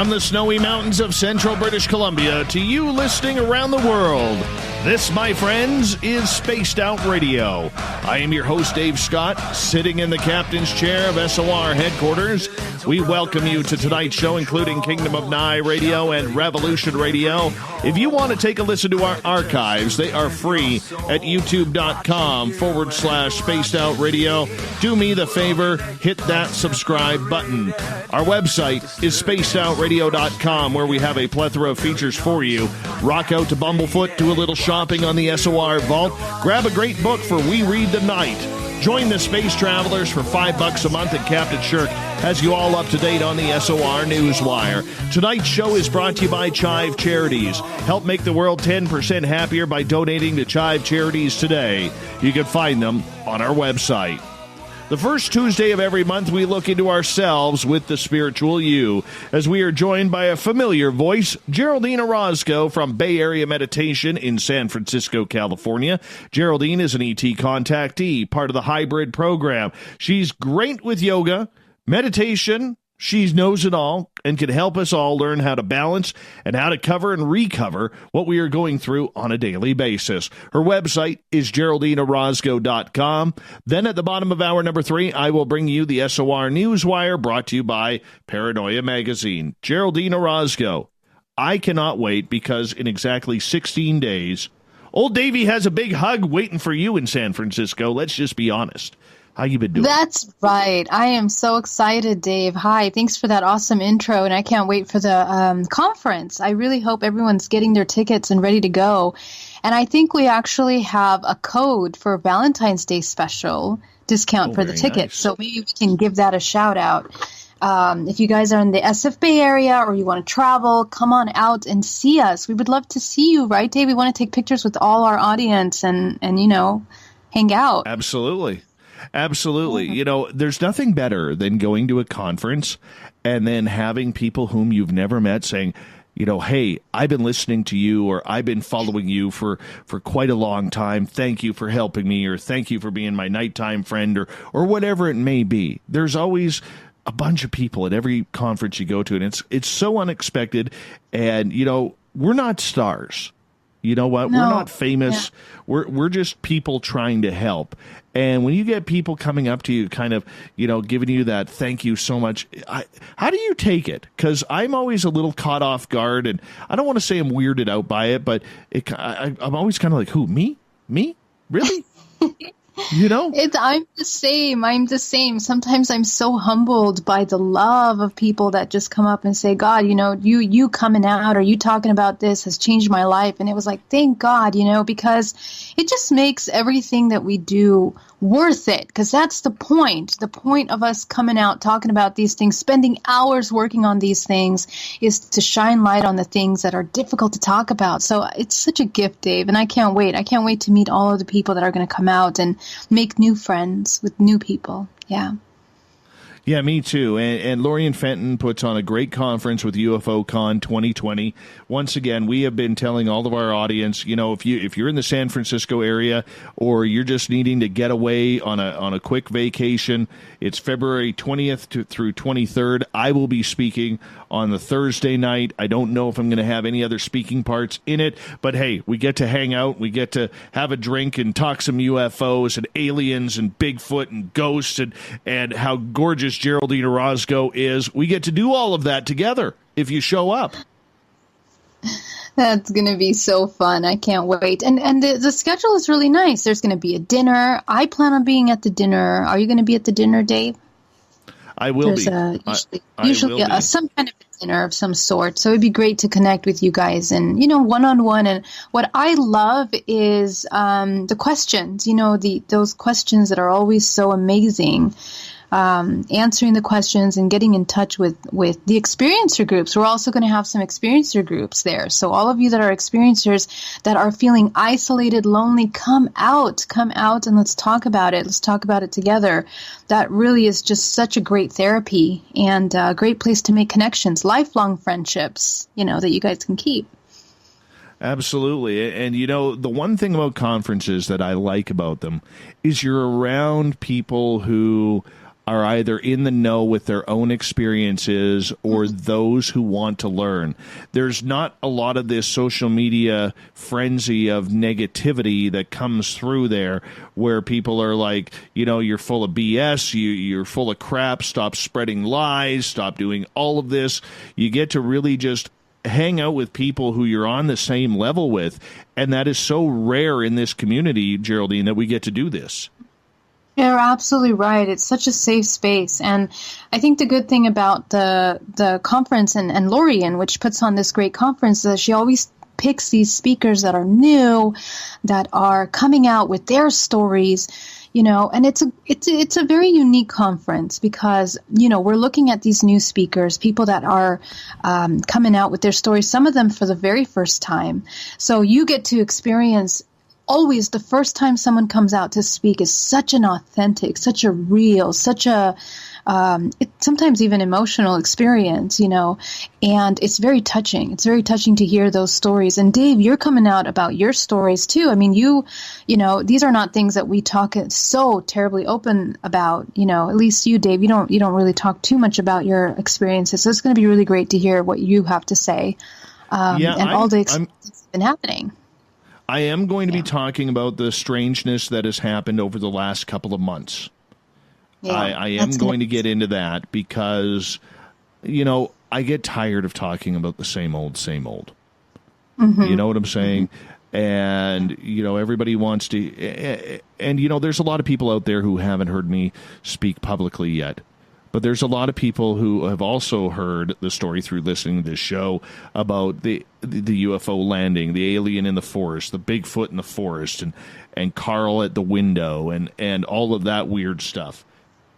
From the snowy mountains of central British Columbia to you listening around the world, this, my friends, is Spaced Out Radio. I am your host, Dave Scott, sitting in the captain's chair of SOR headquarters. We welcome you to tonight's show, including Kingdom of Nye Radio and Revolution Radio. If you want to take a listen to our archives, they are free at youtube.com/Spaced Out Radio. Do me the favor, hit that subscribe button. Our website is spacedoutradio.com, where we have a plethora of features for you. Rock out to Bumblefoot, do a little shopping on the SOR Vault, grab a great book for We Read the Night. Join the Space Travelers for $5 a month, and Captain Shirk has you all up to date on the SOR Newswire. Tonight's show is brought to you by Chive Charities. Help make the world 10% happier by donating to Chive Charities today. You can find them on our website. The first Tuesday of every month, we look into ourselves with the spiritual you, as we are joined by a familiar voice, Geraldine Orozco from Bay Area Meditation in San Francisco, California. Geraldine is an ET contactee, part of the hybrid program. She's great with yoga, meditation. She knows it all and can help us all learn how to balance and how to cover and recover what we are going through on a daily basis. Her website is GeraldineOrozco.com. Then at the bottom of hour number 3, I will bring you the SOR Newswire, brought to you by Paranoia Magazine. Geraldine Orozco, I cannot wait, because in exactly 16 days, old Davey has a big hug waiting for you in San Francisco. Let's just be honest. How you been doing? That's right. I am so excited, Dave. Hi. Thanks for that awesome intro, and I can't wait for the conference. I really hope everyone's getting their tickets and ready to go. And I think we actually have a code for Valentine's Day special discount for the tickets. Nice. So maybe we can give that a shout out. If you guys are in the SF Bay Area or you want to travel, come on out and see us. We would love to see you, right, Dave? We want to take pictures with all our audience and you know, hang out. Absolutely. Absolutely. You know, there's nothing better than going to a conference and then having people whom you've never met saying, you know, hey, I've been listening to you, or I've been following you for quite a long time. Thank you for helping me, or thank you for being my nighttime friend, or whatever it may be. There's always a bunch of people at every conference you go to, and it's so unexpected. And, you know, we're not stars. You know what? No. We're not famous. Yeah. We're just people trying to help. And when you get people coming up to you, kind of, you know, giving you that thank you so much, how do you take it? Because I'm always a little caught off guard, and I don't want to say I'm weirded out by it, but I'm always kind of like, who, me? Me? Really? You know? I'm the same. Sometimes I'm so humbled by the love of people that just come up and say, God, you know, you coming out or you talking about this has changed my life. And it was like, thank God, you know, because it just makes everything that we do worth it. Because that's the point. The point of us coming out, talking about these things, spending hours working on these things, is to shine light on the things that are difficult to talk about. So it's such a gift, Dave. And I can't wait. I can't wait to meet all of the people that are going to come out and make new friends with new people. Yeah. Yeah, me too. And Lorian Fenton puts on a great conference with UFO Con 2020. Once again, we have been telling all of our audience, you know, if you're in the San Francisco area, or you're just needing to get away on a quick vacation, it's February 20th through 23rd. I will be speaking on the Thursday night. I don't know if I'm going to have any other speaking parts in it, but hey, we get to hang out, we get to have a drink and talk some UFOs and aliens and Bigfoot and ghosts and how gorgeous Geraldine Orozco is. We get to do all of that together if you show up. That's going to be so fun. I can't wait. And the schedule is really nice. There's going to be a dinner. I plan on being at the dinner. Are you going to be at the dinner, Dave? I will be. Usually some kind of dinner of some sort. So it'd be great to connect with you guys and, you know, one-on-one. And what I love is the questions, you know, those questions that are always so amazing. Answering the questions and getting in touch with the experiencer groups. We're also going to have some experiencer groups there. So all of you that are experiencers that are feeling isolated, lonely, come out and let's talk about it. Let's talk about it together. That really is just such a great therapy and a great place to make connections, lifelong friendships, you know, that you guys can keep. Absolutely. And, you know, the one thing about conferences that I like about them is you're around people who are either in the know with their own experiences or those who want to learn. There's not a lot of this social media frenzy of negativity that comes through there where people are like, you're full of BS, you're full of crap, stop spreading lies, stop doing all of this. You get to really just hang out with people who you're on the same level with, and that is so rare in this community, Geraldine, that we get to do this. You're absolutely right. It's such a safe space. And I think the good thing about the conference and Lorian, which puts on this great conference, is that she always picks these speakers that are new, that are coming out with their stories, and it's a very unique conference because, we're looking at these new speakers, people that are coming out with their stories, some of them for the very first time. So you get to experience always the first time someone comes out to speak is such an authentic, such a real, such a sometimes even emotional experience, and it's very touching. It's very touching to hear those stories. And Dave, you're coming out about your stories too. I mean, these are not things that we talk so terribly open about, at least you, Dave, you don't really talk too much about your experiences. So it's going to be really great to hear what you have to say. All the experiences that have been happening. I am going to be talking about the strangeness that has happened over the last couple of months. Yeah, I am going to get into that because, I get tired of talking about the same old. Mm-hmm. You know what I'm saying? Mm-hmm. And, everybody wants to, and, there's a lot of people out there who haven't heard me speak publicly yet. But there's a lot of people who have also heard the story through listening to this show about the UFO landing, the alien in the forest, the Bigfoot in the forest, and Carl at the window, and all of that weird stuff.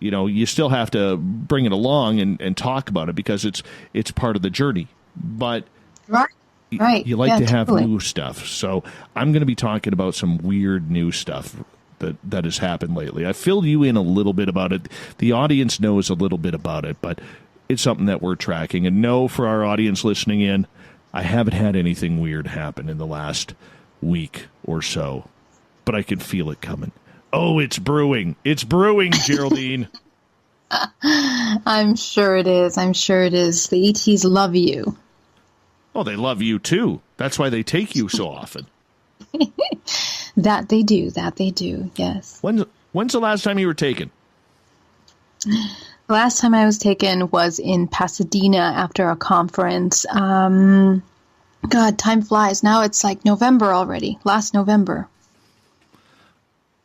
You still have to bring it along and talk about it because it's part of the journey. But right. You like to have new stuff. So I'm going to be talking about some weird new stuff that has happened lately. I filled you in a little bit about it. The audience knows a little bit about it, but it's something that we're tracking. And no, for our audience listening in, I haven't had anything weird happen in the last week or so, but I can feel it coming. Oh, it's brewing. It's brewing, Geraldine. I'm sure it is. The ETs love you. Oh, they love you too. That's why they take you so often. That they do, yes. When's the last time you were taken? The last time I was taken was in Pasadena after a conference. God, time flies. Now it's like November already, last November.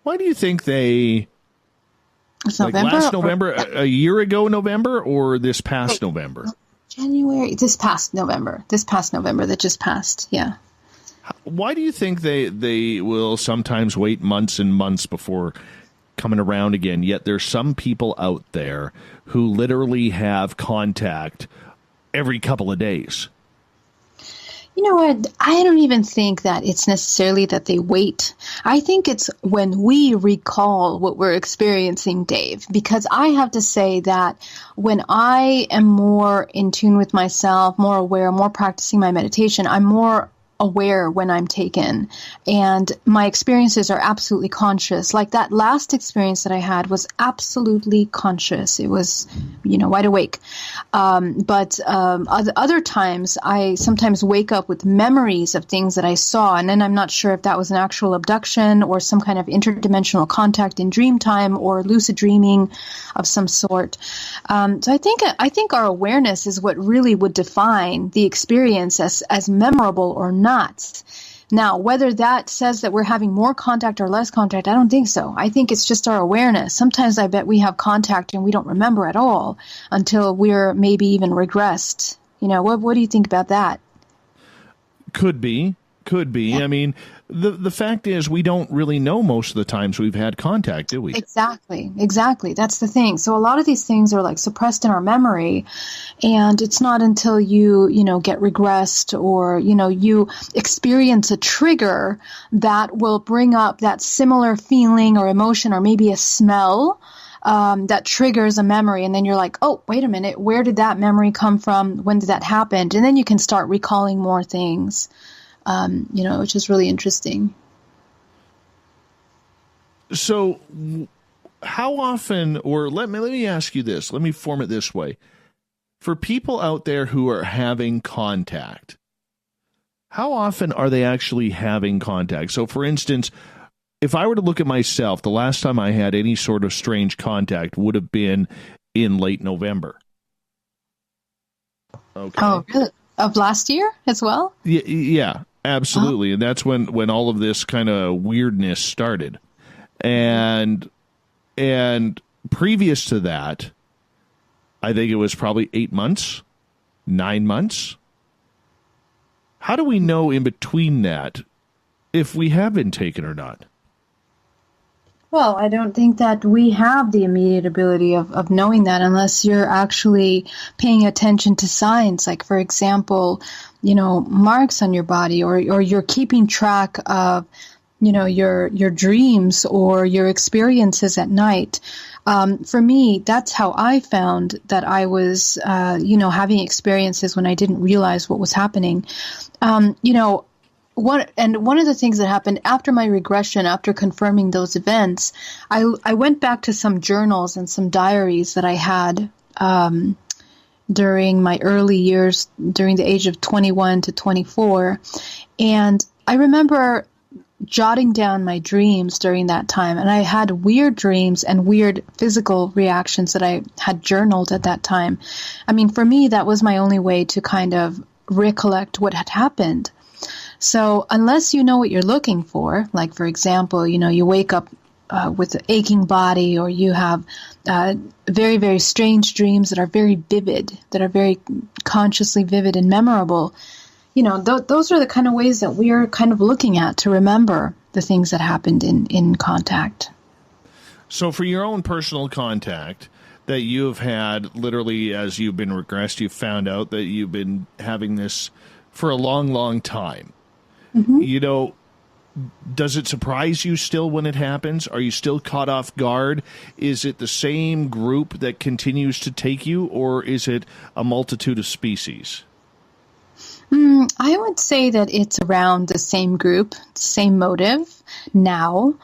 Why do you think they... It's November? Last November, a year ago November, or this past November? January, this past November that just passed, yeah. Why do you think they will sometimes wait months and months before coming around again, yet there's some people out there who literally have contact every couple of days? You know what? I don't even think that it's necessarily that they wait. I think it's when we recall what we're experiencing, Dave, because I have to say that when I am more in tune with myself, more aware, more practicing my meditation, I'm more aware when I'm taken, and my experiences are absolutely conscious. Like that last experience that I had was absolutely conscious. It was, wide awake. But other times I sometimes wake up with memories of things that I saw, and then I'm not sure if that was an actual abduction or some kind of interdimensional contact in dream time or lucid dreaming of some sort. So I think our awareness is what really would define the experience as memorable or not. Now, whether that says that we're having more contact or less contact, I don't think so. I think it's just our awareness. Sometimes I bet we have contact and we don't remember at all until we're maybe even regressed. What do you think about that? Could be. Yeah. I mean, the fact is we don't really know most of the times we've had contact, do we? Exactly. That's the thing. So a lot of these things are like suppressed in our memory, and it's not until you get regressed or, you experience a trigger that will bring up that similar feeling or emotion or maybe a smell that triggers a memory. And then you're like, oh, wait a minute, where did that memory come from? When did that happen? And then you can start recalling more things. Which is really interesting. So how often, or let me ask you this, let me form it this way. For people out there who are having contact, how often are they actually having contact? So, for instance, if I were to look at myself, the last time I had any sort of strange contact would have been in late November. Okay. Oh, really? Of last year as well? Yeah, absolutely. And that's when all of this kind of weirdness started. And previous to that, I think it was probably 8 months, 9 months. How do we know in between that if we have been taken or not? Well, I don't think that we have the immediate ability of knowing that unless you're actually paying attention to signs, like, for example, marks on your body, or you're keeping track of, your dreams or your experiences at night. For me, that's how I found that I was, having experiences when I didn't realize what was happening. One of the things that happened after my regression, after confirming those events, I went back to some journals and some diaries that I had during my early years, during the age of 21 to 24. And I remember jotting down my dreams during that time. And I had weird dreams and weird physical reactions that I had journaled at that time. I mean, for me, that was my only way to kind of recollect what had happened. So unless you know what you're looking for, like, for example, you wake up with an aching body, or you have very, very strange dreams that are very vivid, that are very consciously vivid and memorable, those are the kind of ways that we are kind of looking at to remember the things that happened in contact. So for your own personal contact that you have had, literally as you've been regressed, you've found out that you've been having this for a long, long time. Mm-hmm. Does it surprise you still when it happens? Are you still caught off guard? Is it the same group that continues to take you, or is it a multitude of species? I would say that it's around the same group, same motive now.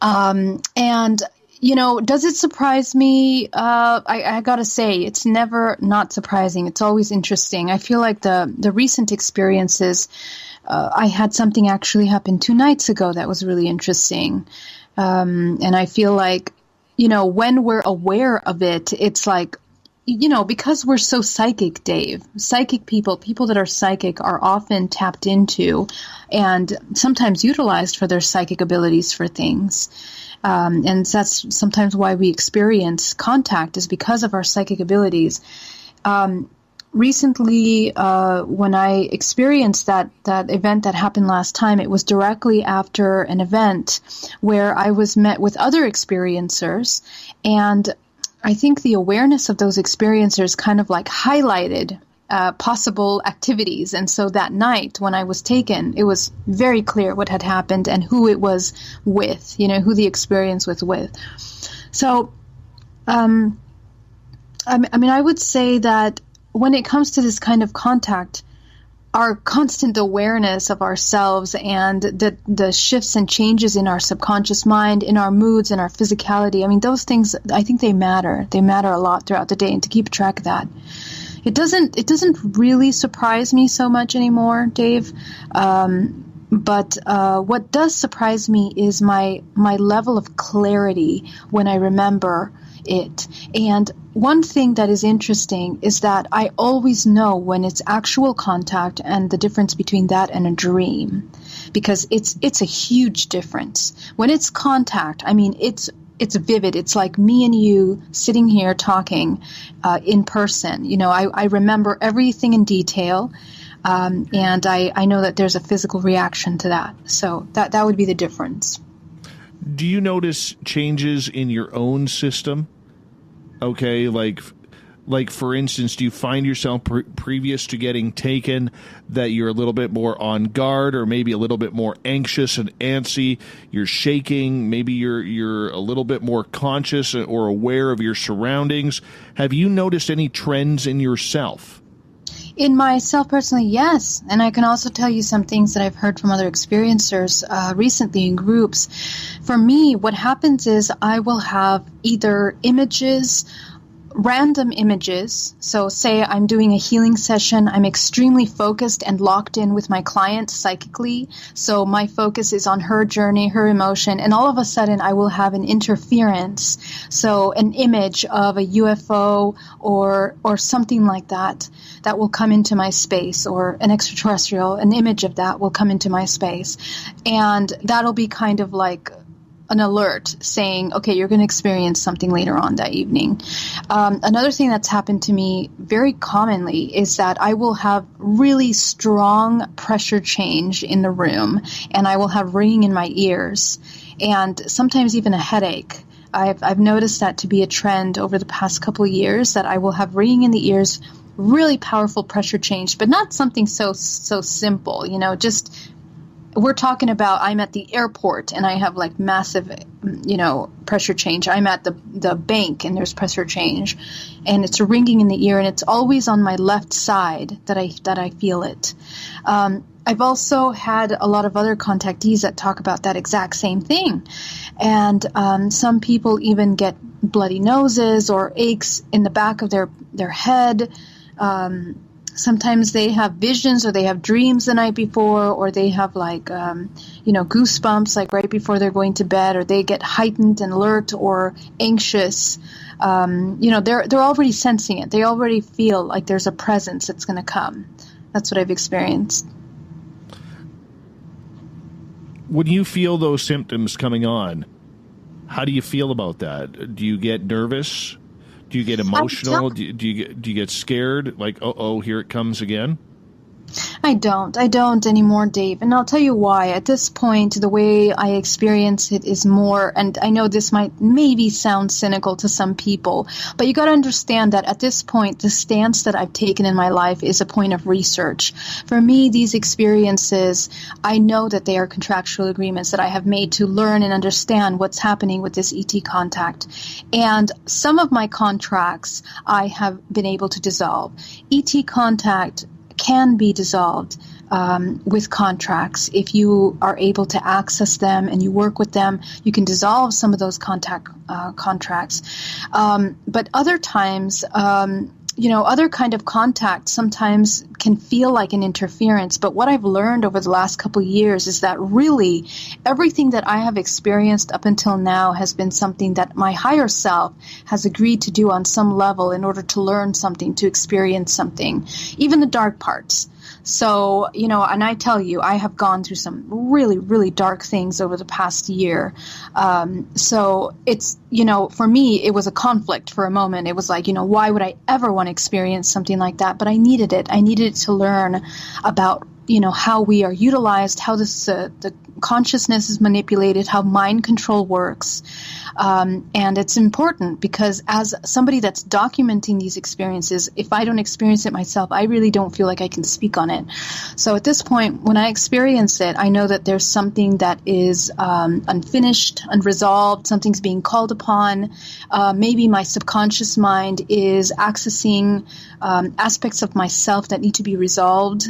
Does it surprise me? I gotta say, it's never not surprising. It's always interesting. I feel like the recent experiences, I had something actually happen 2 nights ago that was really interesting. And I feel like, when we're aware of it, it's like, because we're so psychic, Dave, psychic people that are psychic are often tapped into and sometimes utilized for their psychic abilities for things. And that's sometimes why we experience contact, is because of our psychic abilities. Recently, when I experienced that event that happened last time, it was directly after an event where I was met with other experiencers, and I think the awareness of those experiencers kind of like highlighted possible activities. And so that night when I was taken, it was very clear what had happened and who it was with, who the experience was with. So, I would say that when it comes to this kind of contact, our constant awareness of ourselves and the shifts and changes in our subconscious mind, in our moods, in our physicality, those things, I think they matter. They matter a lot throughout the day, and to keep track of that. It doesn't really surprise me so much anymore, Dave. But what does surprise me is my level of clarity when I remember it. And one thing that is interesting is that I always know when it's actual contact and the difference between that and a dream, because it's a huge difference. When it's contact, it's vivid. It's like me and you sitting here talking in person. I remember everything in detail, and I know that there's a physical reaction to that. So that would be the difference. Do you notice changes in your own system? Okay, like for instance, do you find yourself previous to getting taken that you're a little bit more on guard, or maybe a little bit more anxious and antsy? You're shaking. Maybe you're a little bit more conscious or aware of your surroundings. Have you noticed any trends in yourself? In myself personally, yes. And I can also tell you some things that I've heard from other experiencers recently in groups. For me, what happens is I will have either images, random images. So say I'm doing a healing session, I'm extremely focused and locked in with my client psychically. So my focus is on her journey, her emotion, and all of a sudden I will have an interference. So an image of a UFO or something like that will come into my space, or an extraterrestrial, an image of that will come into my space. And that'll be kind of like an alert saying, okay, you're going to experience something later on that evening. Another thing that's happened to me very commonly is that I will have really strong pressure change in the room, and I will have ringing in my ears, and sometimes even a headache. I've noticed that to be a trend over the past couple of years, that I will have ringing in the ears, really powerful pressure change, but not something so simple, just we're talking about I'm at the airport and I have like massive, pressure change. I'm at the bank and there's pressure change, and it's ringing in the ear, and it's always on my left side that I feel it. I've also had a lot of other contactees that talk about that exact same thing. And some people even get bloody noses or aches in the back of their head. Sometimes they have visions, or they have dreams the night before, or they have like, goosebumps like right before they're going to bed, or they get heightened and alert or anxious. They're already sensing it. They already feel like there's a presence that's going to come. That's what I've experienced. When you feel those symptoms coming on, how do you feel about that? Do you get nervous? Do you get emotional? Do you get scared? Like, oh, here it comes again? I don't anymore, Dave. And I'll tell you why. At this point, the way I experience it is more, and I know this might maybe sound cynical to some people, but you got to understand that at this point, the stance that I've taken in my life is a point of research. For me, these experiences, I know that they are contractual agreements that I have made to learn and understand what's happening with this ET contact. And some of my contracts I have been able to dissolve. ET contact can be dissolved with contracts. If you are able to access them and you work with them, you can dissolve some of those contracts. But other times, other kind of contact sometimes can feel like an interference. But what I've learned over the last couple of years is that really everything that I have experienced up until now has been something that my higher self has agreed to do on some level in order to learn something, to experience something, even the dark parts. So, and I tell you, I have gone through some really, really dark things over the past year. So it's, for me, it was a conflict for a moment. It was like, why would I ever want to experience something like that? But I needed it. I needed it to learn about, how we are utilized, how the consciousness is manipulated, how mind control works. And it's important because as somebody that's documenting these experiences, if I don't experience it myself, I really don't feel like I can speak on it. So at this point, when I experience it, I know that there's something that is unfinished, unresolved, something's being called upon. Maybe my subconscious mind is accessing aspects of myself that need to be resolved.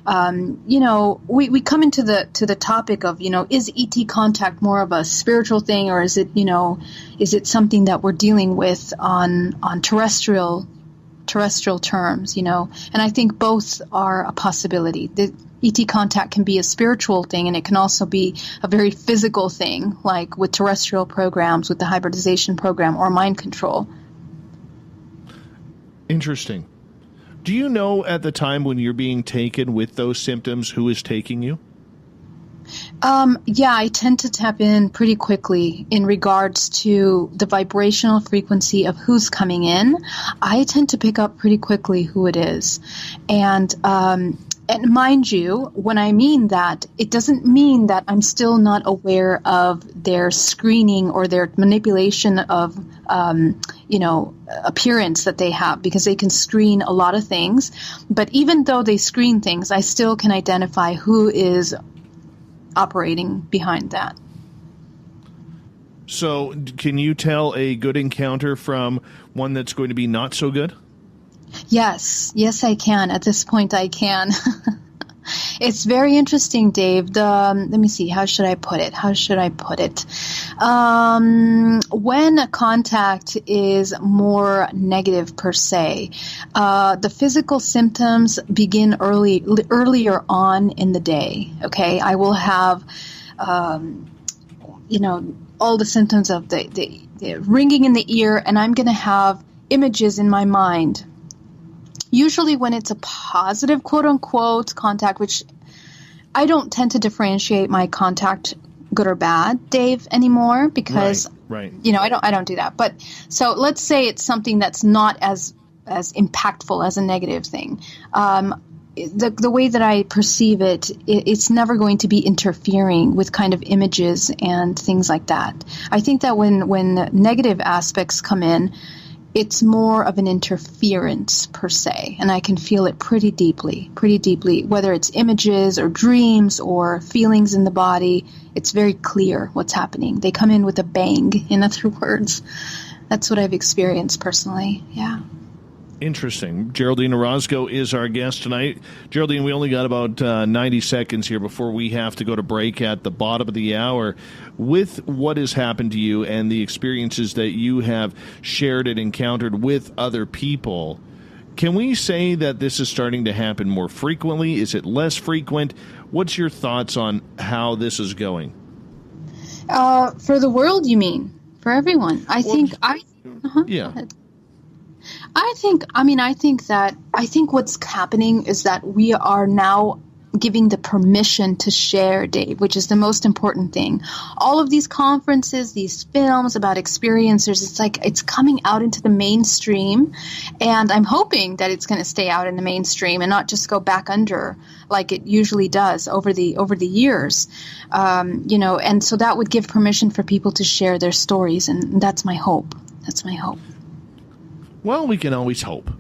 We come into the topic of, is ET contact more of a spiritual thing, or is it something that we're dealing with on terrestrial terms, and I think both are a possibility. The ET contact can be a spiritual thing, and it can also be a very physical thing, like with terrestrial programs, with the hybridization program or mind control. Interesting. Do you know at the time when you're being taken with those symptoms who is taking you? Yeah, I tend to tap in pretty quickly in regards to the vibrational frequency of who's coming in. I tend to pick up pretty quickly who it is. And mind you, when I mean that, it doesn't mean that I'm still not aware of their screening or their manipulation of, appearance that they have, because they can screen a lot of things. But even though they screen things, I still can identify who is operating behind that. So can you tell a good encounter from one that's going to be not so good? Yes, I can. At this point, I can. It's very interesting, Dave. Let me see. How should I put it? When a contact is more negative per se, the physical symptoms begin earlier on in the day. Okay, I will have, all the symptoms of the ringing in the ear, and I'm going to have images in my mind. Usually when it's a positive, quote-unquote, contact, which I don't tend to differentiate my contact good or bad, Dave, anymore, because, right. I don't do that. But so let's say it's something that's not as impactful as a negative thing. The way that I perceive it, it's never going to be interfering with kind of images and things like that. I think that when negative aspects come in, it's more of an interference per se, and I can feel it pretty deeply, whether it's images or dreams or feelings in the body. It's very clear what's happening. They come in with a bang, in other words. That's what I've experienced personally, yeah. Interesting. Geraldine Orozco is our guest tonight. Geraldine, we only got about 90 seconds here before we have to go to break at the bottom of the hour. With what has happened to you and the experiences that you have shared and encountered with other people, can we say that this is starting to happen more frequently? Is it less frequent? What's your thoughts on how this is going? For the world, you mean? For everyone? I think what's happening is that we are now giving the permission to share, Dave, which is the most important thing. All of these conferences, these films about experiencers, it's coming out into the mainstream, and I'm hoping that it's going to stay out in the mainstream and not just go back under like it usually does over the years, and so that would give permission for people to share their stories, and that's my hope. Well, we can always hope.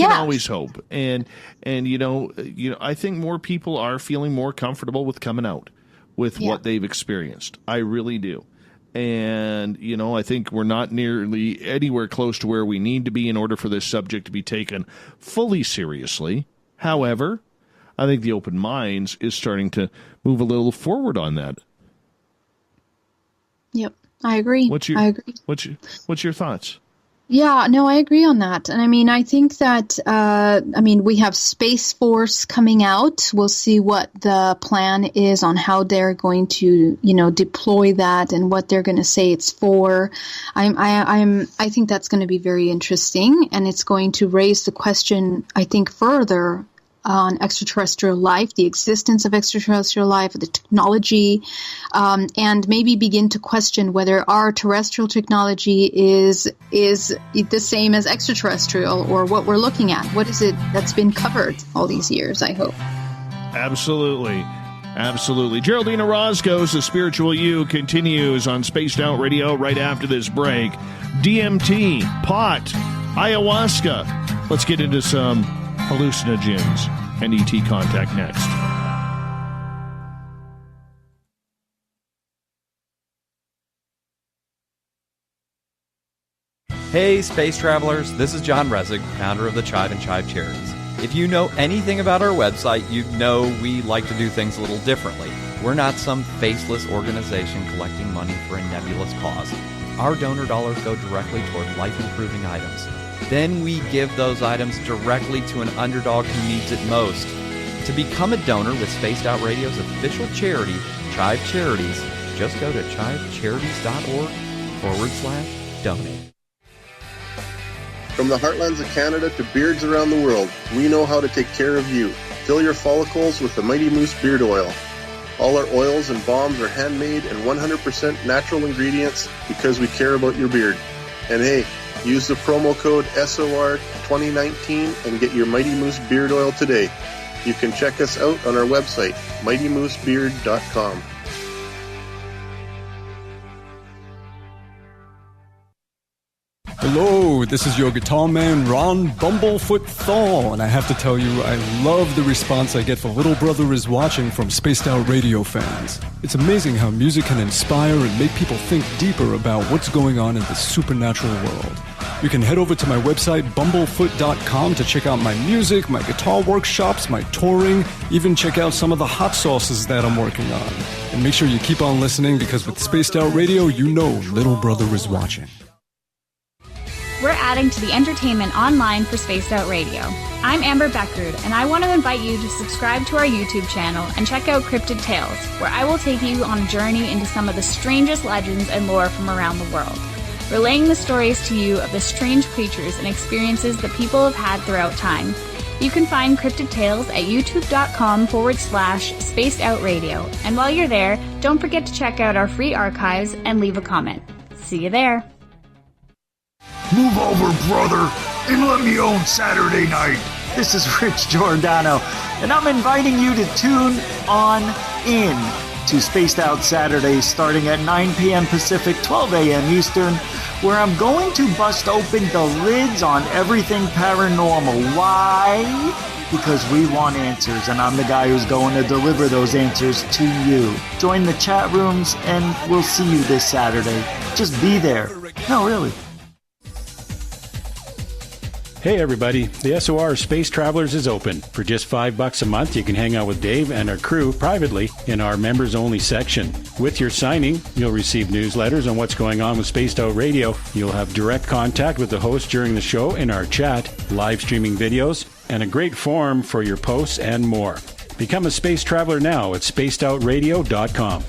Always hope. And I think more people are feeling more comfortable with coming out with what they've experienced. I really do. And, I think we're not nearly anywhere close to where we need to be in order for this subject to be taken fully seriously. However, I think the Open Minds is starting to move a little forward on that. Yep, I agree. I agree. What's your thoughts? Yeah, no, I agree on that. And I think that, we have Space Force coming out. We'll see what the plan is on how they're going to, deploy that and what they're going to say it's for. I think that's going to be very interesting, and it's going to raise the question, I think, further on extraterrestrial life, the existence of extraterrestrial life, the technology, and maybe begin to question whether our terrestrial technology is the same as extraterrestrial, or what we're looking at. What is it that's been covered all these years, I hope. Absolutely. Geraldine Orozco's The Spiritual You continues on Spaced Out Radio right after this break. DMT, pot, ayahuasca. Let's get into some hallucinogens and ET contact next. Hey, space travelers, this is John Resig, founder of the Chive and Chive Charities. If you know anything about our website, you know we like to do things a little differently. We're not some faceless organization collecting money for a nebulous cause. Our donor dollars go directly toward life-improving items. Then we give those items directly to an underdog who needs it most. To become a donor with Spaced Out Radio's official charity, Chive Charities, just go to chivecharities.org/donate. From the heartlands of Canada to beards around the world, we know how to take care of you. Fill your follicles with the Mighty Moose Beard Oil. All our oils and balms are handmade and 100% natural ingredients because we care about your beard. And hey, use the promo code SOR2019 and get your Mighty Moose Beard Oil today. You can check us out on our website, mightymoosebeard.com. Hello, this is your guitar man, Ron Bumblefoot Thaw, and I have to tell you, I love the response I get for Little Brother is Watching from Spaced Out Radio fans. It's amazing how music can inspire and make people think deeper about what's going on in the supernatural world. You can head over to my website, bumblefoot.com, to check out my music, my guitar workshops, my touring, even check out some of the hot sauces that I'm working on. And make sure you keep on listening, because with Spaced Out Radio, you know Little Brother is watching. We're adding to the entertainment online for Spaced Out Radio. I'm Amber Beckrud, and I want to invite you to subscribe to our YouTube channel and check out Cryptid Tales, where I will take you on a journey into some of the strangest legends and lore from around the world, relaying the stories to you of the strange creatures and experiences that people have had throughout time. You can find Cryptid Tales at youtube.com/Spaced Out Radio. And while you're there, don't forget to check out our free archives and leave a comment. See you there. Move over, brother, and let me own Saturday night. This is Rich Giordano, and I'm inviting you to tune on in to Spaced Out Saturdays starting at 9 p.m. Pacific, 12 a.m. Eastern, where I'm going to bust open the lids on everything paranormal. Why? Because we want answers, and I'm the guy who's going to deliver those answers to you. Join the chat rooms, and we'll see you this Saturday. Just be there. No, really. Hey everybody, the SOR Space Travelers is open. For just $5 a month, you can hang out with Dave and our crew privately in our members-only section. With your signing, you'll receive newsletters on what's going on with Spaced Out Radio. You'll have direct contact with the host during the show in our chat, live streaming videos, and a great forum for your posts and more. Become a Space Traveler now at spacedoutradio.com.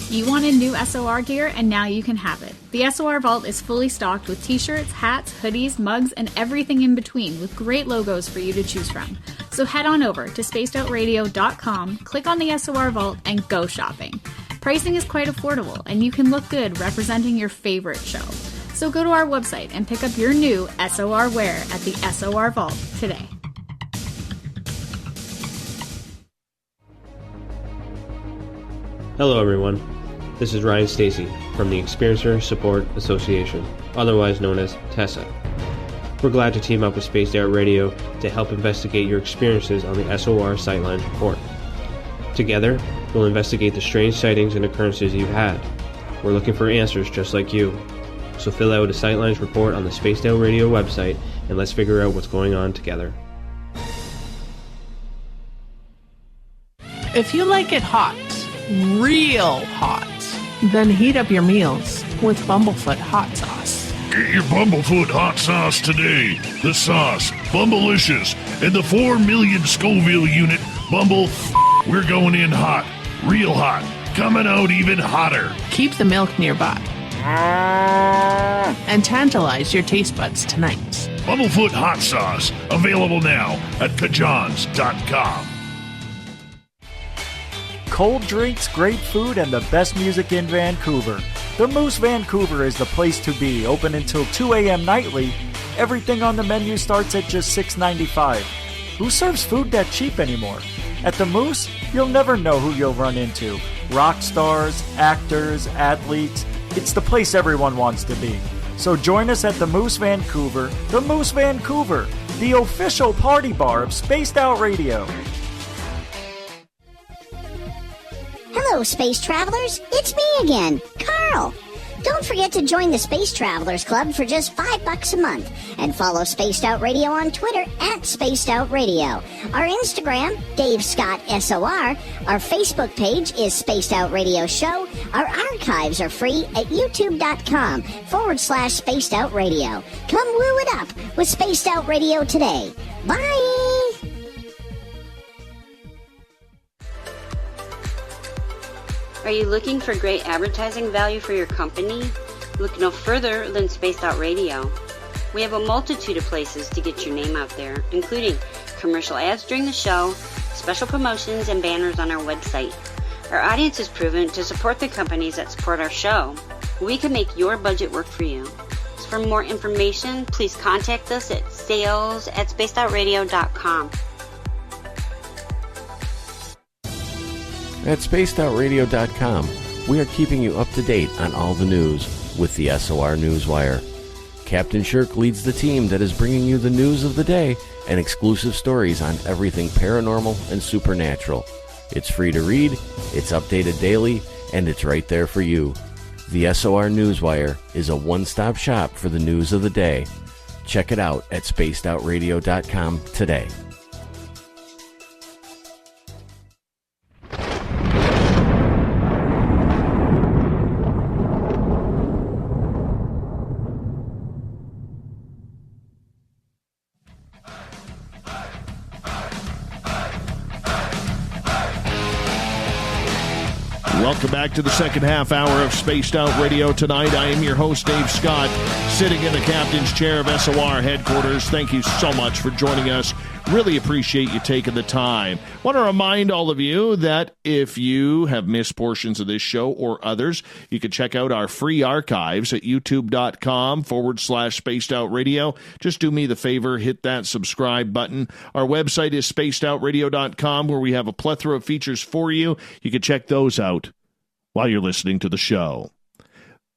You wanted new SOR gear, and now you can have it. The SOR Vault is fully stocked with t-shirts, hats, hoodies, mugs, and everything in between, with great logos for you to choose from. So head on over to spacedoutradio.com, click on the SOR Vault, and go shopping. Pricing is quite affordable, and you can look good representing your favorite show. So go to our website and pick up your new SOR wear at the SOR Vault today. Hello everyone. This is Ryan Stacy from the Experiencer Support Association, otherwise known as TESSA. We're glad to team up with Spaced Out Radio to help investigate your experiences on the SOR Sightlines Report. Together, we'll investigate the strange sightings and occurrences you've had. We're looking for answers just like you. So fill out a Sightlines report on the Spaced Out Radio website and let's figure out what's going on together. If you like it hot, real hot, then heat up your meals with Bumblefoot hot sauce. Get your Bumblefoot hot sauce today. The sauce, Bumblicious, and the 4 million Scoville unit Bumble. We're going in hot, real hot, coming out even hotter. Keep the milk nearby and tantalize your taste buds tonight. Bumblefoot hot sauce, available now at kajans.com. Cold drinks, great food, and the best music in Vancouver. The Moose Vancouver is the place to be, open until 2 a.m. nightly. Everything on the menu starts at just $6.95. Who serves food that cheap anymore? At the Moose, you'll never know who you'll run into. Rock stars, actors, athletes. It's the place everyone wants to be. So join us at the Moose Vancouver, the official party bar of Spaced Out Radio. Hello, Space Travelers. It's me again, Carl. Don't forget to join the Space Travelers Club for just $5 a month and follow Spaced Out Radio on Twitter at Spaced Out Radio. Our Instagram, Dave Scott SOR. Our Facebook page is Spaced Out Radio Show. Our archives are free at youtube.com/Spaced Out Radio. Come woo it up with Spaced Out Radio today. Bye! Are you looking for great advertising value for your company? Look no further than Spaced Out Radio. We have a multitude of places to get your name out there, including commercial ads during the show, special promotions, and banners on our website. Our audience is proven to support the companies that support our show. We can make your budget work for you. So for more information, please contact us at sales@spacedoutradio.com. At spacedoutradio.com, we are keeping you up to date on all the news with the SOR Newswire. Captain Shirk leads the team that is bringing you the news of the day and exclusive stories on everything paranormal and supernatural. It's free to read, it's updated daily, and it's right there for you. The SOR Newswire is a one-stop shop for the news of the day. Check it out at spacedoutradio.com today. Welcome back to the second half hour of Spaced Out Radio tonight. I am your host, Dave Scott, sitting in the captain's chair of SOR headquarters. Thank you so much for joining us. Really appreciate you taking the time. Want to remind all of you that if you have missed portions of this show or others, you can check out our free archives at youtube.com/Spaced Out Radio. Just do me the favor, hit that subscribe button. Our website is spacedoutradio.com, where we have a plethora of features for you. You can check those out while you're listening to the show.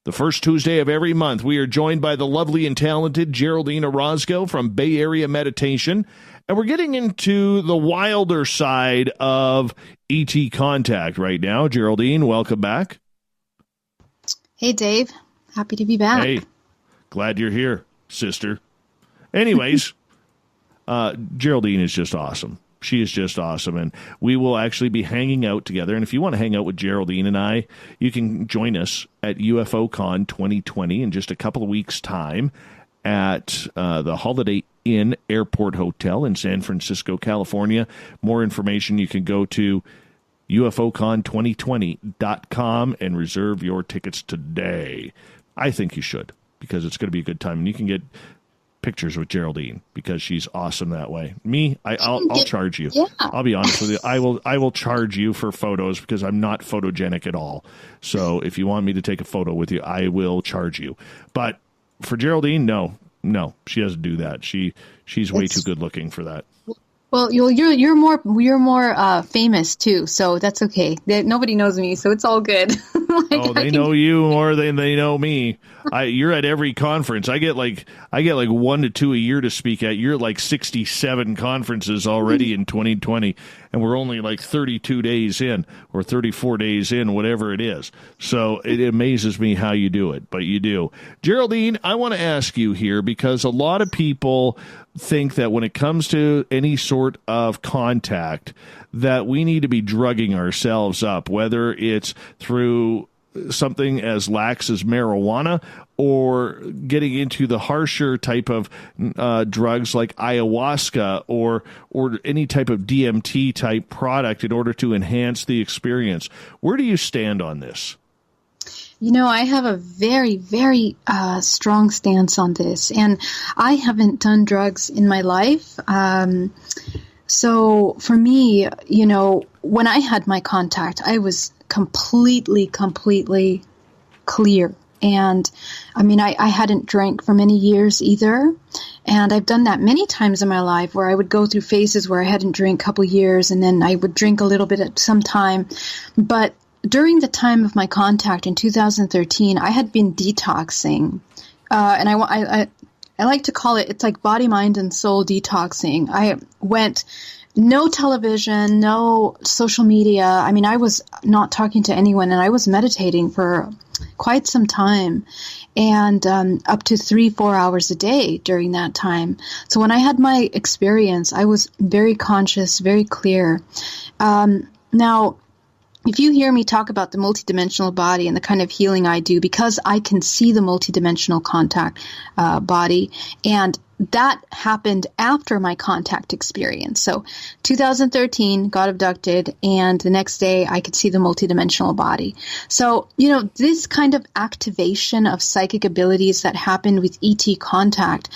The first Tuesday of every month, we are joined by the lovely and talented Geraldine Orozco from Bay Area Meditation, and we're getting into the wilder side of ET contact right now. Geraldine, welcome back. Hey, Dave. Happy to be back. Hey, glad you're here, sister. Anyways, Geraldine is just awesome. She is just awesome, and we will actually be hanging out together. And if you want to hang out with Geraldine and I, you can join us at UFOCon 2020 in just a couple of weeks' time at the Holiday Inn Airport Hotel in San Francisco, California. More information, you can go to UFOCon2020.com and reserve your tickets today. I think you should, because it's going to be a good time, and you can get pictures with Geraldine because she's awesome that way. Me, I'll charge you. Yeah. I'll be honest with you. I will charge you for photos because I'm not photogenic at all. So if you want me to take a photo with you, I will charge you. But for Geraldine, no, she doesn't do that. She's way too good looking for that. Well, you're more famous too, so that's okay. Nobody knows me, so it's all good. They know you more than they know me. You're at every conference. I get like 1 to 2 a year to speak at. You're at like 67 conferences already in 2020, and we're only like 32 days in or 34 days in, whatever it is. So it amazes me how you do it, but you do. Geraldine, I want to ask you here because a lot of people think that when it comes to any sort of contact that we need to be drugging ourselves up, whether it's through something as lax as marijuana or getting into the harsher type of drugs like ayahuasca or any type of DMT type product in order to enhance the experience. Where do you stand on this? You know, I have a very, very strong stance on this, and I haven't done drugs in my life. So for me, you know, when I had my contact, I was completely clear. And I mean, I hadn't drank for many years either. And I've done that many times in my life where I would go through phases where I hadn't drank a couple years and then I would drink a little bit at some time. But during the time of my contact in 2013, I had been detoxing. And I like to call it, it's like body, mind, and soul detoxing. I went no television, no social media. I mean, I was not talking to anyone, and I was meditating for quite some time, and up to 3-4 hours a day during that time. So when I had my experience, I was very conscious, very clear. Now, if you hear me talk about the multidimensional body and the kind of healing I do, because I can see the multidimensional contact body, and that happened after my contact experience. So 2013, got abducted, and the next day I could see the multidimensional body. So, you know, this kind of activation of psychic abilities that happened with ET contact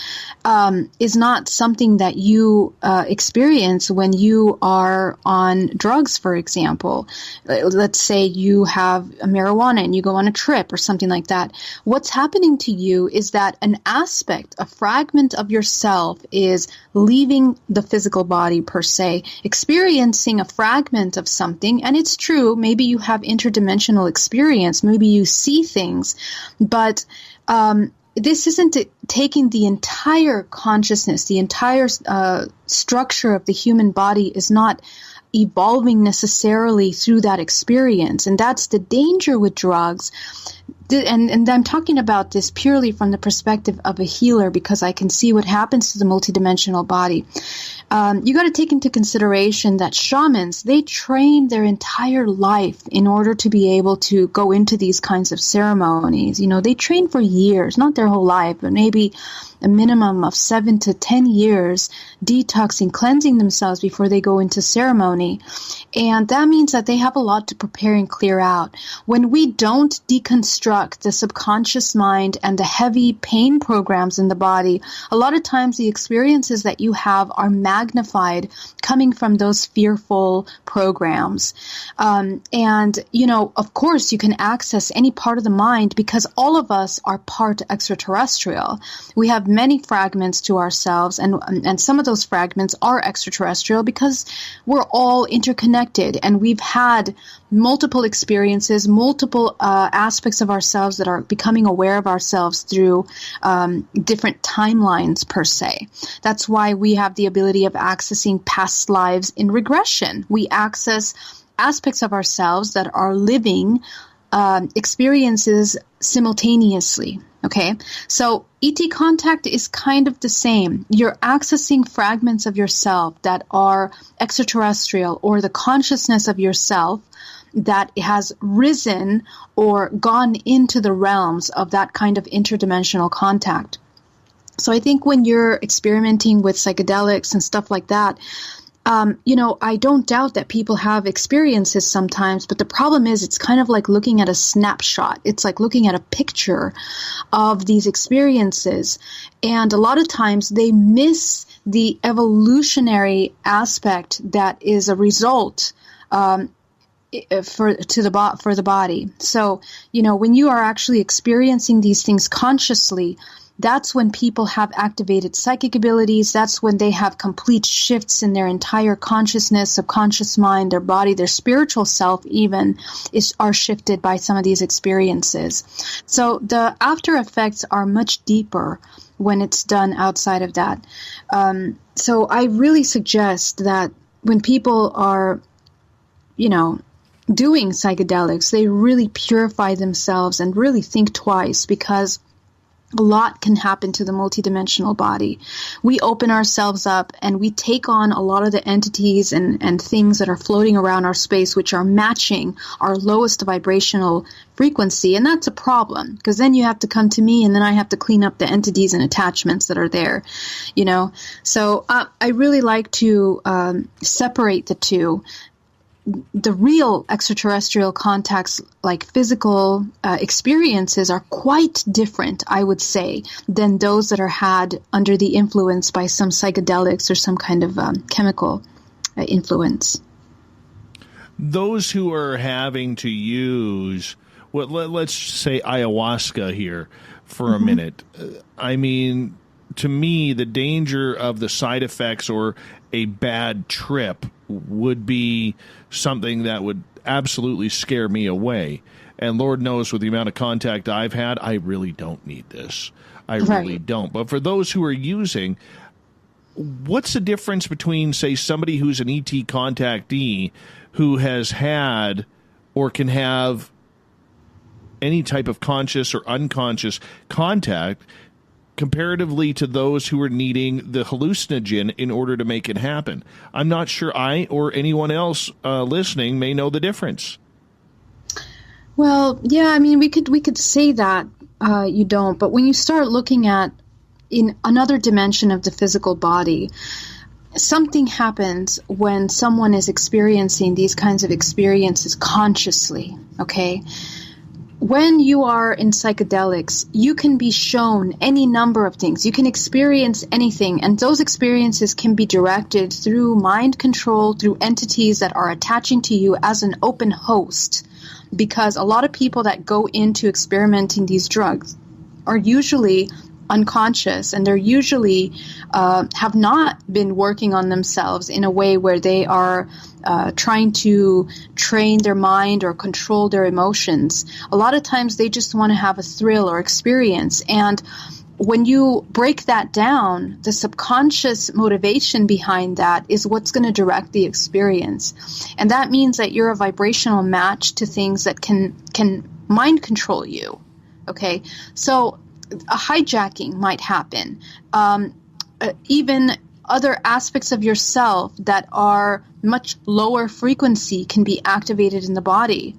is not something that you experience when you are on drugs, for example. Let's say you have a marijuana and you go on a trip or something like that. What's happening to you is that an aspect, a fragment of your yourself is leaving the physical body per se, experiencing a fragment of something. And it's true, maybe you have interdimensional experience, maybe you see things, but this isn't taking the entire consciousness, the entire structure of the human body is not evolving necessarily through that experience. And that's the danger with drugs. And I'm talking about this purely from the perspective of a healer, because I can see what happens to the multidimensional body. You got to take into consideration that shamans, they train their entire life in order to be able to go into these kinds of ceremonies. You know, they train for years, not their whole life, but maybe a minimum of 7 to 10 years detoxing, cleansing themselves before they go into ceremony. And that means that they have a lot to prepare and clear out. When we don't deconstruct the subconscious mind and the heavy pain programs in the body, a lot of times the experiences that you have are magnified coming from those fearful programs. And, you know, of course, you can access any part of the mind because all of us are part extraterrestrial. We have many fragments to ourselves, and some of those fragments are extraterrestrial because we're all interconnected, and we've had multiple experiences, multiple aspects of ourselves that are becoming aware of ourselves through different timelines per se. That's why we have the ability of accessing past lives in regression. We access aspects of ourselves that are living experiences simultaneously. Okay, so ET contact is kind of the same. You're accessing fragments of yourself that are extraterrestrial, or the consciousness of yourself that has risen or gone into the realms of that kind of interdimensional contact. So I think when you're experimenting with psychedelics and stuff like that, you know, I don't doubt that people have experiences sometimes, but the problem is it's kind of like looking at a snapshot. It's like looking at a picture of these experiences. And a lot of times they miss the evolutionary aspect that is a result for the body. So, you know, when you are actually experiencing these things consciously, that's when people have activated psychic abilities. That's when they have complete shifts in their entire consciousness, subconscious mind, their body, their spiritual self even are shifted by some of these experiences. So the after effects are much deeper when it's done outside of that. So I really suggest that when people are, you know, doing psychedelics, they really purify themselves and really think twice, because a lot can happen to the multidimensional body. We open ourselves up and we take on a lot of the entities and things that are floating around our space, which are matching our lowest vibrational frequency. And that's a problem, because then you have to come to me and then I have to clean up the entities and attachments that are there, you know. So I really like to separate the two. The real extraterrestrial contacts, like physical experiences, are quite different, I would say, than those that are had under the influence by some psychedelics or some kind of chemical influence. Those who are having to use, let's say ayahuasca here for a minute. I mean, to me, the danger of the side effects or a bad trip would be something that would absolutely scare me away. And Lord knows, with the amount of contact I've had, I really don't need this. I really don't. But for those who are using, what's the difference between, say, somebody who's an ET contactee who has had or can have any type of conscious or unconscious contact comparatively to those who are needing the hallucinogen in order to make it happen? I'm not sure I or anyone else listening may know the difference. Well, yeah, I mean, we could say that you don't, but when you start looking at in another dimension of the physical body, something happens when someone is experiencing these kinds of experiences consciously, okay? When you are in psychedelics, you can be shown any number of things. You can experience anything, and those experiences can be directed through mind control, through entities that are attaching to you as an open host. Because a lot of people that go into experimenting these drugs are usually unconscious, and they're usually have not been working on themselves in a way where they are trying to train their mind or control their emotions. A lot of times they just want to have a thrill or experience. And when you break that down, the subconscious motivation behind that is what's going to direct the experience. And that means that you're a vibrational match to things that can mind control you. Okay? So a hijacking might happen. Even other aspects of yourself that are much lower frequency can be activated in the body.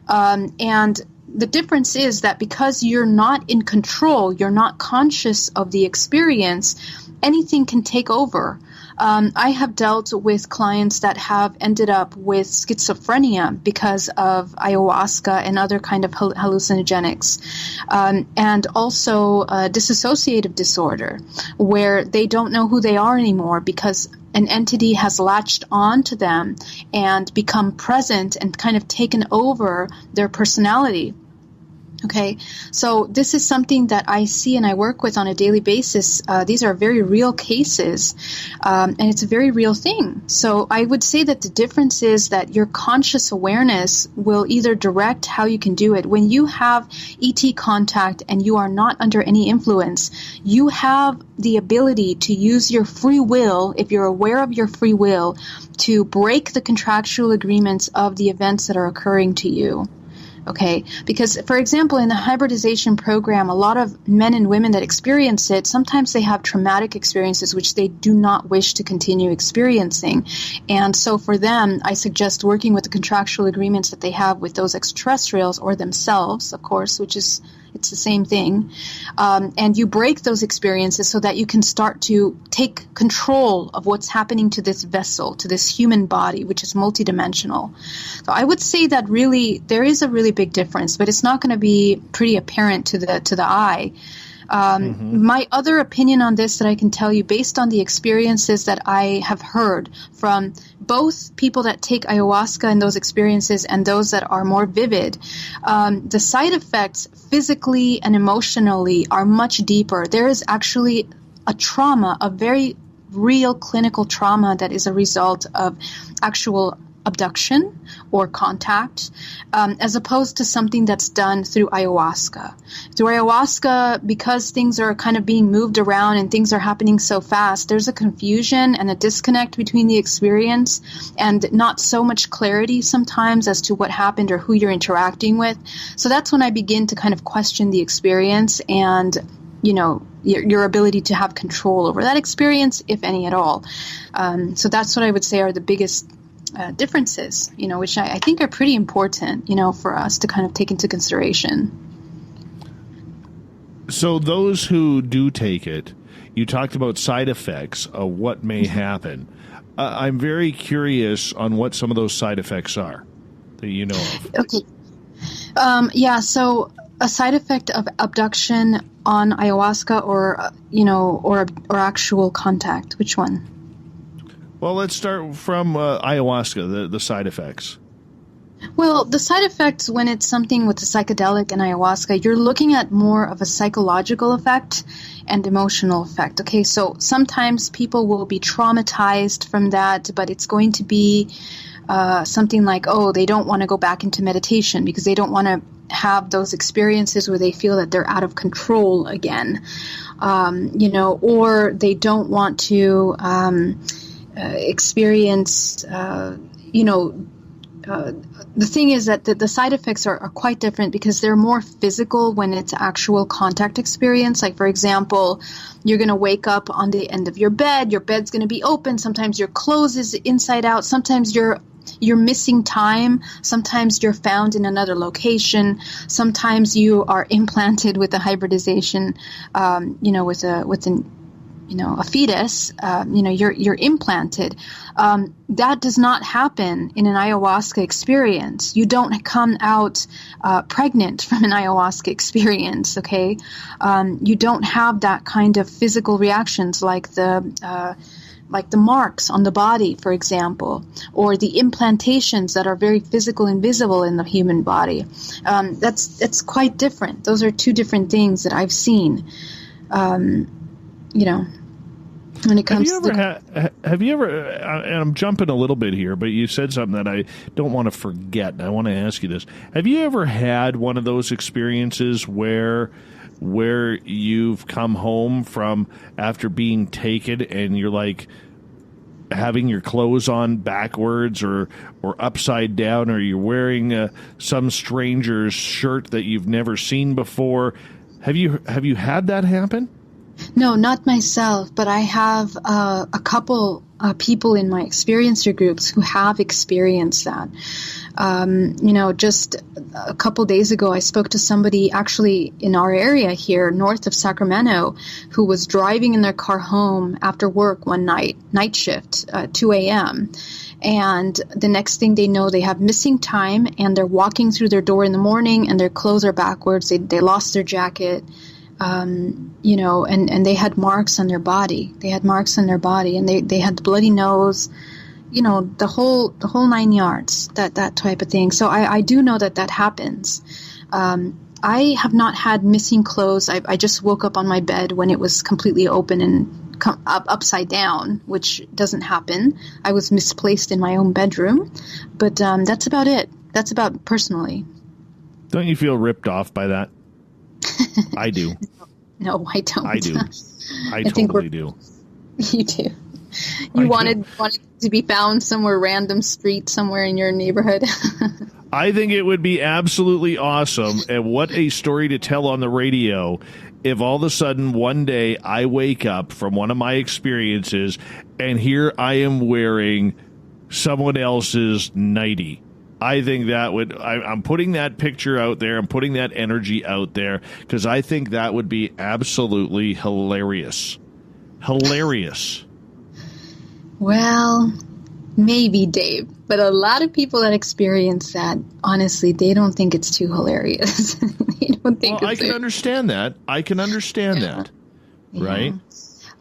And the difference is that because you're not in control, you're not conscious of the experience, anything can take over. I have dealt with clients that have ended up with schizophrenia because of ayahuasca and other kind of hallucinogenics, and also dissociative disorder, where they don't know who they are anymore because an entity has latched on to them and become present and kind of taken over their personality. Okay, so this is something that I see and I work with on a daily basis. These are very real cases, and it's a very real thing. So I would say that the difference is that your conscious awareness will either direct how you can do it. When you have ET contact and you are not under any influence, you have the ability to use your free will, if you're aware of your free will, to break the contractual agreements of the events that are occurring to you. Okay, because, for example, in the hybridization program, a lot of men and women that experience it, sometimes they have traumatic experiences which they do not wish to continue experiencing. And so for them, I suggest working with the contractual agreements that they have with those extraterrestrials or themselves, of course, which is, it's the same thing. And you break those experiences so that you can start to take control of what's happening to this vessel, to this human body, which is multidimensional. So I would say that really there is a really big difference, but it's not going to be pretty apparent to the eye. My other opinion on this that I can tell you, based on the experiences that I have heard from both people that take ayahuasca and those experiences and those that are more vivid, the side effects physically and emotionally are much deeper. There is actually a trauma, a very real clinical trauma that is a result of actual abduction or contact, as opposed to something that's done through ayahuasca. Through ayahuasca, because things are kind of being moved around and things are happening so fast, there's a confusion and a disconnect between the experience and not so much clarity sometimes as to what happened or who you're interacting with. So that's when I begin to kind of question the experience and, you know, your ability to have control over that experience, if any at all. So that's what I would say are the biggest differences, you know, which I think are pretty important, you know, for us to kind of take into consideration. So those who do take it, you talked about side effects of what may happen. I'm very curious on what some of those side effects are that you know of. Okay. So a side effect of abduction on ayahuasca or, you know, or actual contact, which one? Well, let's start from ayahuasca, the side effects. Well, the side effects when it's something with the psychedelic and ayahuasca, you're looking at more of a psychological effect and emotional effect. Okay, so sometimes people will be traumatized from that, but it's going to be something like, oh, they don't want to go back into meditation because they don't want to have those experiences where they feel that they're out of control again, you know, or they don't want to experience, you know, the thing is that the side effects are quite different because they're more physical when it's actual contact experience. Like, for example, you're going to wake up on the end of your bed's going to be open. Sometimes your clothes is inside out. Sometimes you're missing time. Sometimes you're found in another location. Sometimes you are implanted with a hybridization, you know, with an you know, a fetus, you know, you're implanted. That does not happen in an ayahuasca experience. You don't come out pregnant from an ayahuasca experience, okay? You don't have that kind of physical reactions like the marks on the body, for example, or the implantations that are very physical and visible in the human body. That's quite different. Those are two different things that I've seen. when it comes have you ever, and I'm jumping a little bit here, but you said something that I don't want to forget, and I want to ask you this. Have you ever had one of those experiences where you've come home from after being taken and you're like having your clothes on backwards or upside down, or you're wearing some stranger's shirt that you've never seen before? Have you had that happen? No, not myself, but I have a couple people in my experiencer groups who have experienced that. Just a couple days ago, I spoke to somebody actually in our area here, north of Sacramento, who was driving in their car home after work one night shift, 2 a.m., and the next thing they know, they have missing time, and they're walking through their door in the morning, and their clothes are backwards. They lost their jacket. And they had marks on their body. And they had the bloody nose, the whole 9 yards, that type of thing. So I do know that happens. I have not had missing clothes. I just woke up on my bed when it was completely open and upside down, which doesn't happen. I was misplaced in my own bedroom, but that's about it. That's about personally. Don't you feel ripped off by that? I do. No, I don't. I do. I totally do. You do. You wanted to be found somewhere, random street somewhere in your neighborhood. I think it would be absolutely awesome, and what a story to tell on the radio if all of a sudden one day I wake up from one of my experiences and here I am wearing someone else's nightie. I think that would, I'm putting that picture out there, I'm putting that energy out there, because I think that would be absolutely hilarious. Hilarious. Well, maybe, Dave, but a lot of people that experience that, honestly, they don't think it's too hilarious. They don't think I can understand that. I can understand that. Right?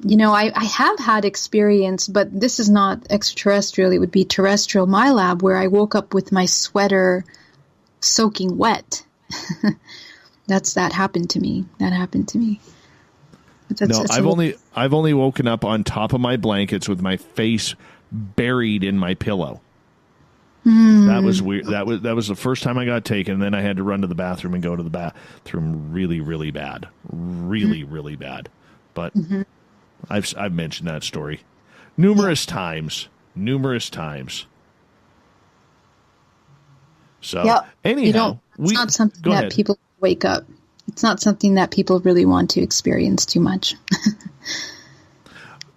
I have had experience, but this is not extraterrestrial. It would be terrestrial. My lab, where I woke up with my sweater soaking wet. That happened to me. I've only woken up on top of my blankets with my face buried in my pillow. That was weird. That was the first time I got taken. And then I had to run to the bathroom and go to the bathroom really, really bad, really bad. But. I've mentioned that story numerous times. So anyhow, it's not something that people wake up. It's not something that people really want to experience too much.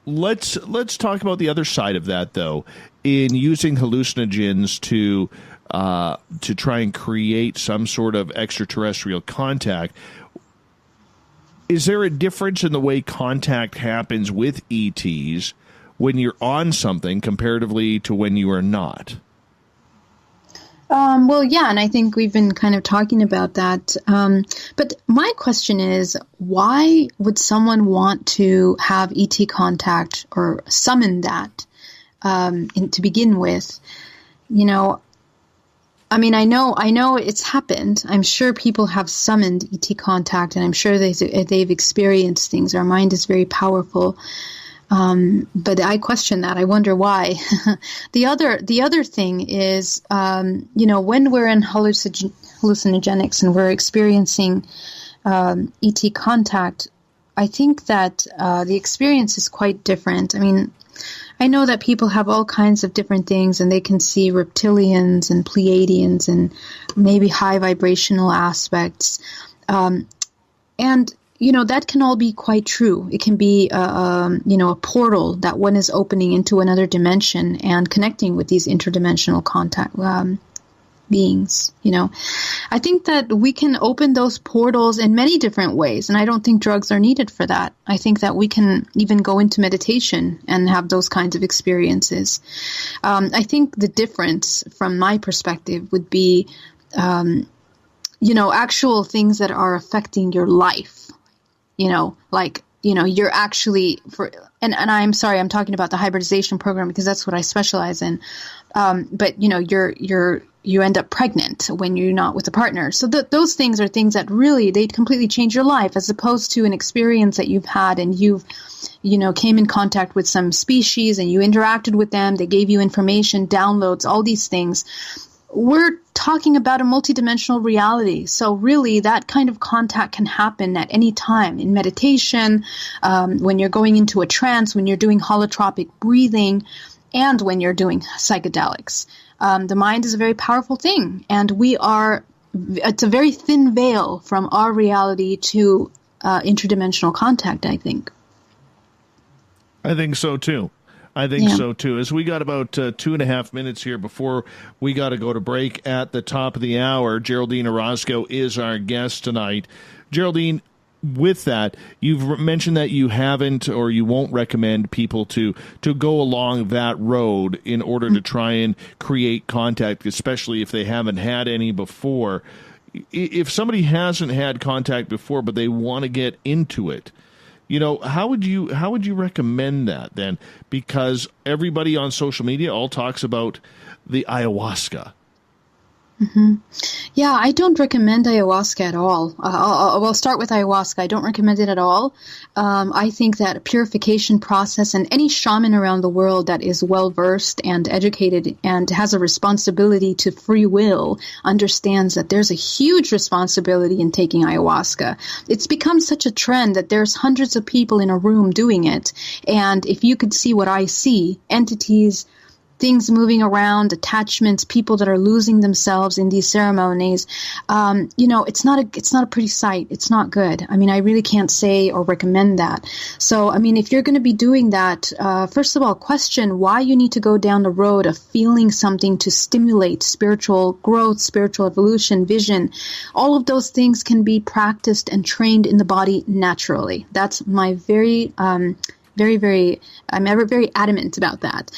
Let's talk about the other side of that, though. In using hallucinogens to try and create some sort of extraterrestrial contact. Is there a difference in the way contact happens with ETs when you're on something comparatively to when you are not? Well, yeah, and I think we've been kind of talking about that. But my question is, why would someone want to have ET contact or summon that to begin with? I mean, I know it's happened. I'm sure people have summoned ET contact, and I'm sure they've experienced things. Our mind is very powerful. But I question that. I wonder why. The other thing is, when we're in hallucinogenics and we're experiencing ET contact, I think that the experience is quite different. I mean, I know that people have all kinds of different things, and they can see reptilians and Pleiadians and maybe high vibrational aspects. And that can all be quite true. It can be, a portal that one is opening into another dimension and connecting with these interdimensional contact beings. I think that we can open those portals in many different ways, and I don't think drugs are needed for that. I think that we can even go into meditation and have those kinds of experiences. I think the difference from my perspective would be, actual things that are affecting your life. You're actually and I'm sorry, I'm talking about the hybridization program because that's what I specialize in. But you're you end up pregnant when you're not with a partner. So those things are things that really, they completely change your life, as opposed to an experience that you've had and you've, came in contact with some species and you interacted with them. They gave you information, downloads, all these things. We're talking about a multidimensional reality. So really, that kind of contact can happen at any time in meditation, when you're going into a trance, when you're doing holotropic breathing, and when you're doing psychedelics. The mind is a very powerful thing, and it's a very thin veil from our reality to interdimensional contact, I think. I think so, too. As we got about 2.5 minutes here before we got to go to break at the top of the hour, Geraldine Orozco is our guest tonight. Geraldine, with that, you've mentioned that you haven't or you won't recommend people to go along that road in order to try and create contact, especially if they haven't had any before. If somebody hasn't had contact before but they want to get into it, how would you recommend that then? Because everybody on social media all talks about the ayahuasca. Mm-hmm. Yeah, I don't recommend ayahuasca at all. I'll start with ayahuasca. I don't recommend it at all. I think that a purification process, and any shaman around the world that is well-versed and educated and has a responsibility to free will understands that there's a huge responsibility in taking ayahuasca. It's become such a trend that there's hundreds of people in a room doing it. And if you could see what I see, entities, things moving around, attachments, people that are losing themselves in these ceremonies, it's not a pretty sight. It's not good. I mean, I really can't say or recommend that. So, I mean, if you're going to be doing that, first of all, question why you need to go down the road of feeling something to stimulate spiritual growth, spiritual evolution, vision. All of those things can be practiced and trained in the body naturally. That's my I'm ever very adamant about that.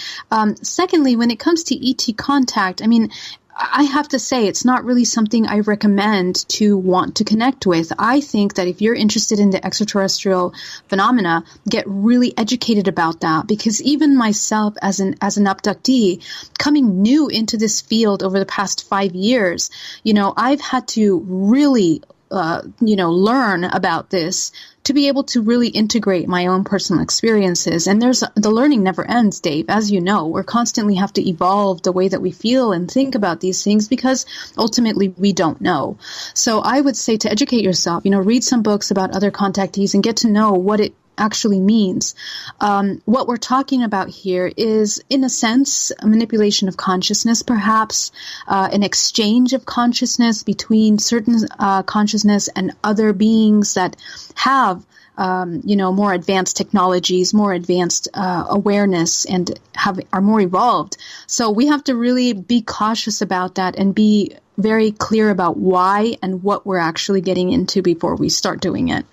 Secondly, when it comes to ET contact, I mean, I have to say it's not really something I recommend to want to connect with. I think that if you're interested in the extraterrestrial phenomena, get really educated about that, because even myself as an abductee, coming new into this field over the past 5 years, I've had to really learn about this to be able to really integrate my own personal experiences. And the learning never ends, Dave. As you know, we're constantly have to evolve the way that we feel and think about these things, because ultimately we don't know. So I would say to educate yourself, read some books about other contactees and get to know what it actually means. What we're talking about here is, in a sense, a manipulation of consciousness, perhaps an exchange of consciousness between certain consciousness and other beings that have more advanced technologies, more advanced awareness, and are more evolved. So we have to really be cautious about that and be very clear about why and what we're actually getting into before we start doing it.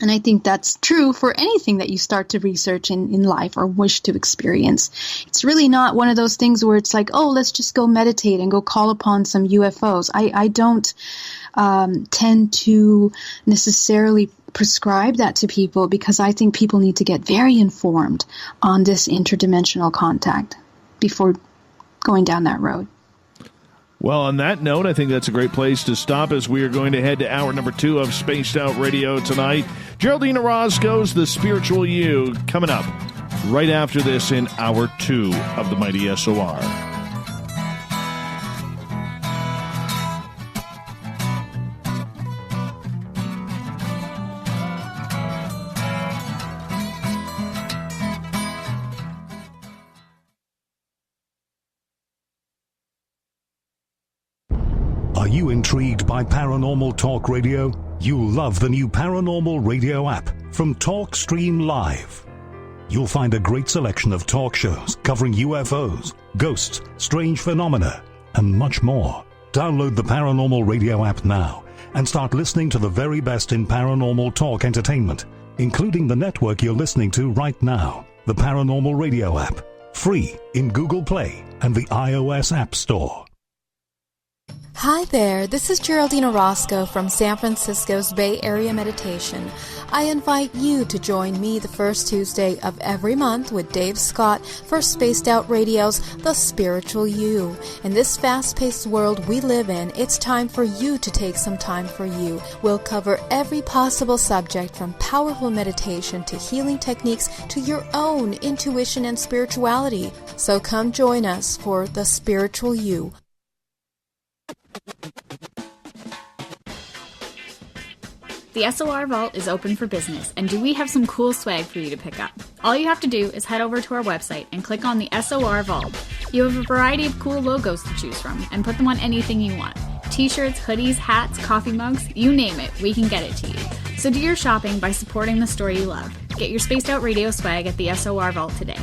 And I think that's true for anything that you start to research in life or wish to experience. It's really not one of those things where it's like, oh, let's just go meditate and go call upon some UFOs. I don't tend to necessarily prescribe that to people, because I think people need to get very informed on this interdimensional contact before going down that road. Well, on that note, I think that's a great place to stop, as we are going to head to hour number 2 of Spaced Out Radio tonight. Geraldine Orozco's The Spiritual You coming up right after this in hour 2 of the Mighty SOR. Are you intrigued by Paranormal Talk Radio? You'll love the new Paranormal Radio app from TalkStream Live. You'll find a great selection of talk shows covering UFOs, ghosts, strange phenomena, and much more. Download the Paranormal Radio app now and start listening to the very best in paranormal talk entertainment, including the network you're listening to right now, the Paranormal Radio app, free in Google Play and the iOS App Store. Hi there, this is Geraldine Orozco from San Francisco's Bay Area Meditation. I invite you to join me the first Tuesday of every month with Dave Scott for Spaced Out Radio's The Spiritual You. In this fast-paced world we live in, it's time for you to take some time for you. We'll cover every possible subject from powerful meditation to healing techniques to your own intuition and spirituality. So come join us for The Spiritual You. The SOR Vault is open for business, and do we have some cool swag for you to pick up? All you have to do is head over to our website and click on the SOR Vault. You have a variety of cool logos to choose from, and put them on anything you want. T-shirts, hoodies, hats, coffee mugs, you name it, we can get it to you. So do your shopping by supporting the story you love. Get your Spaced Out Radio swag at the SOR Vault today.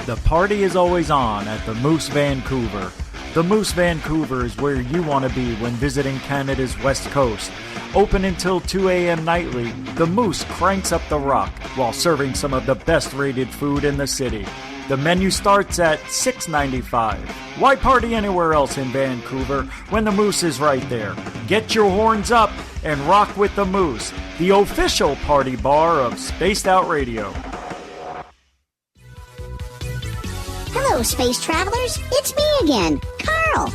The party is always on at the Moose Vancouver. The Moose Vancouver is where you want to be when visiting Canada's West Coast. Open until 2 a.m. nightly, the Moose cranks up the rock while serving some of the best rated food in the city. The menu starts at $6.95. Why party anywhere else in Vancouver when the Moose is right there? Get your horns up and rock with the Moose, the official party bar of Spaced Out Radio. Hello, Space Travelers. It's me again, Carl.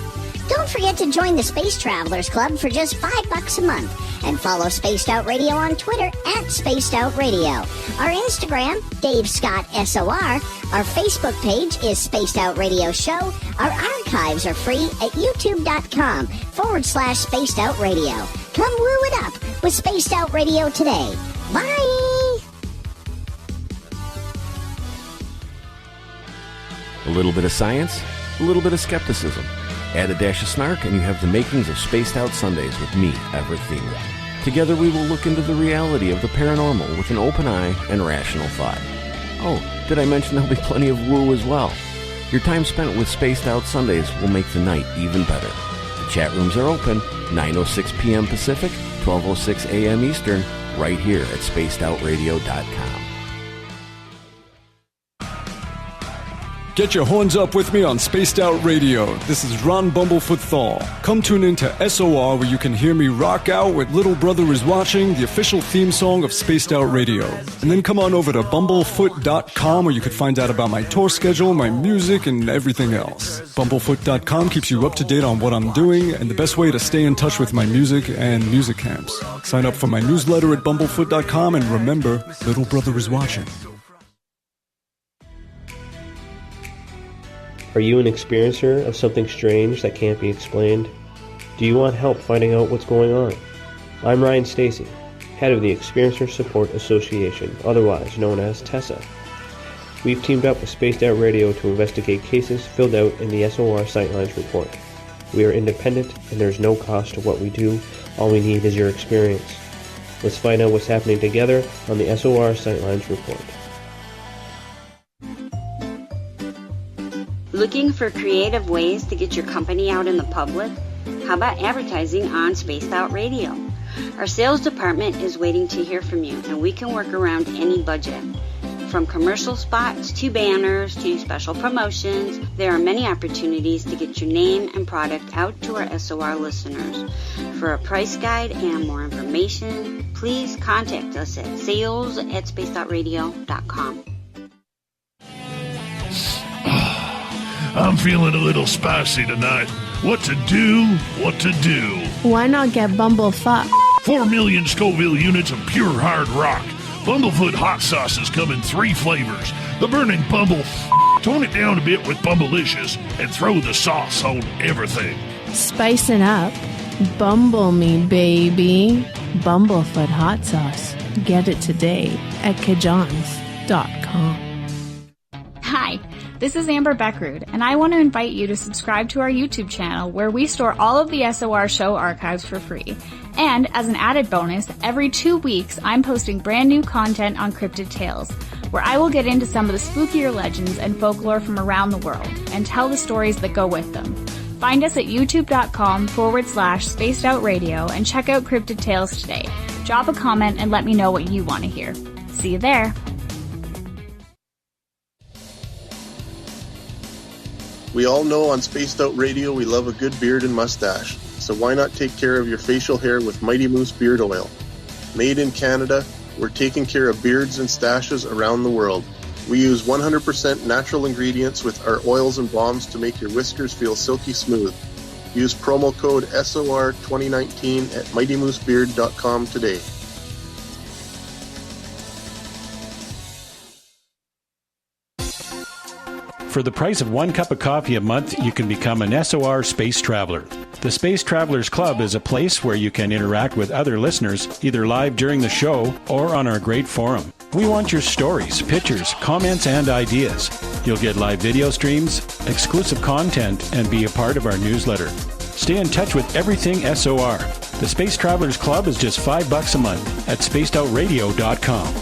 Don't forget to join the Space Travelers Club for just $5 a month and follow Spaced Out Radio on Twitter at Spaced Out Radio. Our Instagram, Dave Scott SOR. Our Facebook page is Spaced Out Radio Show. Our archives are free at youtube.com/Spaced Out Radio. Come woo it up with Spaced Out Radio today. Bye! A little bit of science, a little bit of skepticism. Add a dash of snark and you have the makings of Spaced Out Sundays with me, Everett Thieme. Together we will look into the reality of the paranormal with an open eye and rational thought. Oh, did I mention there'll be plenty of woo as well? Your time spent with Spaced Out Sundays will make the night even better. The chat rooms are open, 9:06 p.m. Pacific, 12:06 a.m. Eastern, right here at spacedoutradio.com. Get your horns up with me on Spaced Out Radio. This is Ron Bumblefoot Thal. Come tune in to SOR where you can hear me rock out with Little Brother is Watching, the official theme song of Spaced Out Radio. And then come on over to bumblefoot.com where you can find out about my tour schedule, my music, and everything else. Bumblefoot.com keeps you up to date on what I'm doing and the best way to stay in touch with my music and music camps. Sign up for my newsletter at bumblefoot.com and remember, Little Brother is Watching. Are you an experiencer of something strange that can't be explained? Do you want help finding out what's going on? I'm Ryan Stacy, head of the Experiencer Support Association, otherwise known as TESSA. We've teamed up with Spaced Out Radio to investigate cases filled out in the SOR Sightlines report. We are independent and there's no cost to what we do. All we need is your experience. Let's find out what's happening together on the SOR Sightlines report. Looking for creative ways to get your company out in the public? How about advertising on Spaced Out Radio? Our sales department is waiting to hear from you, and we can work around any budget. From commercial spots to banners to special promotions, there are many opportunities to get your name and product out to our SOR listeners. For a price guide and more information, please contact us at sales@spacedoutradio.com. I'm feeling a little spicy tonight. What to do? What to do? Why not get Bumblefoot? 4 million Scoville units of pure hard rock. Bumblefoot hot sauces come in 3 flavors. The burning Bumble. Tone it down a bit with Bumblicious and throw the sauce on everything. Spice it up. Bumble me, baby. Bumblefoot hot sauce. Get it today at kajans.com. Hi, this is Amber Beckrud, and I want to invite you to subscribe to our YouTube channel where we store all of the SOR show archives for free. And as an added bonus, every 2 weeks I'm posting brand new content on Cryptid Tales, where I will get into some of the spookier legends and folklore from around the world and tell the stories that go with them. Find us at youtube.com/spacedoutradio and check out Cryptid Tales today. Drop a comment and let me know what you want to hear. See you there. We all know on Spaced Out Radio we love a good beard and mustache, so why not take care of your facial hair with Mighty Moose Beard Oil? Made in Canada, we're taking care of beards and stashes around the world. We use 100% natural ingredients with our oils and balms to make your whiskers feel silky smooth. Use promo code SOR2019 at MightyMooseBeard.com today. For the price of 1 cup of coffee a month, you can become an SOR Space Traveler. The Space Travelers Club is a place where you can interact with other listeners, either live during the show or on our great forum. We want your stories, pictures, comments, and ideas. You'll get live video streams, exclusive content, and be a part of our newsletter. Stay in touch with everything SOR. The Space Travelers Club is just $5 a month at spacedoutradio.com.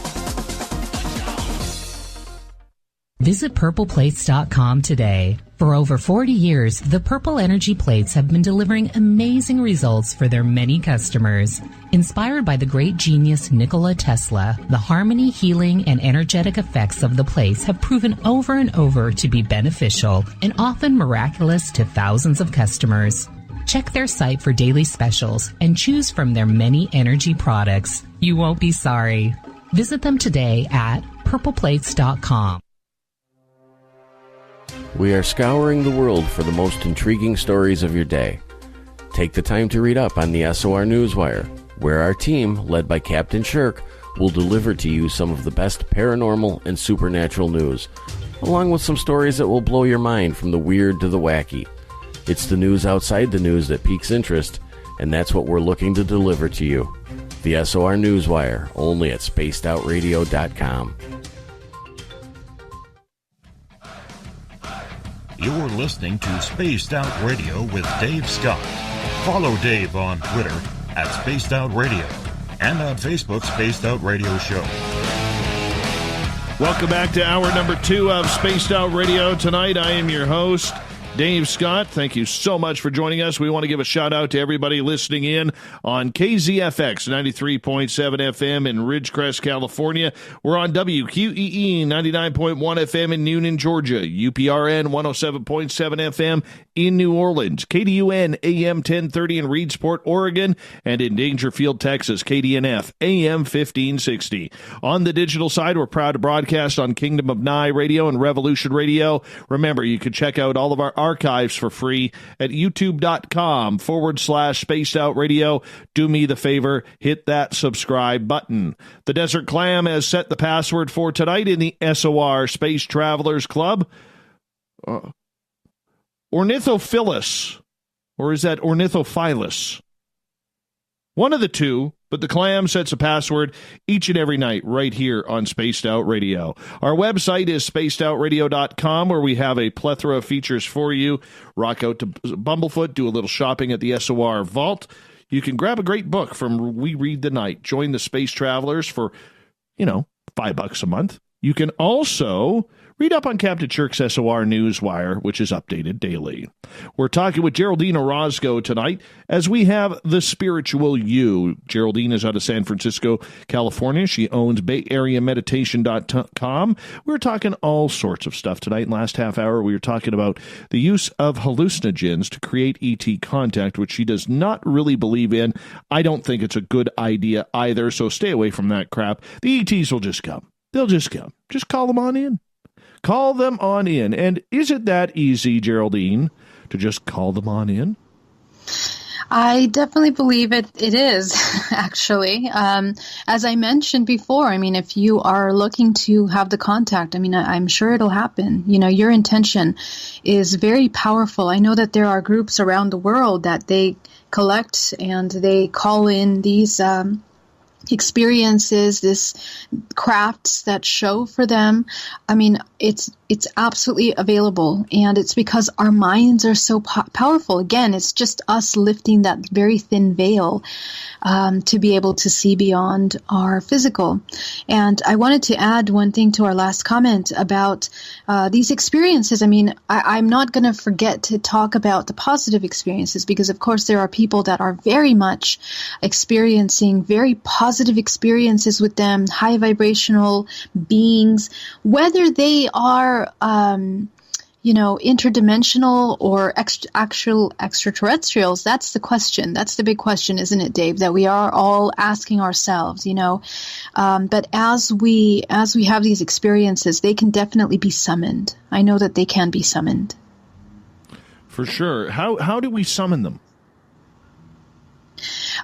Visit purpleplates.com today. For over 40 years, the Purple Energy Plates have been delivering amazing results for their many customers. Inspired by the great genius Nikola Tesla, the harmony, healing, and energetic effects of the plates have proven over and over to be beneficial and often miraculous to thousands of customers. Check their site for daily specials and choose from their many energy products. You won't be sorry. Visit them today at purpleplates.com. We are scouring the world for the most intriguing stories of your day. Take the time to read up on the SOR Newswire, where our team, led by Captain Shirk, will deliver to you some of the best paranormal and supernatural news, along with some stories that will blow your mind from the weird to the wacky. It's the news outside the news that piques interest, and that's what we're looking to deliver to you. The SOR Newswire, only at spacedoutradio.com. You're listening to Spaced Out Radio with Dave Scott. Follow Dave on Twitter at Spaced Out Radio and on Facebook, Spaced Out Radio Show. Welcome back to hour number 2 of Spaced Out Radio. Tonight, I am your host, Dave Scott. Thank you so much for joining us. We want to give a shout out to everybody listening in on KZFX 93.7 FM in Ridgecrest, California. We're on WQEE 99.1 FM in Newnan, Georgia. UPRN 107.7 FM in New Orleans. KDUN AM 1030 in Reedsport, Oregon. And in Dangerfield, Texas, KDNF AM 1560. On the digital side, we're proud to broadcast on Kingdom of Nye Radio and Revolution Radio. Remember, you can check out all of our archives for free at youtube.com/Spaced Out Radio. Do me the favor, hit that subscribe button. The Desert Clam has set the password for tonight in the SOR Space Travelers Club. Ornithophilus, or is that Ornithophilus? One of the two, but the Clam sets a password each and every night right here on Spaced Out Radio. Our website is spacedoutradio.com, where we have a plethora of features for you. Rock out to Bumblefoot, do a little shopping at the SOR Vault. You can grab a great book from We Read the Night. Join the Space Travelers for, $5 a month. You can also read up on Captain Shirk's SOR Newswire, which is updated daily. We're talking with Geraldine Orozco tonight as we have The Spiritual You. Geraldine is out of San Francisco, California. She owns BayAreaMeditation.com. We're talking all sorts of stuff tonight. Last half hour, we were talking about the use of hallucinogens to create ET contact, which she does not really believe in. I don't think it's a good idea either, so stay away from that crap. The ETs will just come. They'll just come. Just call them on in. Call them on in. And is it that easy, Geraldine, to just call them on in? I definitely believe it is, actually. As I mentioned before, if you are looking to have the contact, I'm sure it'll happen. Your intention is very powerful. I know that there are groups around the world that they collect and they call in these experiences, this crafts that show for them. It's absolutely available, and it's because our minds are so powerful. Again, it's just us lifting that very thin veil to be able to see beyond our physical. And I wanted to add one thing to our last comment about these experiences. I'm not going to forget to talk about the positive experiences, because of course there are people that are very much experiencing very positive experiences with them, high vibrational beings, whether they are interdimensional or actual extraterrestrials? That's the question. That's the big question, isn't it, Dave? That we are all asking ourselves, But as we have these experiences, they can definitely be summoned. I know that they can be summoned. For sure. How do we summon them?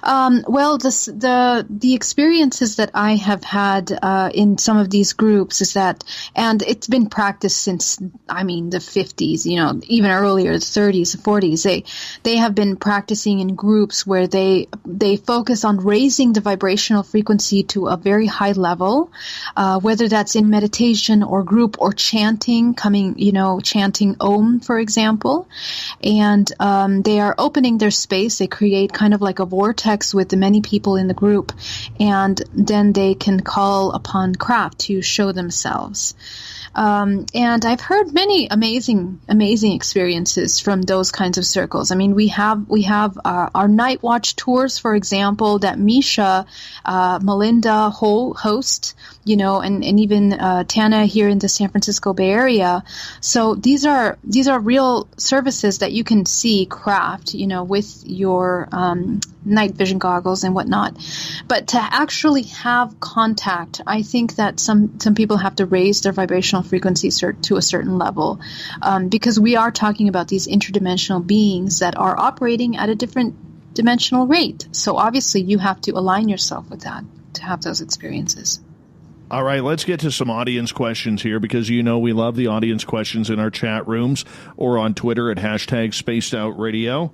Well, the experiences that I have had in some of these groups is that, and it's been practiced since, the 50s, even earlier, the 30s, 40s. They have been practicing in groups where they focus on raising the vibrational frequency to a very high level, whether that's in meditation or group or chanting, chanting Om, for example. And they are opening their space. They create kind of like a vortex with the many people in the group, and then they can call upon craft to show themselves. And I've heard many amazing experiences from those kinds of circles. We have our night watch tours, for example, that Misha, Melinda host, and even Tana here in the San Francisco Bay Area. So these are real services that you can see craft, with your night vision goggles and whatnot. But to actually have contact, I think that some people have to raise their vibrational frequency to a certain level, because we are talking about these interdimensional beings that are operating at a different dimensional rate. So obviously you have to align yourself with that to have those experiences. All right, let's get to some audience questions here, because we love the audience questions in our chat rooms or on Twitter at #SpacedOutRadio.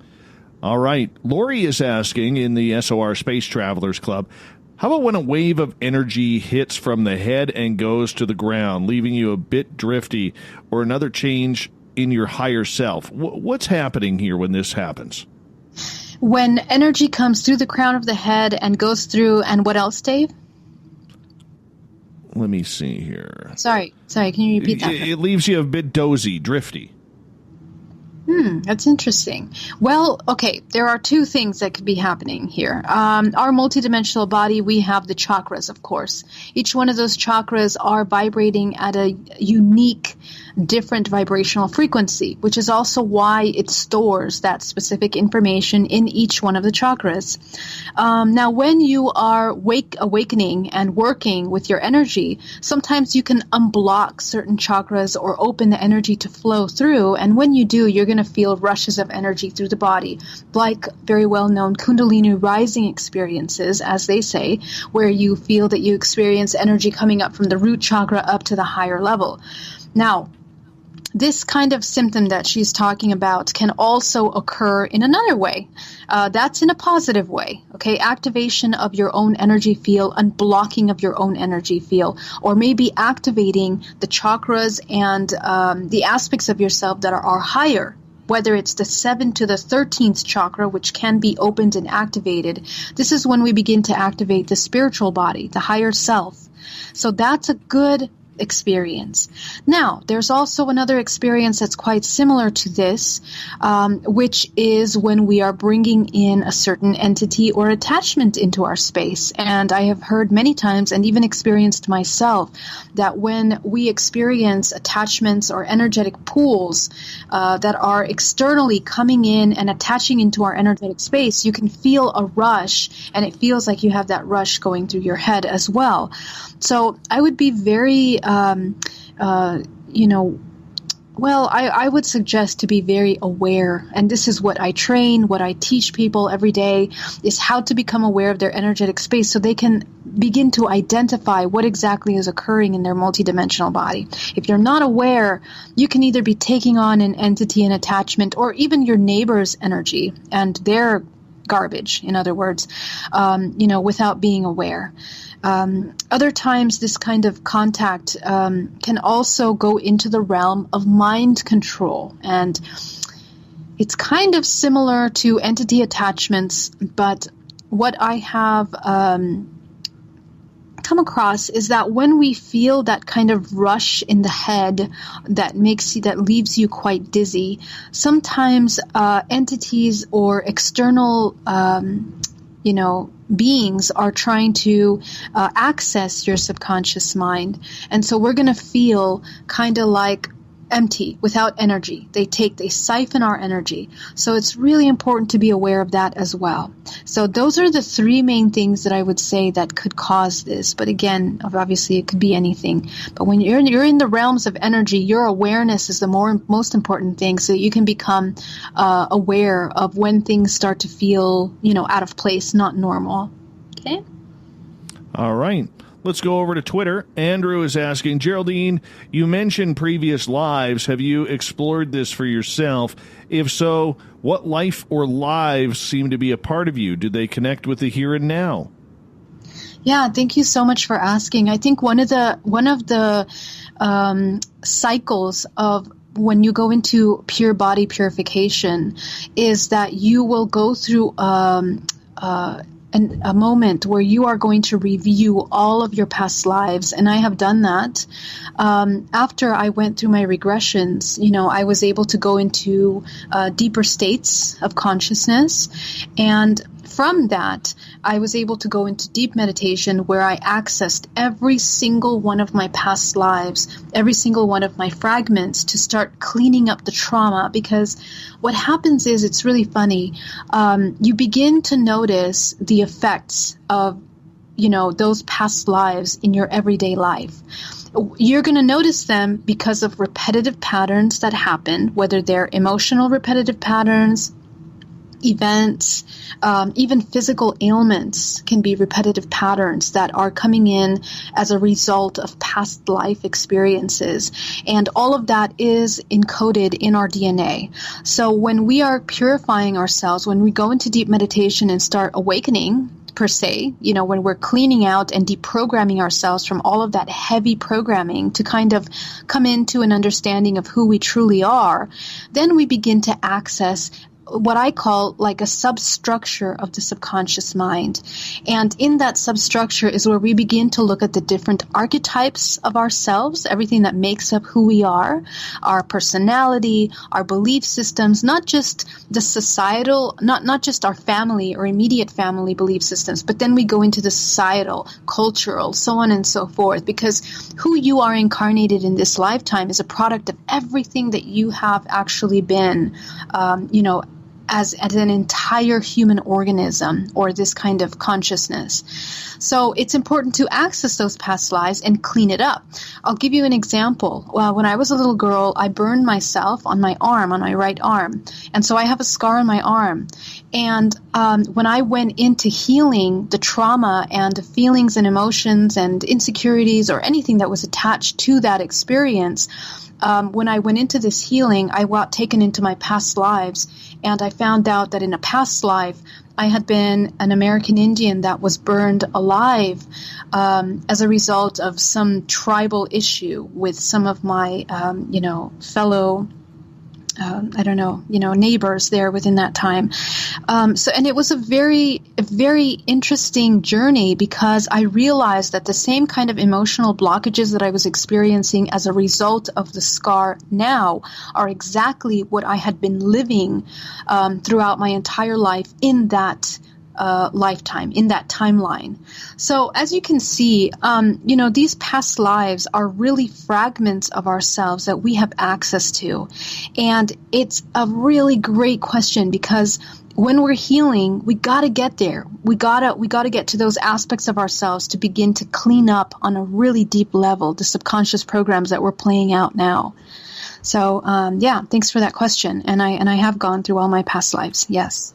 All right, Lori is asking in the SOR Space Travelers Club, how about when a wave of energy hits from the head and goes to the ground, leaving you a bit drifty, or another change in your higher self? What's happening here when this happens? When energy comes through the crown of the head and goes through, and what else, Dave? Let me see here. Sorry, can you repeat that? It leaves you a bit dozy, drifty. That's interesting. Well, okay, there are two things that could be happening here. Our multidimensional body, we have the chakras, of course. Each one of those chakras are vibrating at a unique, different vibrational frequency, which is also why it stores that specific information in each one of the chakras. Now, when you are awakening and working with your energy, sometimes you can unblock certain chakras or open the energy to flow through, and when you do, you're going to feel rushes of energy through the body, like very well-known Kundalini rising experiences, as they say, where you feel that you experience energy coming up from the root chakra up to the higher level. Now, this kind of symptom that she's talking about can also occur in another way. That's in a positive way, okay? Activation of your own energy field, unblocking of your own energy field, or maybe activating the chakras and the aspects of yourself that are higher, whether it's the 7th to the 13th chakra, which can be opened and activated. This is when we begin to activate the spiritual body, the higher self. So that's a good experience. Now, there's also another experience that's quite similar to this, which is when we are bringing in a certain entity or attachment into our space. And I have heard many times, and even experienced myself, that when we experience attachments or energetic pools that are externally coming in and attaching into our energetic space, you can feel a rush, and it feels like you have that rush going through your head as well. So I would be very I would suggest to be very aware, and this is what I train, what I teach people every day, is how to become aware of their energetic space so they can begin to identify what exactly is occurring in their multidimensional body. If you're not aware, you can either be taking on an entity, an attachment, or even your neighbor's energy and their garbage, in other words, without being aware. Other times, this kind of contact can also go into the realm of mind control, and it's kind of similar to entity attachments, but what I have come across is that when we feel that kind of rush in the head that leaves you quite dizzy, sometimes entities or external beings are trying to access your subconscious mind. And so we're going to feel kind of like empty, without energy. They siphon our energy. So it's really important to be aware of that as well. So those are the three main things that I would say that could cause this. But again, obviously it could be anything. But when you're in the realms of energy, your awareness is the most important thing, so that you can become aware of when things start to feel, out of place, not normal. Okay? All right. Let's go over to Twitter. Andrew is asking, Geraldine, you mentioned previous lives. Have you explored this for yourself? If so, what life or lives seem to be a part of you? Do they connect with the here and now? Yeah, thank you so much for asking. I think one of the cycles of when you go into pure body purification is that you will go through a moment where you are going to review all of your past lives. And I have done that. After I went through my regressions, I was able to go into deeper states of consciousness. And from that, I was able to go into deep meditation where I accessed every single one of my past lives, every single one of my fragments, to start cleaning up the trauma. Because what happens is, it's really funny. You begin to notice the effects of, those past lives in your everyday life. You're going to notice them because of repetitive patterns that happen, whether they're emotional repetitive patterns, events, even physical ailments can be repetitive patterns that are coming in as a result of past life experiences. And all of that is encoded in our DNA. So when we are purifying ourselves, when we go into deep meditation and start awakening, per se, when we're cleaning out and deprogramming ourselves from all of that heavy programming to kind of come into an understanding of who we truly are, then we begin to access what I call like a substructure of the subconscious mind. And in that substructure is where we begin to look at the different archetypes of ourselves, everything that makes up who we are, our personality, our belief systems, not just the societal, not just our family or immediate family belief systems, but then we go into the societal, cultural, so on and so forth, because who you are incarnated in this lifetime is a product of everything that you have actually been, as an entire human organism, or this kind of consciousness. So it's important to access those past lives and clean it up. I'll give you an example. Well, when I was a little girl, I burned myself on my arm, on my right arm. And so I have a scar on my arm. And when I went into healing the trauma and the feelings and emotions and insecurities or anything that was attached to that experience, when I went into this healing, I got taken into my past lives, and I found out that in a past life, I had been an American Indian that was burned alive as a result of some tribal issue with some of my, fellow neighbors there within that time. And it was a very interesting journey, because I realized that the same kind of emotional blockages that I was experiencing as a result of the scar now are exactly what I had been living throughout my entire life in that lifetime, in that timeline. So as you can see, these past lives are really fragments of ourselves that we have access to. And it's a really great question, because when we're healing, we got to get there. We got to get to those aspects of ourselves to begin to clean up on a really deep level the subconscious programs that we're playing out now. So, thanks for that question. And I have gone through all my past lives. Yes.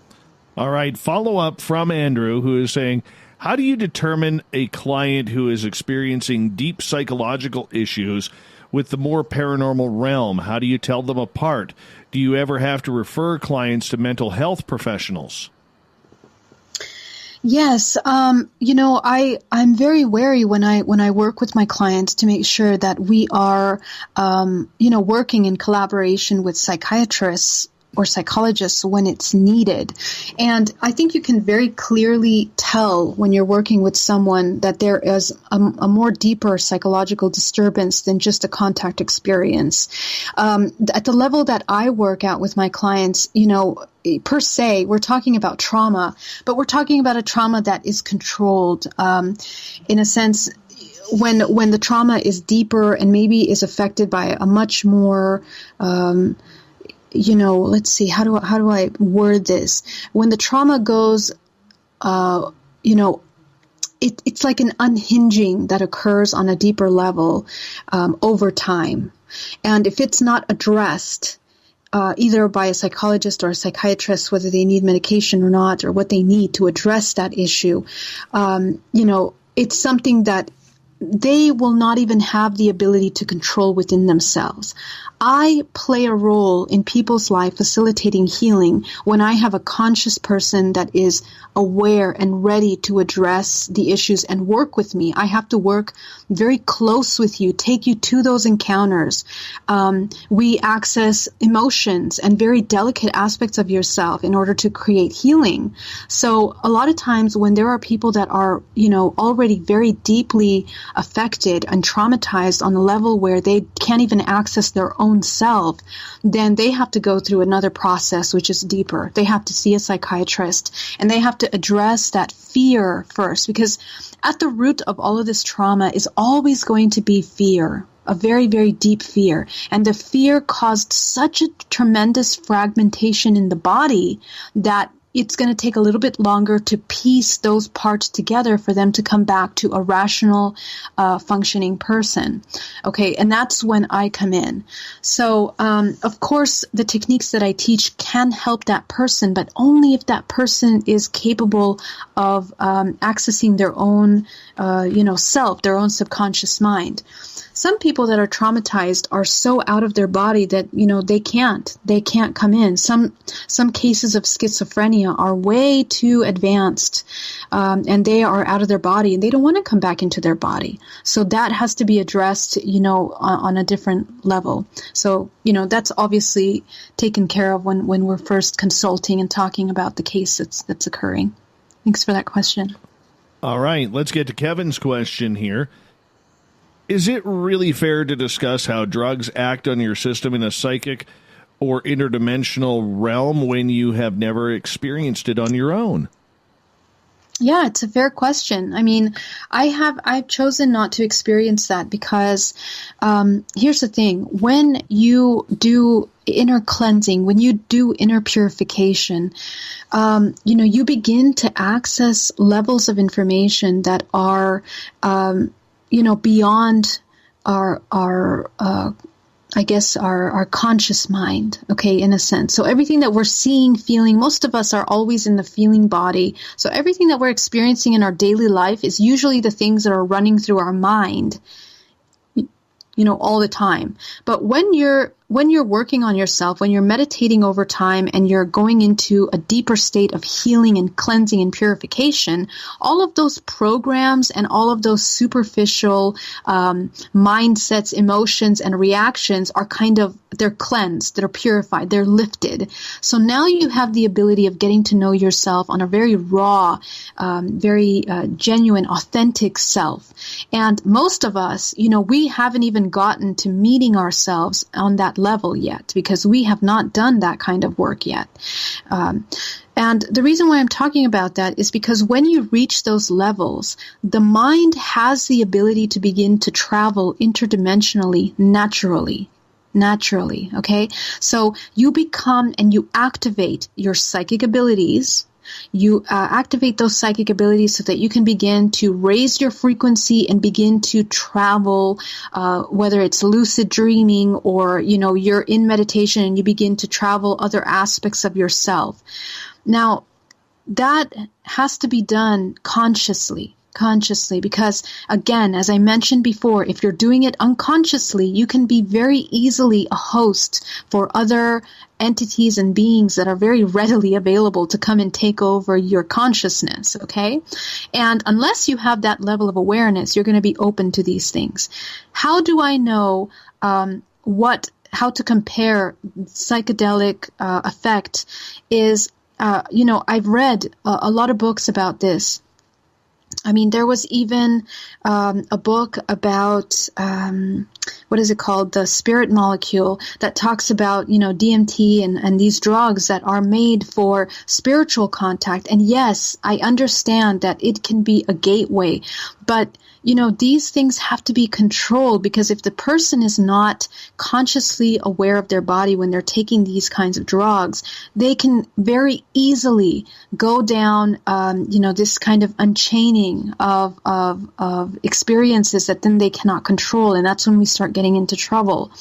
All right. Follow up from Andrew, who is saying, how do you determine a client who is experiencing deep psychological issues with the more paranormal realm? How do you tell them apart? Do you ever have to refer clients to mental health professionals? Yes. I'm very wary when I work with my clients to make sure that we are, working in collaboration with psychiatrists or psychologists when it's needed. And I think you can very clearly tell when you're working with someone that there is a more deeper psychological disturbance than just a contact experience. At the level that I work at with my clients, per se, we're talking about trauma, but we're talking about a trauma that is controlled. In a sense, when the trauma is deeper and maybe is affected by a much more, let's see, how do I word this? When the trauma goes, it's like an unhinging that occurs on a deeper level over time. And if it's not addressed, either by a psychologist or a psychiatrist, whether they need medication or not, or what they need to address that issue, it's something that they will not even have the ability to control within themselves. I play a role in people's life facilitating healing when I have a conscious person that is aware and ready to address the issues and work with me. I have to work very close with you, take you to those encounters. We access emotions and very delicate aspects of yourself in order to create healing. So a lot of times when there are people that are, already very deeply affected and traumatized on a level where they can't even access their own self, then they have to go through another process which is deeper. They have to see a psychiatrist and they have to address that fear first, because at the root of all of this trauma is always going to be fear, a very, very deep fear. And the fear caused such a tremendous fragmentation in the body that it's going to take a little bit longer to piece those parts together for them to come back to a rational, functioning person. Okay, and that's when I come in. So, of course, the techniques that I teach can help that person, but only if that person is capable of accessing their own, self, their own subconscious mind. Some people that are traumatized are so out of their body that, they can't come in. Some cases of schizophrenia are way too advanced, and they are out of their body and they don't want to come back into their body. So that has to be addressed, on a different level. So, that's obviously taken care of when we're first consulting and talking about the case that's occurring. Thanks for that question. All right, let's get to Kevin's question here. Is it really fair to discuss how drugs act on your system in a psychic or interdimensional realm when you have never experienced it on your own? Yeah, it's a fair question. I mean, I've chosen not to experience that because here's the thing. When you do inner cleansing, when you do inner purification, you begin to access levels of information that are beyond our conscious mind, okay, in a sense. So everything that we're seeing, feeling, most of us are always in the feeling body. So everything that we're experiencing in our daily life is usually the things that are running through our mind, all the time. But when you're working on yourself, when you're meditating over time and you're going into a deeper state of healing and cleansing and purification, all of those programs and all of those superficial mindsets, emotions, and reactions are they're cleansed, they're purified, they're lifted. So now you have the ability of getting to know yourself on a very raw, very genuine, authentic self. And most of us, we haven't even gotten to meeting ourselves on that level yet because we have not done that kind of work yet. And the reason why I'm talking about that is because when you reach those levels, the mind has the ability to begin to travel interdimensionally naturally, okay? So you become and you activate your psychic abilities. You activate those psychic abilities so that you can begin to raise your frequency and begin to travel, whether it's lucid dreaming or, you're in meditation and you begin to travel other aspects of yourself. Now, that has to be done consciously, because, again, as I mentioned before, if you're doing it unconsciously, you can be very easily a host for other entities and beings that are very readily available to come and take over your consciousness, okay? And unless you have that level of awareness, you're going to be open to these things. How do I know how to compare psychedelic effect is, I've read a lot of books about this. I mean, there was even a book about, what is it called, the spirit molecule that talks about, DMT and these drugs that are made for spiritual contact. And yes, I understand that it can be a gateway, but these things have to be controlled, because if the person is not consciously aware of their body when they're taking these kinds of drugs, they can very easily go down, this kind of unchaining of experiences that then they cannot control. And that's when we start getting into trouble.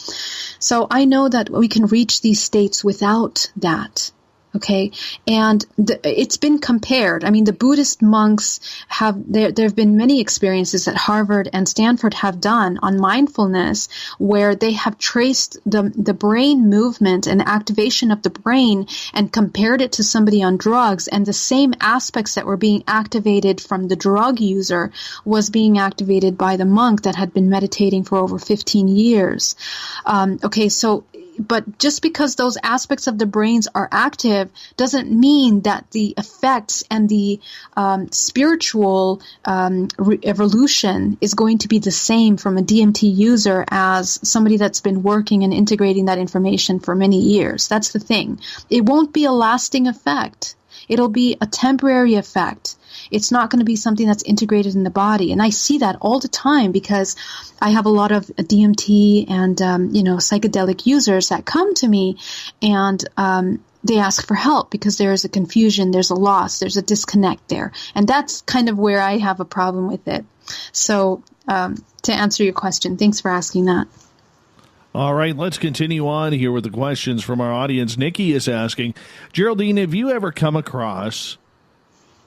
So I know that we can reach these states without that. Okay, and it's been compared. I mean, the Buddhist monks there have been many experiences that Harvard and Stanford have done on mindfulness, where they have traced the brain movement and activation of the brain and compared it to somebody on drugs, and the same aspects that were being activated from the drug user was being activated by the monk that had been meditating for over 15 years. But just because those aspects of the brains are active doesn't mean that the effects and the spiritual evolution is going to be the same from a DMT user as somebody that's been working and integrating that information for many years. That's the thing. It won't be a lasting effect. It'll be a temporary effect. It's not going to be something that's integrated in the body. And I see that all the time, because I have a lot of DMT and, psychedelic users that come to me, and they ask for help because there is a confusion, there's a loss, there's a disconnect there. And that's kind of where I have a problem with it. So to answer your question, thanks for asking that. All right, let's continue on here with the questions from our audience. Nikki is asking, Geraldine, have you ever come across,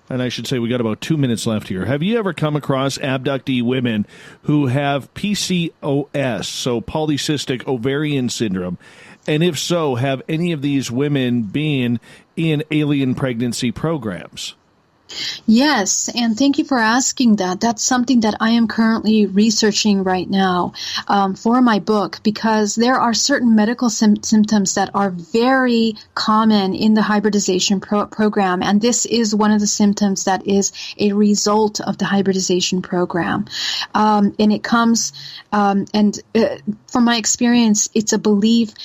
and I should say we got about 2 minutes left here, have you ever come across abductee women who have PCOS, so polycystic ovarian syndrome? And if so, have any of these women been in alien pregnancy programs? Yes, and thank you for asking that. That's something that I am currently researching right now for my book, because there are certain medical symptoms that are very common in the hybridization program, and this is one of the symptoms that is a result of the hybridization program. And it comes, from my experience, it's a belief,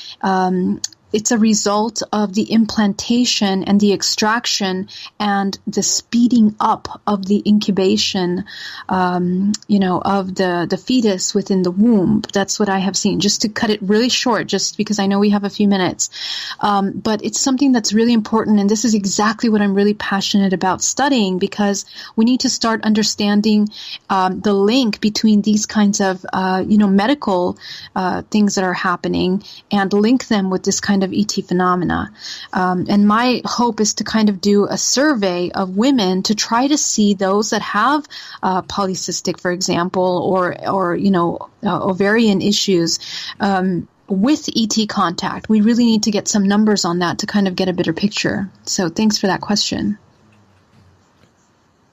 it's a result of the implantation and the extraction and the speeding up of the incubation, of the fetus within the womb. That's what I have seen, just to cut it really short, just because I know we have a few minutes. But it's something that's really important, and this is exactly what I'm really passionate about studying, because we need to start understanding the link between these kinds of, medical things that are happening, and link them with this kind of ET phenomena. And my hope is to kind of do a survey of women to try to see those that have polycystic, for example, or ovarian issues with ET contact. We really need to get some numbers on that to kind of get a better picture. So thanks for that question.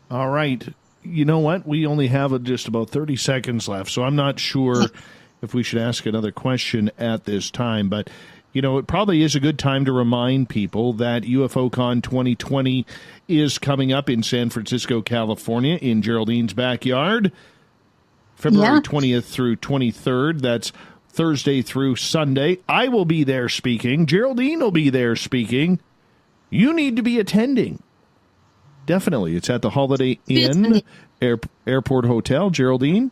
All right. You know what? We only have just about 30 seconds left, so I'm not sure if we should ask another question at this time, but it probably is a good time to remind people that UFOCon 2020 is coming up in San Francisco, California, in Geraldine's backyard, February 20th through 23rd. That's Thursday through Sunday. I will be there speaking. Geraldine will be there speaking. You need to be attending. Definitely. It's at the Holiday Inn Airport Hotel. Geraldine?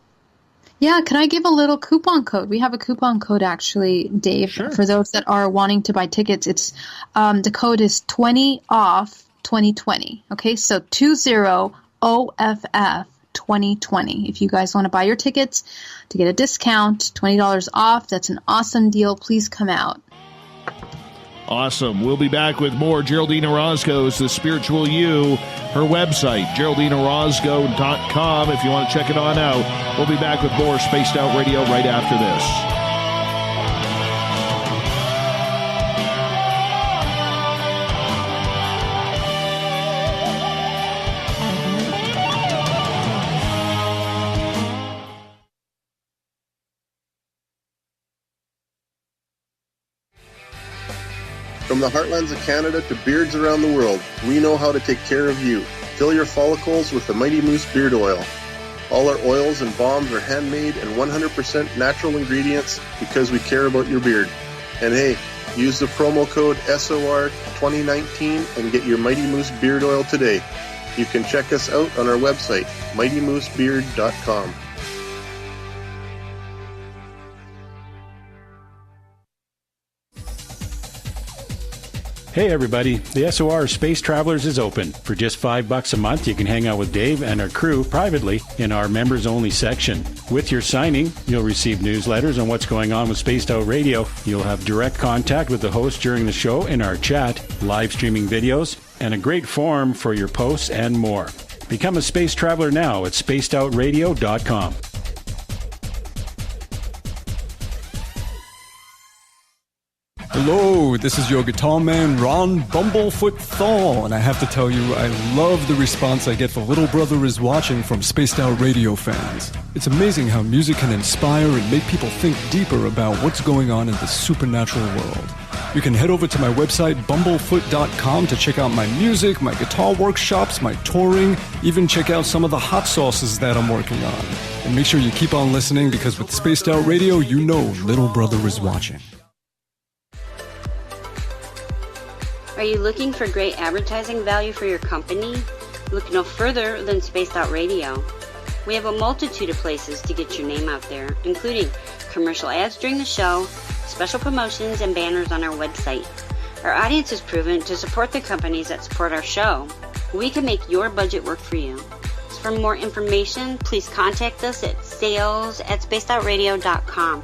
Yeah, can I give a little coupon code? We have a coupon code, actually, Dave, for those that are wanting to buy tickets. It's the code is 20 off 2020. Okay, so 20 OFF 2020. If you guys want to buy your tickets to get a discount, $20 off, that's an awesome deal. Please come out. Awesome. We'll be back with more Geraldine Orozco's The Spiritual You. Her website, GeraldineOrozco.com, if you want to check it on out. We'll be back with more Spaced Out Radio right after this. From the heartlands of Canada to beards around the world, we know how to take care of you. Fill your follicles with the Mighty Moose Beard Oil. All our oils and balms are handmade and 100% natural ingredients because we care about your beard. And hey, use the promo code SOR2019 and get your Mighty Moose Beard Oil today. You can check us out on our website, mightymoosebeard.com. Hey everybody, the SOR Space Travelers is open. For just $5 a month, you can hang out with Dave and our crew privately in our members-only section. With your signing, you'll receive newsletters on what's going on with Spaced Out Radio. You'll have direct contact with the host during the show in our chat, live streaming videos, and a great forum for your posts and more. Become a space traveler now at spacedoutradio.com. Hello, this is your guitar man, Ron Bumblefoot Thal, and I have to tell you, I love the response I get for Little Brother is Watching from Spaced Out Radio fans. It's amazing how music can inspire and make people think deeper about what's going on in the supernatural world. You can head over to my website, bumblefoot.com, to check out my music, my guitar workshops, my touring, even check out some of the hot sauces that I'm working on. And make sure you keep on listening, because with Spaced Out Radio, you know Little Brother is watching. Are you looking for great advertising value for your company? Look no further than Spaced Out Radio. We have a multitude of places to get your name out there, including commercial ads during the show, special promotions, and banners on our website. Our audience is proven to support the companies that support our show. We can make your budget work for you. So for more information, please contact us at sales@spacedoutradio.com.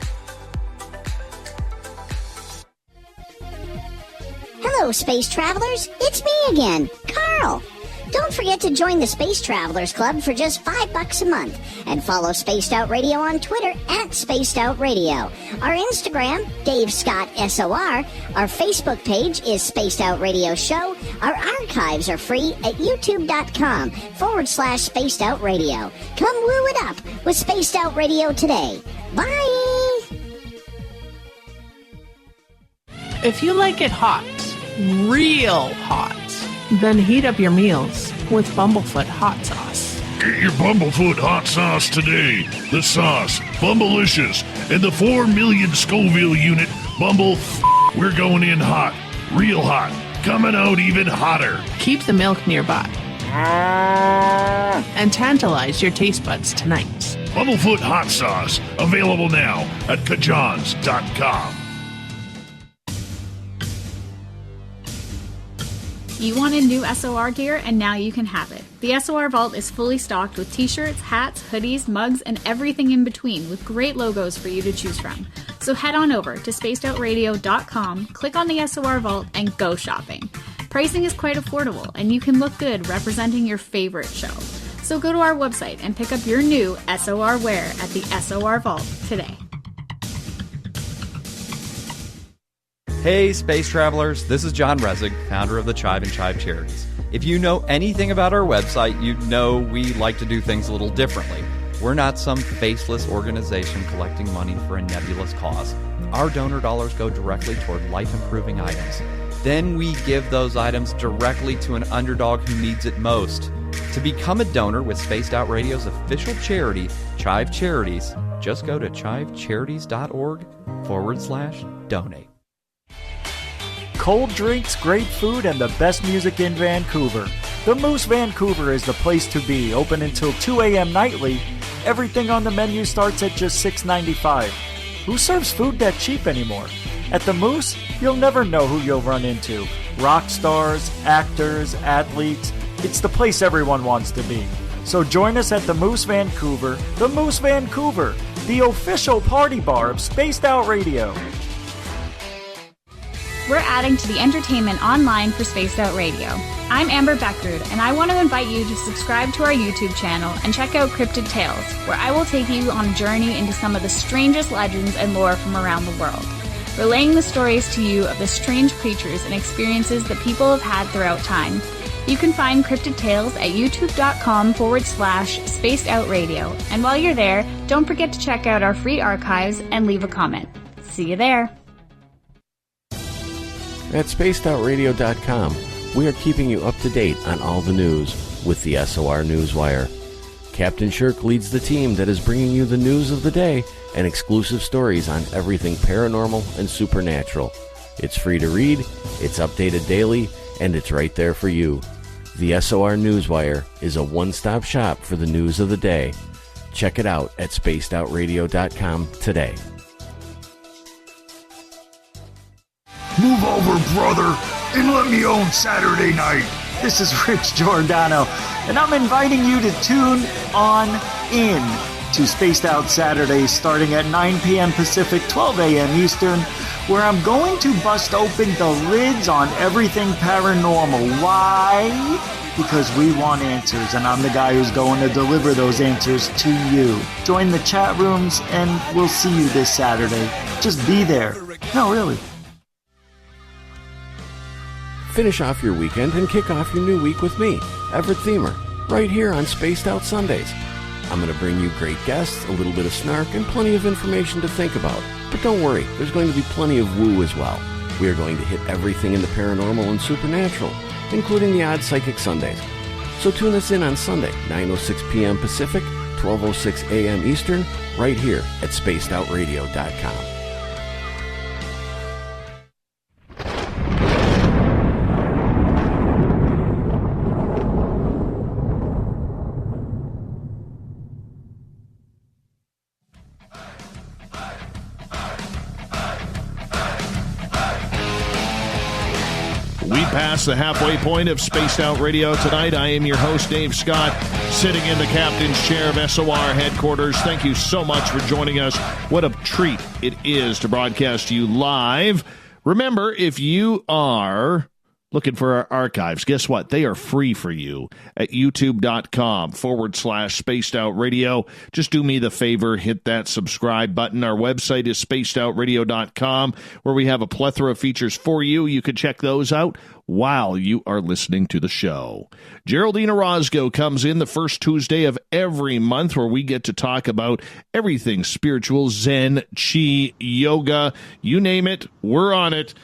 Hello, Space Travelers. It's me again, Carl. Don't forget to join the Space Travelers Club for just $5 a month and follow Spaced Out Radio on Twitter @Spaced Out Radio. Our Instagram, Dave Scott SOR. Our Facebook page is Spaced Out Radio Show. Our archives are free at youtube.com/Spaced Out Radio. Come woo it up with Spaced Out Radio today. Bye! If you like it hot, real hot, then heat up your meals with Bumblefoot hot sauce. Get your Bumblefoot hot sauce today. The sauce, Bumblicious, and the 4 million Scoville unit Bumble. We're going in hot, real hot, coming out even hotter. Keep the milk nearby and tantalize your taste buds tonight. Bumblefoot hot sauce, available now at kajans.com. You wanted new SOR gear, and now you can have it. The SOR Vault is fully stocked with t-shirts, hats, hoodies, mugs, and everything in between, with great logos for you to choose from. So head on over to spacedoutradio.com, click on the SOR Vault, and go shopping. Pricing is quite affordable, and you can look good representing your favorite show. So go to our website and pick up your new SOR wear at the SOR Vault today. Hey, space travelers, this is John Resig, founder of the Chive and Chive Charities. If you know anything about our website, you know we like to do things a little differently. We're not some faceless organization collecting money for a nebulous cause. Our donor dollars go directly toward life-improving items. Then we give those items directly to an underdog who needs it most. To become a donor with Spaced Out Radio's official charity, Chive Charities, just go to chivecharities.org/donate. Cold drinks, great food, and the best music in Vancouver. The Moose Vancouver is the place to be, open until 2 a.m. nightly. Everything on the menu starts at just $6.95. Who serves food that cheap anymore? At the Moose, you'll never know who you'll run into. Rock stars, actors, athletes. It's the place everyone wants to be. So join us at the Moose Vancouver. The Moose Vancouver, the official party bar of Spaced Out Radio. We're adding to the entertainment online for Spaced Out Radio. I'm Amber Beckrud, and I want to invite you to subscribe to our YouTube channel and check out Cryptid Tales, where I will take you on a journey into some of the strangest legends and lore from around the world, relaying the stories to you of the strange creatures and experiences that people have had throughout time. You can find Cryptid Tales at youtube.com/Spaced Out Radio, and while you're there, don't forget to check out our free archives and leave a comment. See you there. At spacedoutradio.com, we are keeping you up to date on all the news with the SOR Newswire. Captain Shirk leads the team that is bringing you the news of the day and exclusive stories on everything paranormal and supernatural. It's free to read, it's updated daily, and it's right there for you. The SOR Newswire is a one-stop shop for the news of the day. Check it out at spacedoutradio.com today. Move over, brother, and let me own Saturday night. This is Rich Giordano, and I'm inviting you to tune on in to Spaced Out Saturdays starting at 9 p.m. Pacific, 12 a.m. Eastern, where I'm going to bust open the lids on everything paranormal. Why? Because we want answers, and I'm the guy who's going to deliver those answers to you. Join the chat rooms, and we'll see you this Saturday. Just be there. No, really. Finish off your weekend and kick off your new week with me, Everett Thiemer, right here on Spaced Out Sundays. I'm going to bring you great guests, a little bit of snark, and plenty of information to think about. But don't worry, there's going to be plenty of woo as well. We are going to hit everything in the paranormal and supernatural, including the odd Psychic Sundays. So tune us in on Sunday, 9:06 p.m. Pacific, 12:06 a.m. Eastern, right here at spacedoutradio.com. We pass the halfway point of Spaced Out Radio tonight. I am your host, Dave Scott, sitting in the captain's chair of SOR headquarters. Thank you so much for joining us. What a treat it is to broadcast you live. Remember, if you are looking for our archives, guess what? They are free for you at youtube.com/Spaced Out Radio. Just do me the favor, hit that subscribe button. Our website is spacedoutradio.com, where we have a plethora of features for you. You can check those out while you are listening to the show. Geraldine Orozco comes in the first Tuesday of every month, where we get to talk about everything spiritual, Zen, Chi, yoga, you name it, we're on it.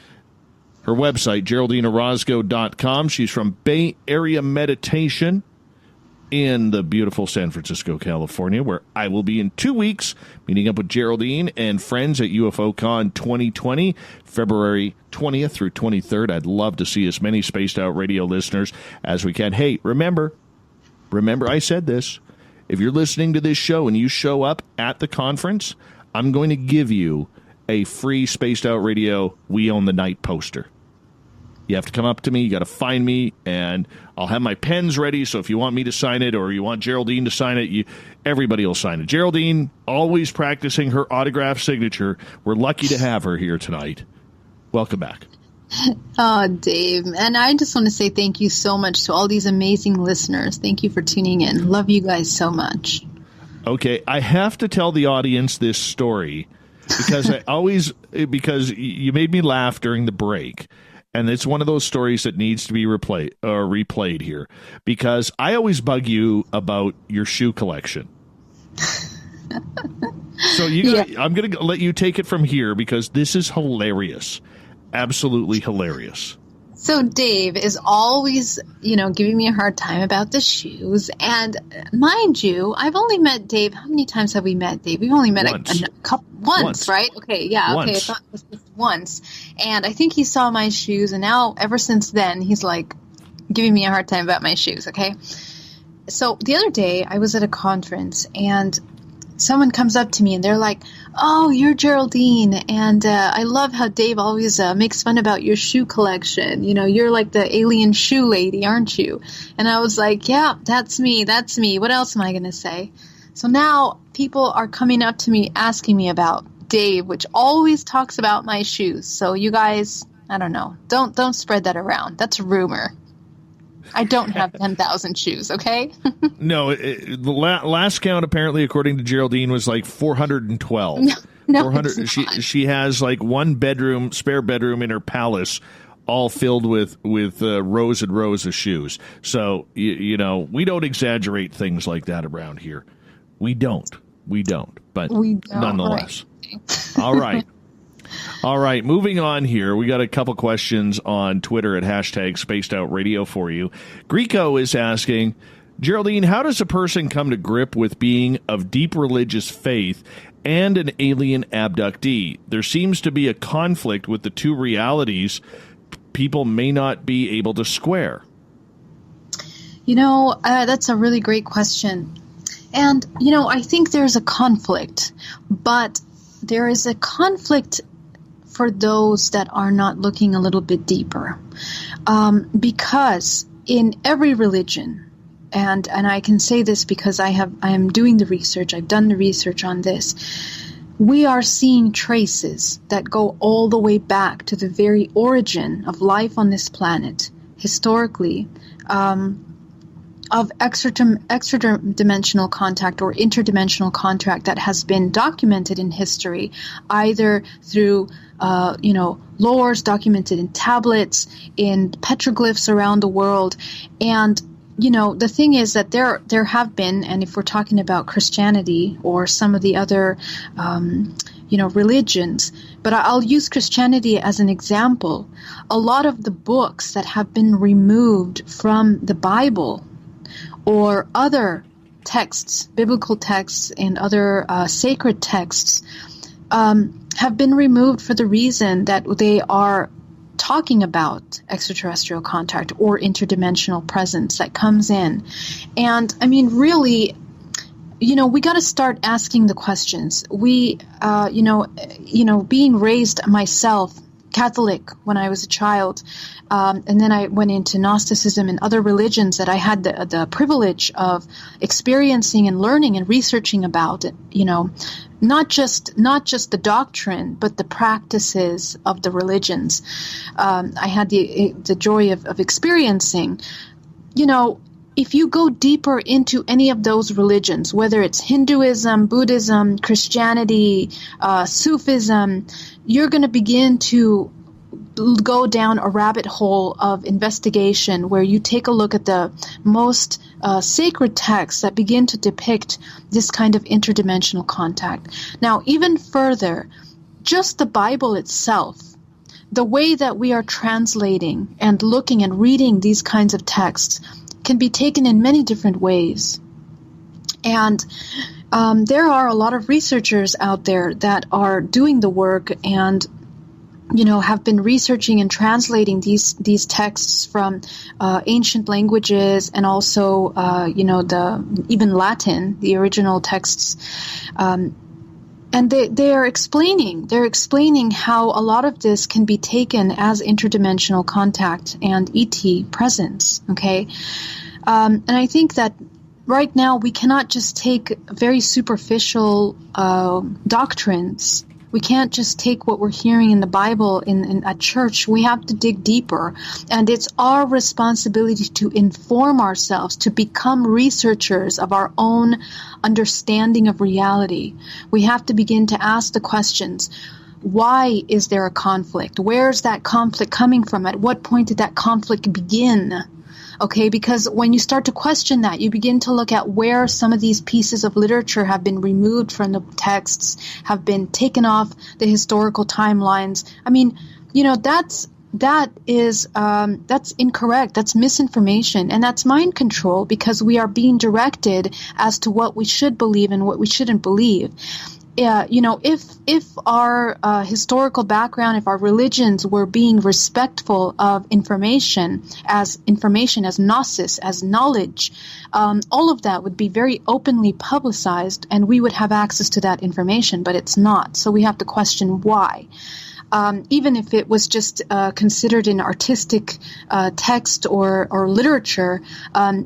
Her website, GeraldineOrozco.com. She's from Bay Area Meditation in the beautiful San Francisco, California, where I will be in 2 weeks, meeting up with Geraldine and friends at UFOCon 2020, February 20th through 23rd. I'd love to see as many Spaced Out Radio listeners as we can. Hey, remember I said this. If you're listening to this show and you show up at the conference, I'm going to give you a free Spaced Out Radio We Own the Night poster. You have to come up to me, you got to find me, and I'll have my pens ready, so if you want me to sign it or you want Geraldine to sign it, everybody will sign it. Geraldine, always practicing her autograph signature. We're lucky to have her here tonight. Welcome back. Oh, Dave. And I just want to say thank you so much to all these amazing listeners. Thank you for tuning in. Love you guys so much. Okay, I have to tell the audience this story because because you made me laugh during the break. And it's one of those stories that needs to be replayed here, because I always bug you about your shoe collection. So I'm going to let you take it from here, because this is hilarious. Absolutely hilarious. So Dave is always, giving me a hard time about the shoes. And mind you, I've only met Dave. How many times have we met, Dave? We've only met a couple. Once, right? Okay, yeah, okay. I thought it was just once. And I think he saw my shoes, and now, ever since then, he's like giving me a hard time about my shoes, okay? So the other day, I was at a conference, and someone comes up to me, and they're like, "Oh, you're Geraldine, and I love how Dave always makes fun about your shoe collection. You're like the alien shoe lady, aren't you?" And I was like, "Yeah, that's me. What else am I going to say?" So now people are coming up to me asking me about Dave, which always talks about my shoes. So you guys, I don't know. Don't spread that around. That's a rumor. I don't have 10,000 shoes, okay? No, the last count, apparently, according to Geraldine, was like 412. No, 400. She has like one spare bedroom in her palace, all filled with rows and rows of shoes. So, we don't exaggerate things like that around here. We don't. But nonetheless. Right. All right, moving on here. We got a couple questions on Twitter at #SpacedOutRadio for you. Greco is asking, Geraldine, how does a person come to grip with being of deep religious faith and an alien abductee? There seems to be a conflict with the two realities people may not be able to square. That's a really great question. And, I think there's a conflict, but there is a conflict for those that are not looking a little bit deeper. because in every religion, and I can say this because I am doing the research, I've done the research on this, we are seeing traces that go all the way back to the very origin of life on this planet, historically, of extra-dimensional contact or interdimensional contact that has been documented in history, either through lores documented in tablets, in petroglyphs around the world. And the thing is that there have been, and if we're talking about Christianity or some of the other religions, but I'll use Christianity as an example. A lot of the books that have been removed from the Bible or other texts, biblical texts and other sacred texts, have been removed for the reason that they are talking about extraterrestrial contact or interdimensional presence that comes in. And I mean, really, we got to start asking the questions. We, being raised myself Catholic when I was a child, and then I went into Gnosticism and other religions that I had the privilege of experiencing and learning and researching about. Not just the doctrine, but the practices of the religions. I had the joy of experiencing. If you go deeper into any of those religions, whether it's Hinduism, Buddhism, Christianity, Sufism, you're going to begin to go down a rabbit hole of investigation where you take a look at the most sacred texts that begin to depict this kind of interdimensional contact. Now, even further, just the Bible itself, the way that we are translating and looking and reading these kinds of texts can be taken in many different ways. And there are a lot of researchers out there that are doing the work and have been researching and translating these texts from ancient languages and also even Latin, the original texts, and they are explaining how a lot of this can be taken as interdimensional contact and ET presence. Okay, and I think that right now we cannot just take very superficial doctrines. We can't just take what we're hearing in the Bible at church. We have to dig deeper. And it's our responsibility to inform ourselves, to become researchers of our own understanding of reality. We have to begin to ask the questions. Why is there a conflict? Where's that conflict coming from? At what point did that conflict begin? Okay, because when you start to question that, you begin to look at where some of these pieces of literature have been removed from the texts, have been taken off the historical timelines. I mean, that's incorrect. That's misinformation, and that's mind control because we are being directed as to what we should believe and what we shouldn't believe. If our historical background, if our religions were being respectful of information as gnosis, as knowledge, all of that would be very openly publicized and we would have access to that information, but it's not. So we have to question why. Even if it was just considered an artistic text or literature,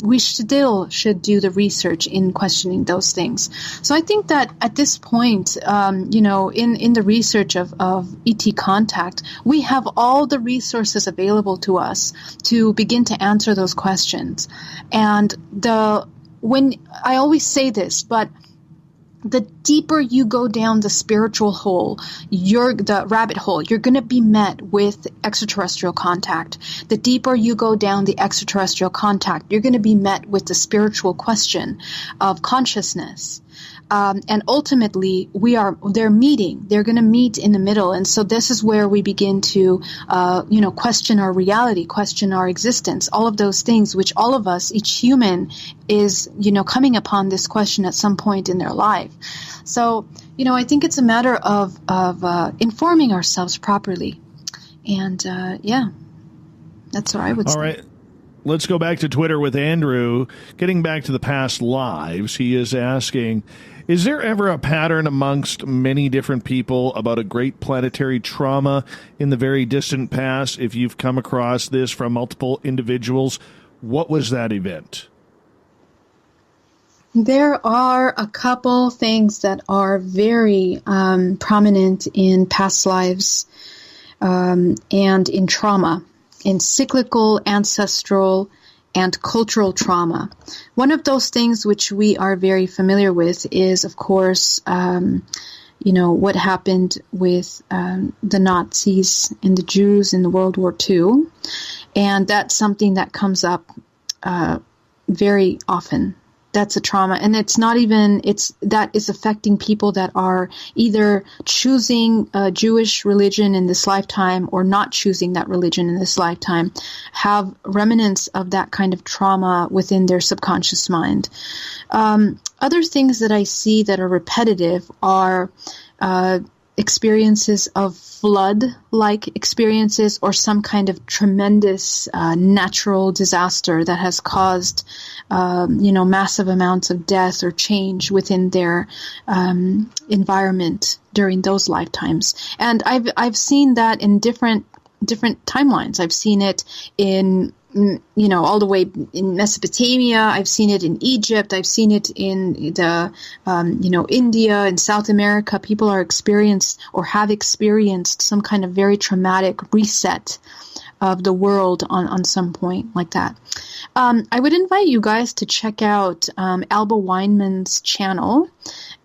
we still should do the research in questioning those things. So I think that at this point, in the research of ET contact, we have all the resources available to us to begin to answer those questions. And when I always say this, but the deeper you go down the spiritual hole, the rabbit hole, you're going to be met with extraterrestrial contact. The deeper you go down the extraterrestrial contact, you're going to be met with the spiritual question of consciousness. And ultimately, they're going to meet in the middle. And so this is where we begin to, question our reality, question our existence, all of those things, which all of us, each human is, coming upon this question at some point in their life. So, I think it's a matter of informing ourselves properly. And, that's what I would say. All right. Let's go back to Twitter with Andrew. Getting back to the past lives, he is asking, is there ever a pattern amongst many different people about a great planetary trauma in the very distant past? If you've come across this from multiple individuals, what was that event? There are a couple things that are very prominent in past lives and in trauma, in cyclical, ancestral, and cultural trauma. One of those things which we are very familiar with is, of course, what happened with the Nazis and the Jews in the World War II. And that's something that comes up very often. That's a trauma. And it's not even, that is affecting people that are either choosing a Jewish religion in this lifetime or not choosing that religion in this lifetime, have remnants of that kind of trauma within their subconscious mind. Other things that I see that are repetitive are experiences of flood-like experiences or some kind of tremendous natural disaster that has caused, massive amounts of death or change within their environment during those lifetimes. And I've seen that in different timelines. I've seen it in all the way in Mesopotamia. I've seen it in Egypt. I've seen it in the, India and South America. People are experienced or have experienced some kind of very traumatic reset of the world on some point like that. I would invite you guys to check out Alba Weinman's channel,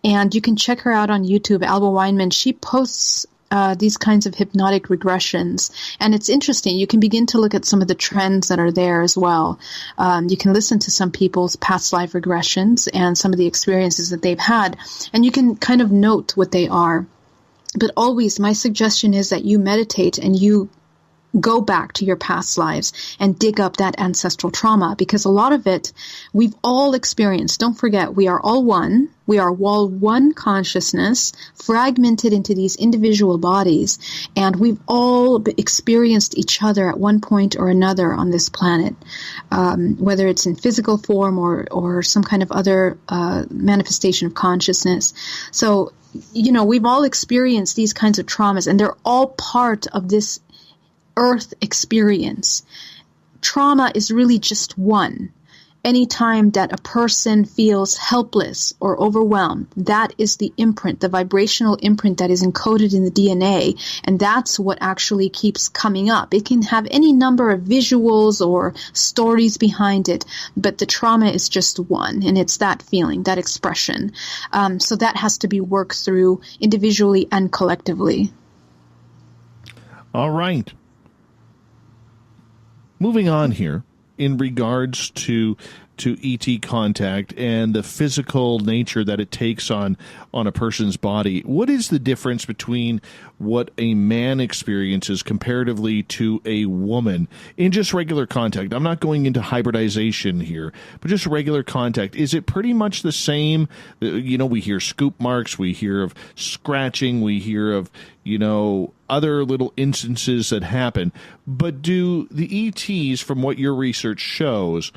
and you can check her out on YouTube. Alba Weinman, she posts these kinds of hypnotic regressions. And it's interesting. You can begin to look at some of the trends that are there as well. You can listen to some people's past life regressions and some of the experiences that they've had, and you can kind of note what they are. But always, my suggestion is that you meditate and you go back to your past lives and dig up that ancestral trauma, because a lot of it we've all experienced. Don't forget, we are all one. We are all one consciousness, fragmented into these individual bodies, and we've all experienced each other at one point or another on this planet, whether it's in physical form or some kind of other manifestation of consciousness. So, we've all experienced these kinds of traumas, and they're all part of this Earth experience. Trauma is really just one. Anytime that a person feels helpless or overwhelmed, that is the imprint, the vibrational imprint that is encoded in the DNA, and that's what actually keeps coming up. It can have any number of visuals or stories behind it, but the trauma is just one, and it's that feeling, that expression. So that has to be worked through individually and collectively. All right. Moving on here, in regards to ET contact and the physical nature that it takes on a person's body, what is the difference between what a man experiences comparatively to a woman in just regular contact? I'm not going into hybridization here, but just regular contact. Is it pretty much the same? We hear scoop marks, we hear of scratching, we hear of, other little instances that happen. But do the ETs, from what your research shows,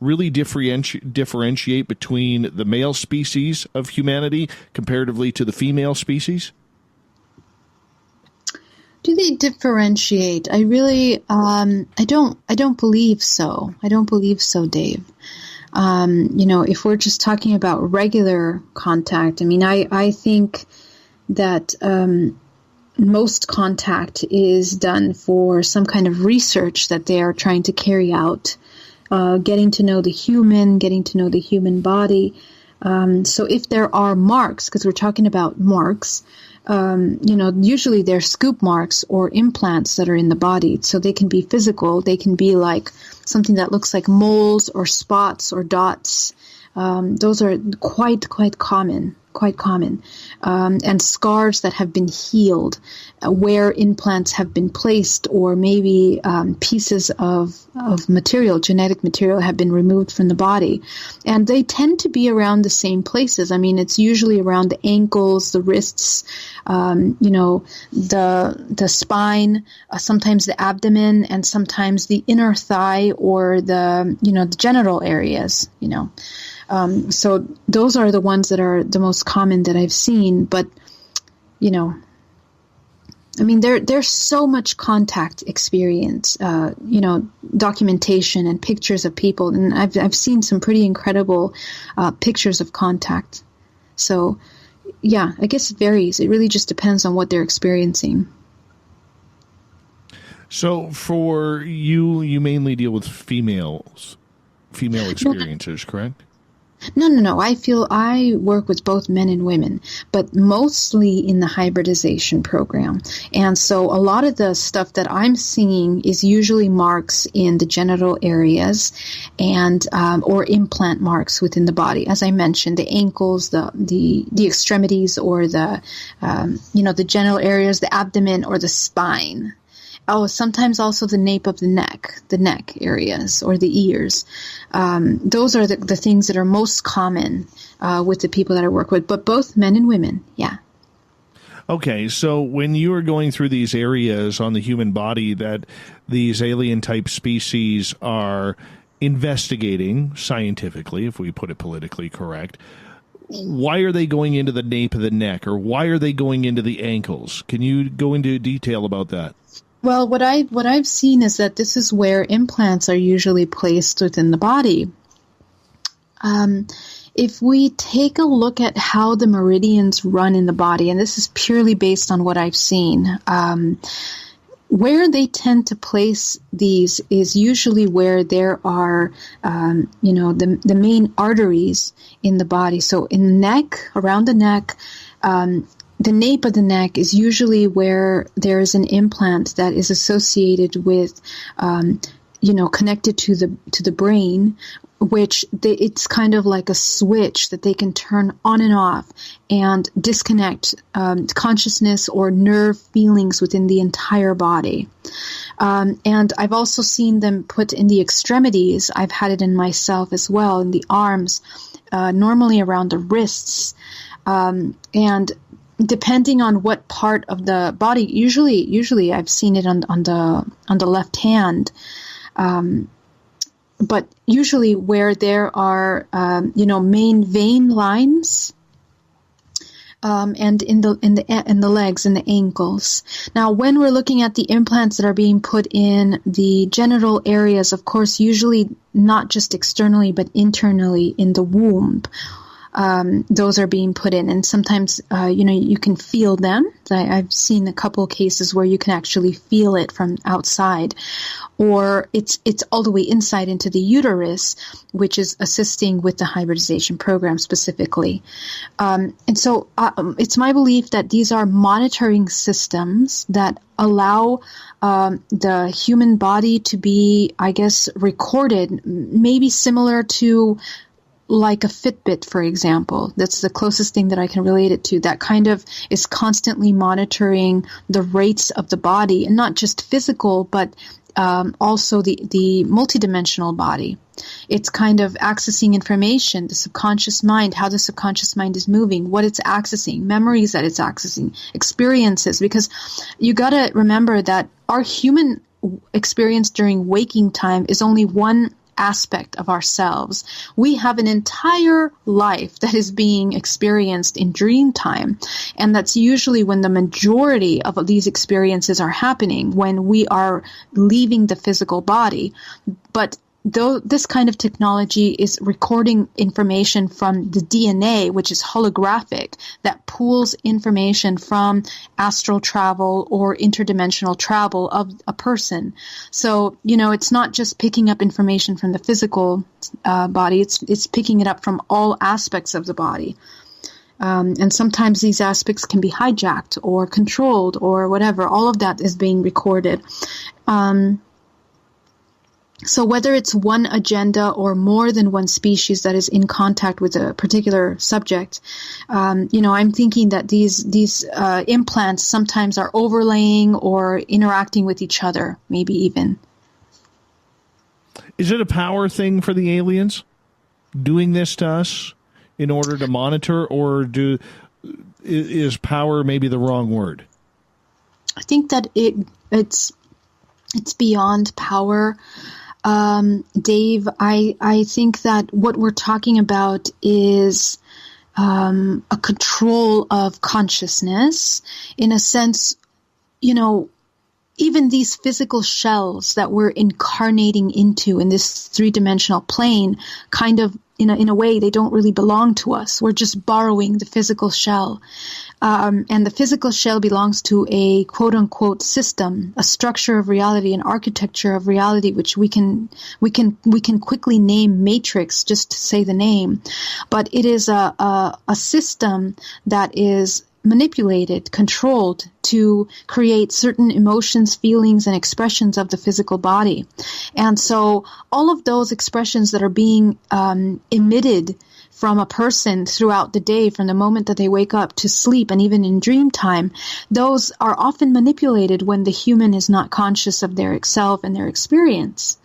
really differentiate between the male species of humanity comparatively to the female species? Do they differentiate? I really, I don't believe so. I don't believe so, Dave. If we're just talking about regular contact, I think that most contact is done for some kind of research that they are trying to carry out. Getting to know the human body. So if there are marks, because we're talking about marks, usually they're scoop marks or implants that are in the body. So they can be physical. They can be like something that looks like moles or spots or dots. Those are quite common. quite common, and scars that have been healed, where implants have been placed, or maybe pieces of material, genetic material, have been removed from the body. And they tend to be around the same places. I mean, it's usually around the ankles, the wrists, the spine, sometimes the abdomen, and sometimes the inner thigh or the genital areas, So those are the ones that are the most common that I've seen. But, I mean, there's so much contact experience, documentation and pictures of people. And I've seen some pretty incredible pictures of contact. So, yeah, I guess it varies. It really just depends on what they're experiencing. So for you mainly deal with female experiences, correct? No. I work with both men and women, but mostly in the hybridization program. And so a lot of the stuff that I'm seeing is usually marks in the genital areas and or implant marks within the body. As I mentioned, the ankles, the extremities, or the genital areas, the abdomen, or the spine. Oh, sometimes also the nape of the neck areas, or the ears. Those are the things that are most common with the people that I work with, but both men and women, yeah. Okay, so when you are going through these areas on the human body that these alien-type species are investigating scientifically, if we put it politically correct, why are they going into the nape of the neck, or why are they going into the ankles? Can you go into detail about that? Well, what I've seen is that this is where implants are usually placed within the body. If we take a look at how the meridians run in the body, and this is purely based on what I've seen, where they tend to place these is usually where there are, the main arteries in the body. So in the neck, around the neck, the nape of the neck is usually where there is an implant that is associated with, connected to the brain, which it's kind of like a switch that they can turn on and off and disconnect consciousness or nerve feelings within the entire body. And I've also seen them put in the extremities. I've had it in myself as well, in the arms, normally around the wrists, and depending on what part of the body, usually I've seen it on the left hand, but usually where there are main vein lines, and in the legs and the ankles. Now, when we're looking at the implants that are being put in the genital areas, of course, usually not just externally but internally in the womb. Those are being put in, and sometimes, you can feel them. I've seen a couple cases where you can actually feel it from outside, or it's all the way inside into the uterus, which is assisting with the hybridization program specifically. And so it's my belief that these are monitoring systems that allow the human body to be, I guess, recorded, maybe similar to like a Fitbit, for example. That's the closest thing that I can relate it to. That kind of is constantly monitoring the rates of the body, and not just physical, but also the multidimensional body. It's kind of accessing information, the subconscious mind, how the subconscious mind is moving, what it's accessing, memories that it's accessing, experiences. Because you got to remember that our human experience during waking time is only one aspect of ourselves. We have an entire life that is being experienced in dream time, and that's usually when the majority of these experiences are happening, when we are leaving the physical body. But though this kind of technology is recording information from the DNA, which is holographic, that pulls information from astral travel or interdimensional travel of a person. So, it's not just picking up information from the physical body, it's picking it up from all aspects of the body. And sometimes these aspects can be hijacked or controlled or whatever. All of that is being recorded. So whether it's one agenda or more than one species that is in contact with a particular subject, I'm thinking that these implants sometimes are overlaying or interacting with each other, maybe even. Is it a power thing for the aliens doing this to us in order to monitor, or is power maybe the wrong word? I think that it's beyond power. Dave, I think that what we're talking about is a control of consciousness in a sense, even these physical shells that we're incarnating into in this three-dimensional plane, kind of in a way, they don't really belong to us. We're just borrowing the physical shell. And the physical shell belongs to a quote-unquote system, a structure of reality, an architecture of reality, which we can quickly name Matrix, just to say the name. But it is a system that is manipulated, controlled to create certain emotions, feelings, and expressions of the physical body. And so all of those expressions that are being emitted from a person throughout the day, from the moment that they wake up to sleep and even in dream time, those are often manipulated when the human is not conscious of their self and their experience.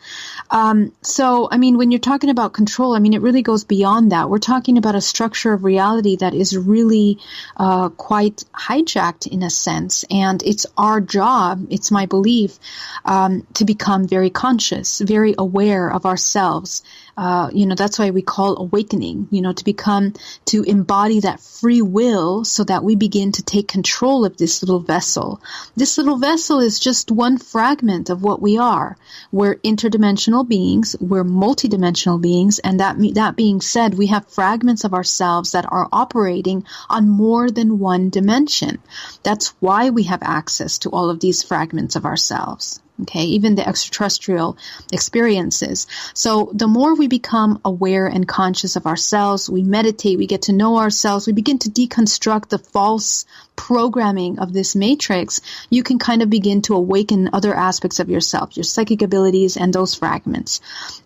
So, when you're talking about control, it really goes beyond that. We're talking about a structure of reality that is really quite hijacked in a sense. And it's our job, it's my belief, to become very conscious, very aware of ourselves. That's why we call awakening, to embody that free will so that we begin to take control of this little vessel. This little vessel is just one fragment of what we are. We're interdimensional beings, we're multidimensional beings, and that being said, we have fragments of ourselves that are operating on more than one dimension. That's why we have access to all of these fragments of ourselves. Okay, even the extraterrestrial experiences. So the more we become aware and conscious of ourselves, we meditate, we get to know ourselves, we begin to deconstruct the false programming of this matrix, you can kind of begin to awaken other aspects of yourself, your psychic abilities and those fragments.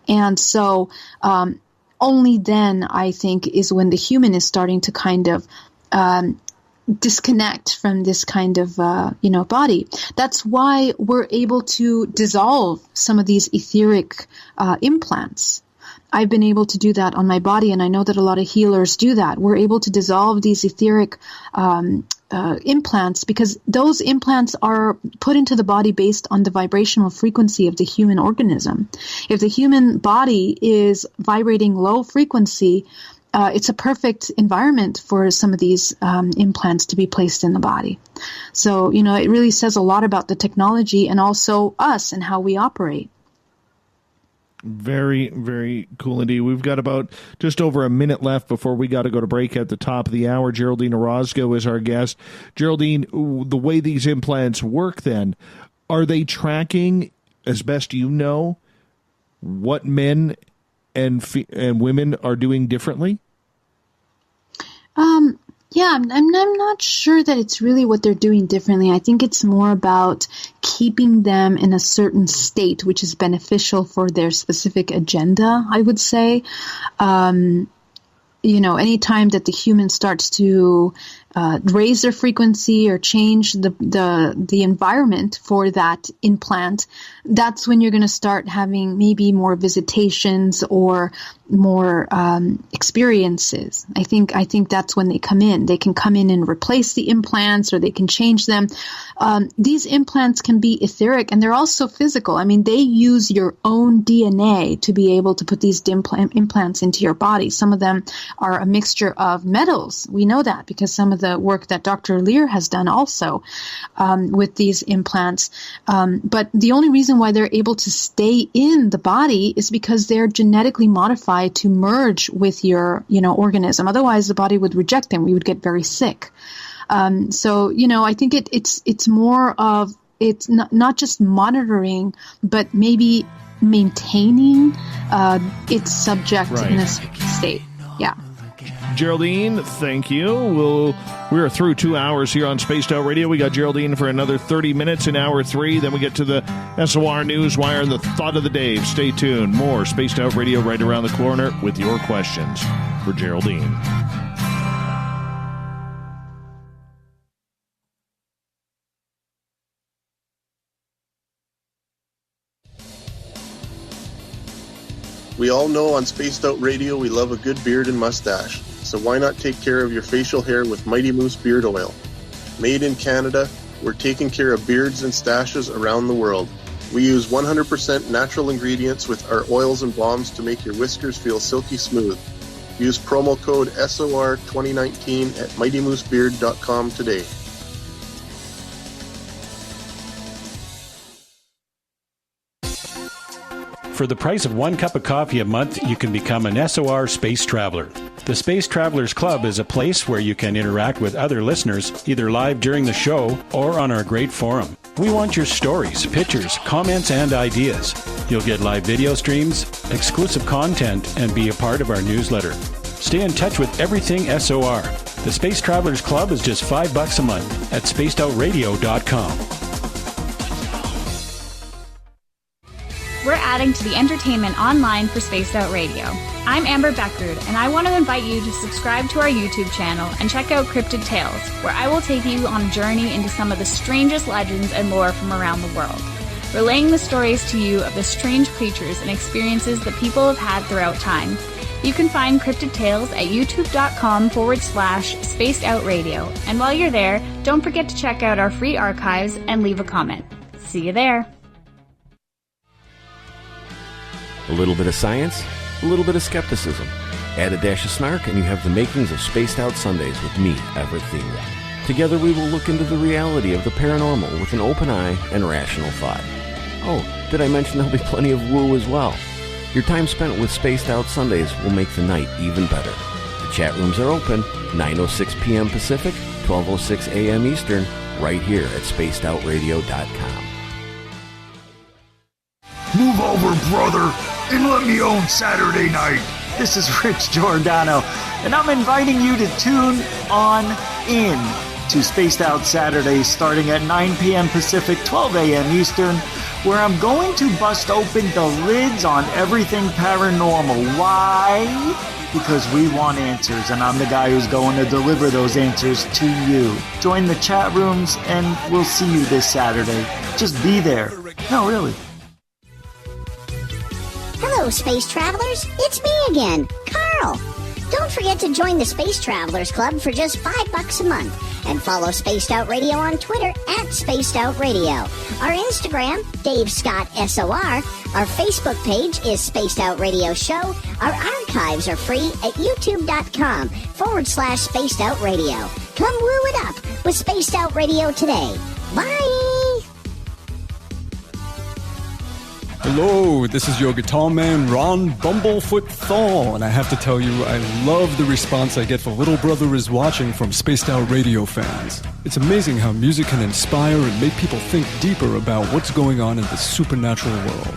And so only then, I think, is when the human is starting to kind of disconnect from this kind of, body. That's why we're able to dissolve some of these etheric implants. I've been able to do that on my body, and I know that a lot of healers do that. We're able to dissolve these etheric implants because those implants are put into the body based on the vibrational frequency of the human organism. If the human body is vibrating low frequency, it's a perfect environment for some of these implants to be placed in the body. So, it really says a lot about the technology and also us and how we operate. Very, very cool indeed. We've got about just over a minute left before we got to go to break at the top of the hour. Geraldine Orozco is our guest. Geraldine, the way these implants work then, are they tracking, as best you know, what men and women are doing differently? Yeah, I'm not sure that it's really what they're doing differently. I think it's more about keeping them in a certain state, which is beneficial for their specific agenda, I would say. Anytime that the human starts to raise their frequency or change the environment for that implant, that's when you're going to start having maybe more visitations or more experiences. I think that's when they come in. They can come in and replace the implants, or they can change them. These implants can be etheric, and they're also physical. They use your own DNA to be able to put these implants into your body. Some of them are a mixture of metals. We know that because some of the work that Dr. Lear has done also with these implants. But the only reason why they're able to stay in the body is because they're genetically modified to merge with your, organism. Otherwise, the body would reject them. We would get very sick. So, I think it's more of, it's not just monitoring, but maybe maintaining its subject in a certain state. Yeah. Geraldine, thank you. We'll We are through 2 hours here on Spaced Out Radio. We got Geraldine for another 30 minutes in hour 3. Then we get to the SOR News Wire and the Thought of the Day. Stay tuned. More Spaced Out Radio right around the corner with your questions for Geraldine. We all know on Spaced Out Radio we love a good beard and mustache, so why not take care of your facial hair with Mighty Moose Beard Oil? Made in Canada, we're taking care of beards and stashes around the world. We use 100% natural ingredients with our oils and balms to make your whiskers feel silky smooth. Use promo code SOR2019 at mightymoosebeard.com today. For the price of 1 cup of coffee a month, you can become an SOR Space Traveler. The Space Travelers Club is a place where you can interact with other listeners, either live during the show or on our great forum. We want your stories, pictures, comments, and ideas. You'll get live video streams, exclusive content, and be a part of our newsletter. Stay in touch with everything SOR. The Space Travelers Club is just $5 a month at spacedoutradio.com. We're adding to the entertainment online for Spaced Out Radio. I'm Amber Beckrud, and I want to invite you to subscribe to our YouTube channel and check out Cryptid Tales, where I will take you on a journey into some of the strangest legends and lore from around the world, relaying the stories to you of the strange creatures and experiences that people have had throughout time. You can find Cryptid Tales at youtube.com/Spaced Out Radio, and while you're there, don't forget to check out our free archives and leave a comment. See you there. A little bit of science, a little bit of skepticism. Add a dash of snark and you have the makings of Spaced Out Sundays with me, Everett Thielen. Together we will look into the reality of the paranormal with an open eye and rational thought. Oh, did I mention there'll be plenty of woo as well? Your time spent with Spaced Out Sundays will make the night even better. The chat rooms are open, 9:06 p.m. Pacific, 12:06 a.m. Eastern, right here at spacedoutradio.com. Move over, brother, and let me own Saturday night. This is Rich Giordano, and I'm inviting you to tune on in to Spaced Out Saturdays starting at 9 p.m. Pacific, 12 a.m. Eastern, where I'm going to bust open the lids on everything paranormal. Why? Because we want answers, and I'm the guy who's going to deliver those answers to you. Join the chat rooms, and we'll see you this Saturday. Just be there. No, really. Hello, Space Travelers. It's me again, Carl. Don't forget to join the Space Travelers Club for just $5 a month and follow Spaced Out Radio on Twitter at Spaced Out Radio. Our Instagram, Dave Scott SOR. Our Facebook page is Spaced Out Radio Show. Our archives are free at youtube.com/Spaced Out Radio. Come woo it up with Spaced Out Radio today. Bye! Hello, this is your guitar man, Ron Bumblefoot Thorne, and I have to tell you, I love the response I get for Little Brother is Watching from Spaced Out Radio fans. It's amazing how music can inspire and make people think deeper about what's going on in the supernatural world.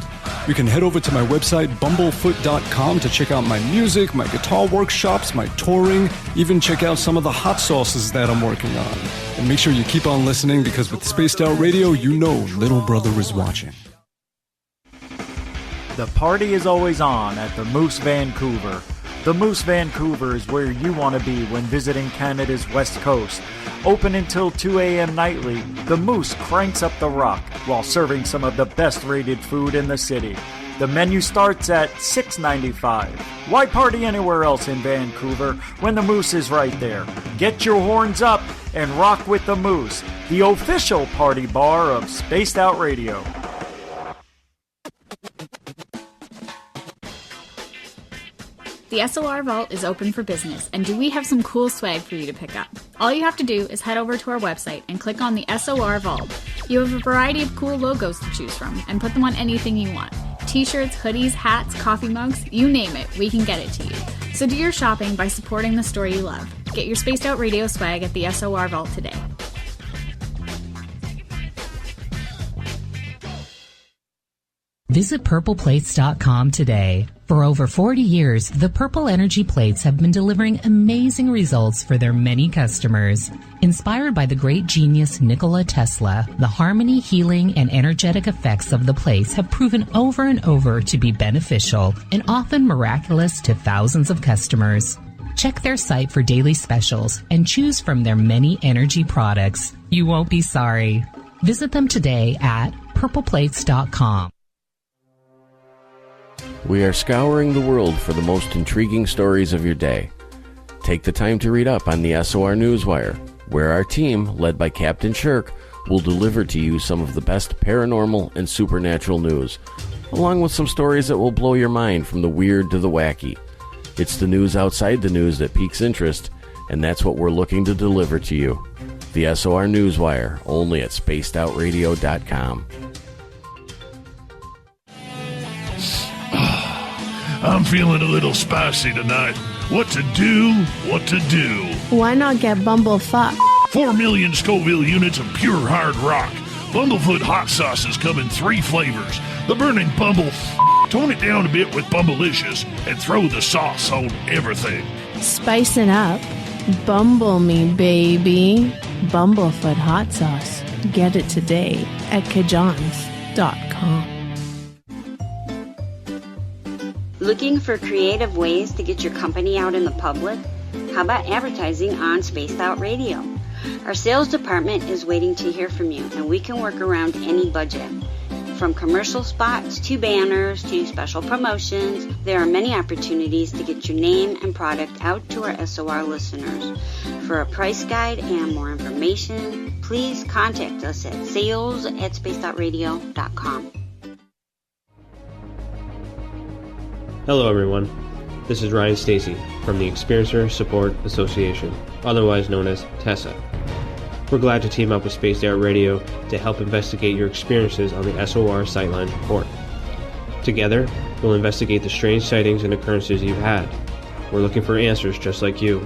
You can head over to my website, bumblefoot.com, to check out my music, my guitar workshops, my touring, even check out some of the hot sauces that I'm working on. And make sure you keep on listening, because with Spaced Out Radio, you know Little Brother is watching. The party is always on at the Moose Vancouver. The Moose Vancouver is where you want to be when visiting Canada's West Coast. Open until 2 a.m. nightly, the Moose cranks up the rock while serving some of the best rated food in the city. The menu starts at $6.95. Why party anywhere else in Vancouver when the Moose is right there? Get your horns up and rock with the Moose, the official party bar of Spaced Out Radio. The SOR Vault is open for business, and do we have some cool swag for you to pick up? All you have to do is head over to our website and click on the SOR Vault. You have a variety of cool logos to choose from, and put them on anything you want. T-shirts, hoodies, hats, coffee mugs, you name it, we can get it to you. So do your shopping by supporting the store you love. Get your Spaced Out Radio swag at the SOR Vault today. Visit purpleplates.com today. For over 40 years, the Purple Energy Plates have been delivering amazing results for their many customers. Inspired by the great genius Nikola Tesla, the harmony, healing, and energetic effects of the plates have proven over and over to be beneficial and often miraculous to thousands of customers. Check their site for daily specials and choose from their many energy products. You won't be sorry. Visit them today at purpleplates.com. We are scouring the world for the most intriguing stories of your day. Take the time to read up on the SOR Newswire, where our team, led by Captain Shirk, will deliver to you some of the best paranormal and supernatural news, along with some stories that will blow your mind from the weird to the wacky. It's the news outside the news that piques interest, and that's what we're looking to deliver to you. The SOR Newswire, only at spacedoutradio.com. I'm feeling a little spicy tonight. What to do? What to do? Why not get bumblefuck? 4 million Scoville units of pure hard rock. Bumblefoot hot sauces come in 3 flavors. The burning bumble. Tone it down a bit with Bumblicious and throw the sauce on everything. Spice it up. Bumble me, baby. Bumblefoot hot sauce. Get it today at kajans.com. Looking for creative ways to get your company out in the public? How about advertising on Spaced Out Radio? Our sales department is waiting to hear from you, and we can work around any budget. From commercial spots to banners to special promotions, there are many opportunities to get your name and product out to our SOR listeners. For a price guide and more information, please contact us at sales@spacedoutradio.com. Hello everyone, this is Ryan Stacy from the Experiencer Support Association, otherwise known as TESSA. We're glad to team up with Spaced Out Radio to help investigate your experiences on the SOR Sightlines Report. Together, we'll investigate the strange sightings and occurrences you've had. We're looking for answers just like you.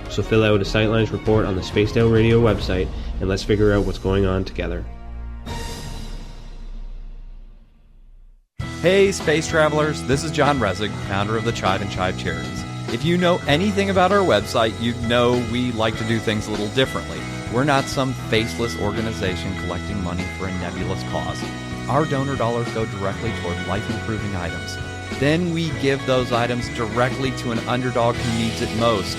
So fill out a Sightlines report on the Spaced Out Radio website and let's figure out what's going on together. Hey, space travelers, this is John Resig, founder of the Chive and Chive Charities. If you know anything about our website, you know we like to do things a little differently. We're not some faceless organization collecting money for a nebulous cause. Our donor dollars go directly toward life-improving items. Then we give those items directly to an underdog who needs it most.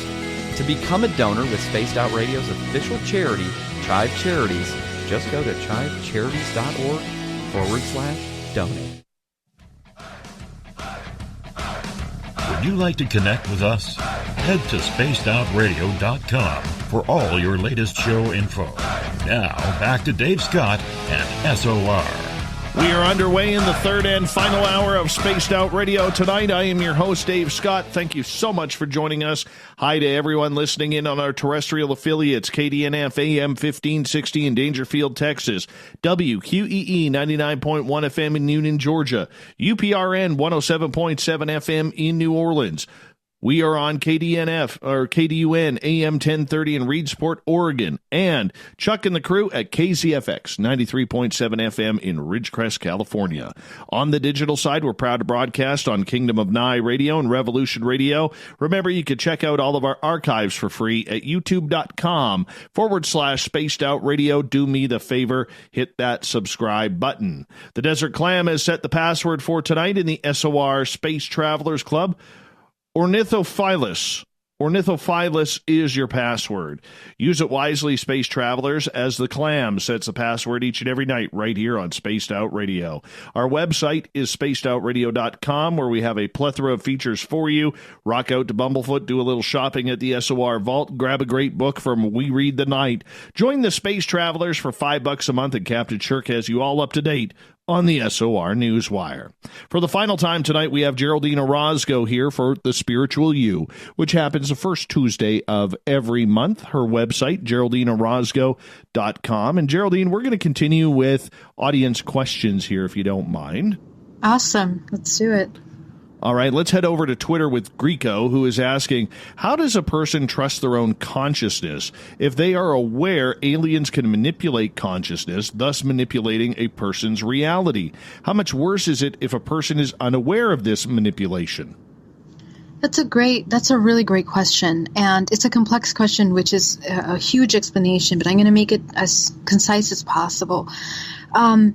To become a donor with Spaced Out Radio's official charity, Chive Charities, just go to chivecharities.org/donate. Would you like to connect with us? Head to spacedoutradio.com for all your latest show info. Now, back to Dave Scott and SOR. We are underway in the third and final hour of Spaced Out Radio tonight. I am your host, Dave Scott. Thank you so much for joining us. Hi to everyone listening in on our terrestrial affiliates, KDNF AM 1560 in Dangerfield, Texas, WQEE 99.1 FM in Newnan, Georgia, UPRN 107.7 FM in New Orleans. We are on KDNF or KDUN AM 1030 in Reedsport, Oregon, and Chuck and the crew at KZFX 93.7 FM in Ridgecrest, California. On the digital side, we're proud to broadcast on Kingdom of Nye Radio and Revolution Radio. Remember, you can check out all of our archives for free at youtube.com/Spaced Out Radio. Do me the favor, hit that subscribe button. The Desert Clam has set the password for tonight in the SOR Space Travelers Club. Ornithophilus. Ornithophilus is your password. Use it wisely, space travelers, as the Clam sets the password each and every night right here on Spaced Out Radio. Our website is spacedoutradio.com, where we have a plethora of features for you. Rock out to Bumblefoot, do a little shopping at the SOR Vault, grab a great book from We Read the Night. Join the Space Travelers for $5 a month, and Captain Shirk has you all up to date on the SOR Newswire. For the final time tonight, we have Geraldine Orozco here for The Spiritual You, which happens the first Tuesday of every month. Her website, GeraldineOrozco.com. And Geraldine, we're going to continue with audience questions here, if you don't mind. Awesome. Let's do it. All right, let's head over to Twitter with Greco, who is asking, how does a person trust their own consciousness if they are aware aliens can manipulate consciousness, thus manipulating a person's reality? How much worse is it if a person is unaware of this manipulation? That's a really great question. And it's a complex question, which is a huge explanation, but I'm going to make it as concise as possible. The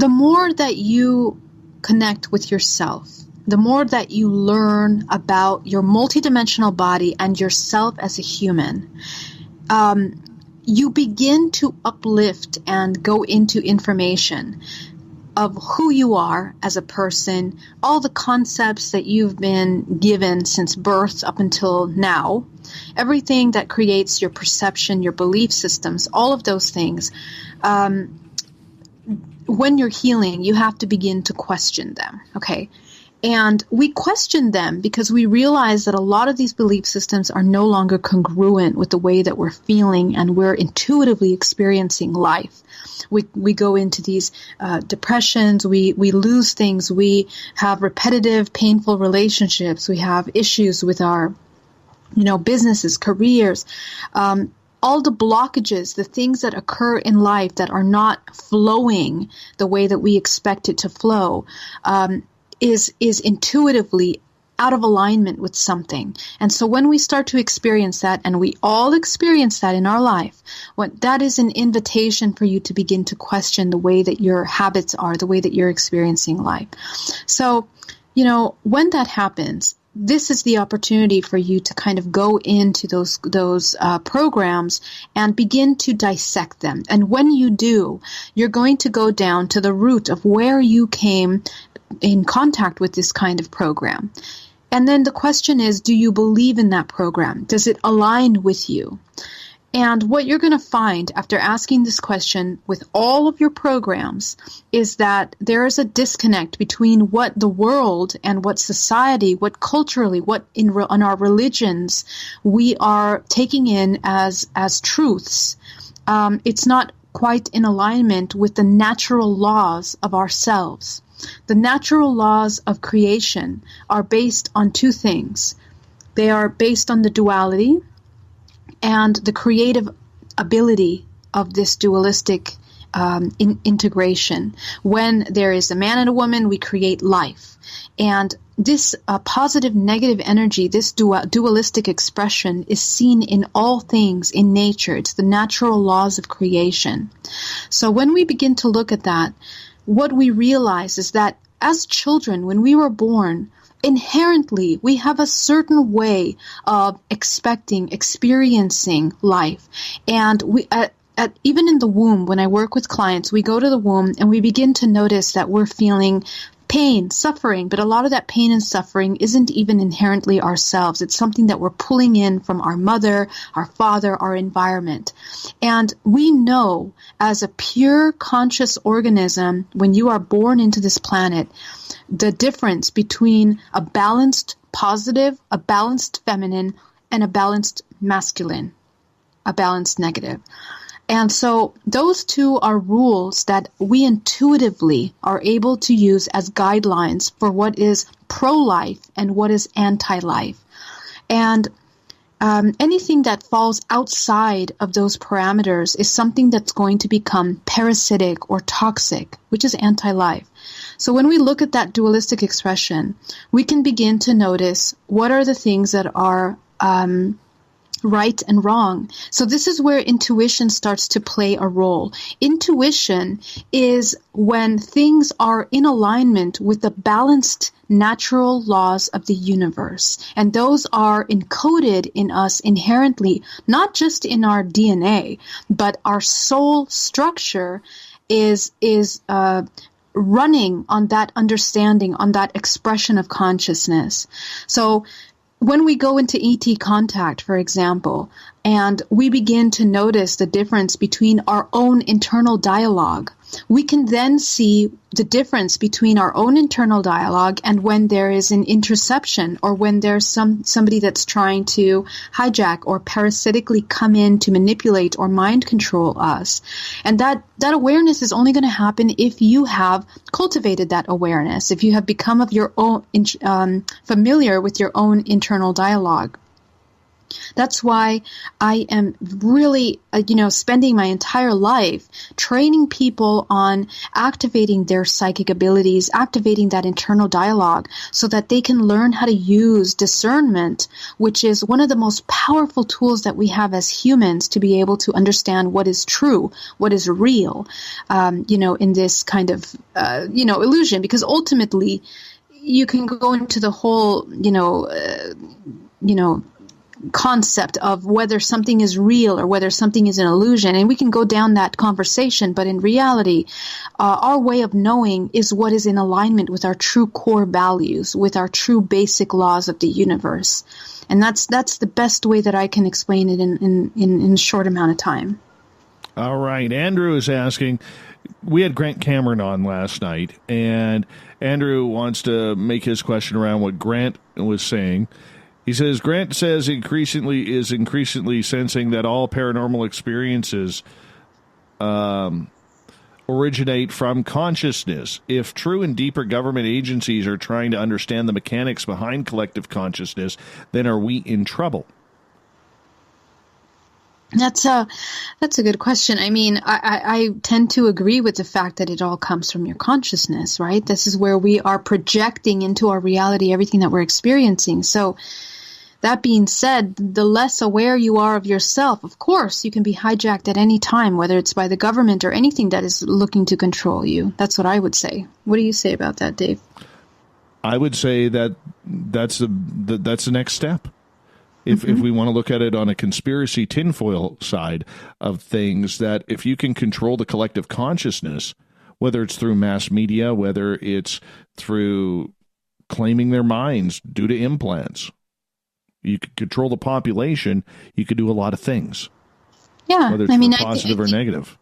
more that you connect with yourself, the more that you learn about your multidimensional body and yourself as a human, you begin to uplift and go into information of who you are as a person, all the concepts that you've been given since birth up until now, everything that creates your perception, your belief systems, all of those things. When you're healing, you have to begin to question them, okay? And we question them because we realize that a lot of these belief systems are no longer congruent with the way that we're feeling and we're intuitively experiencing life. We go into these depressions, we lose things, we have repetitive, painful relationships, we have issues with our, businesses, careers, all the blockages, the things that occur in life that are not flowing the way that we expect it to flow, is intuitively out of alignment with something. And so when we start to experience that, and we all experience that in our life, that is an invitation for you to begin to question the way that your habits are, the way that you're experiencing life. So, when that happens, this is the opportunity for you to kind of go into those programs and begin to dissect them. And when you do, you're going to go down to the root of where you came in contact with this kind of program. And then the question is, do you believe in that program? Does it align with you? And what you're going to find after asking this question with all of your programs is that there is a disconnect between what the world and what society, what culturally, what in our religions we are taking in as truths. It's not quite in alignment with the natural laws of ourselves. The natural laws of creation are based on two things. They are based on the duality and the creative ability of this dualistic integration. When there is a man and a woman, we create life. And this positive, negative energy, this dualistic expression is seen in all things in nature. It's the natural laws of creation. So when we begin to look at that, what we realize is that as children, when we were born, inherently we have a certain way of experiencing life. And we even in the womb, when I work with clients, we go to the womb and we begin to notice that we're feeling pain, suffering, but a lot of that pain and suffering isn't even inherently ourselves. It's something that we're pulling in from our mother, our father, our environment. And we know as a pure conscious organism, when you are born into this planet, the difference between a balanced positive, a balanced feminine, and a balanced masculine, a balanced negative. And so those two are rules that we intuitively are able to use as guidelines for what is pro-life and what is anti-life. And anything that falls outside of those parameters is something that's going to become parasitic or toxic, which is anti-life. So when we look at that dualistic expression, we can begin to notice what are the things that are right and wrong. So this is where intuition starts to play a role. Intuition is when things are in alignment with the balanced natural laws of the universe. And those are encoded in us inherently, not just in our DNA, but our soul structure is running on that understanding, on that expression of consciousness. So when we go into ET contact, for example, and we begin to notice the difference between our own internal dialogue we can then see the difference between our own internal dialogue and when there is an interception, or when there's somebody that's trying to hijack or parasitically come in to manipulate or mind control us. And that awareness is only going to happen if you have cultivated that awareness, if you have become of your own familiar with your own internal dialogue. That's why I am really, spending my entire life training people on activating their psychic abilities, activating that internal dialogue, so that they can learn how to use discernment, which is one of the most powerful tools that we have as humans to be able to understand what is true, what is real, in this kind of, illusion. Because ultimately, you can go into the whole, concept of whether something is real or whether something is an illusion, and we can go down that conversation, but in reality, our way of knowing is what is in alignment with our true core values, with our true basic laws of the universe. And that's the best way that I can explain it in a short amount of time. All right. Andrew is asking, we had Grant Cameron on last night, and Andrew wants to make his question around what Grant was saying. He says, Grant says increasingly sensing that all paranormal experiences originate from consciousness. If true and deeper government agencies are trying to understand the mechanics behind collective consciousness, then are we in trouble? That's a good question. I mean, I tend to agree with the fact that it all comes from your consciousness, right? This is where we are projecting into our reality everything that we're experiencing. So that being said, the less aware you are of yourself, of course, you can be hijacked at any time, whether it's by the government or anything that is looking to control you. That's what I would say. What do you say about that, Dave? I would say that that's the next step. If we want to look at it on a conspiracy tinfoil side of things, that if you can control the collective consciousness, whether it's through mass media, whether it's through claiming their minds due to implants, you could control the population, you could do a lot of things. Yeah. Whether it's positive or negative.